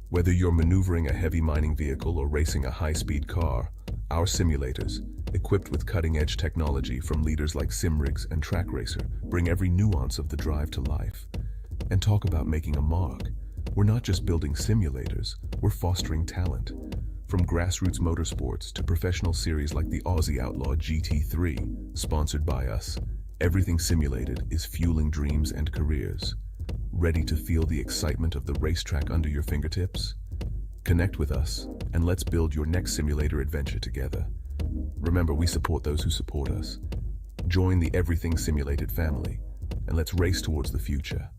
Whether you're maneuvering a heavy mining vehicle or racing a high-speed car, our simulators, equipped with cutting-edge technology from leaders like Simrigs and Track Racer, bring every nuance of the drive to life. And talk about making a mark. We're not just building simulators, we're fostering talent. From grassroots motorsports to professional series like the Aussie Outlaw GT3, sponsored by us, Everything Simulated is fueling dreams and careers. Ready to feel the excitement of the racetrack under your fingertips? Connect with us, and let's build your next simulator adventure together. Remember, we support those who support us. Join the Everything Simulated family, and let's race towards the future.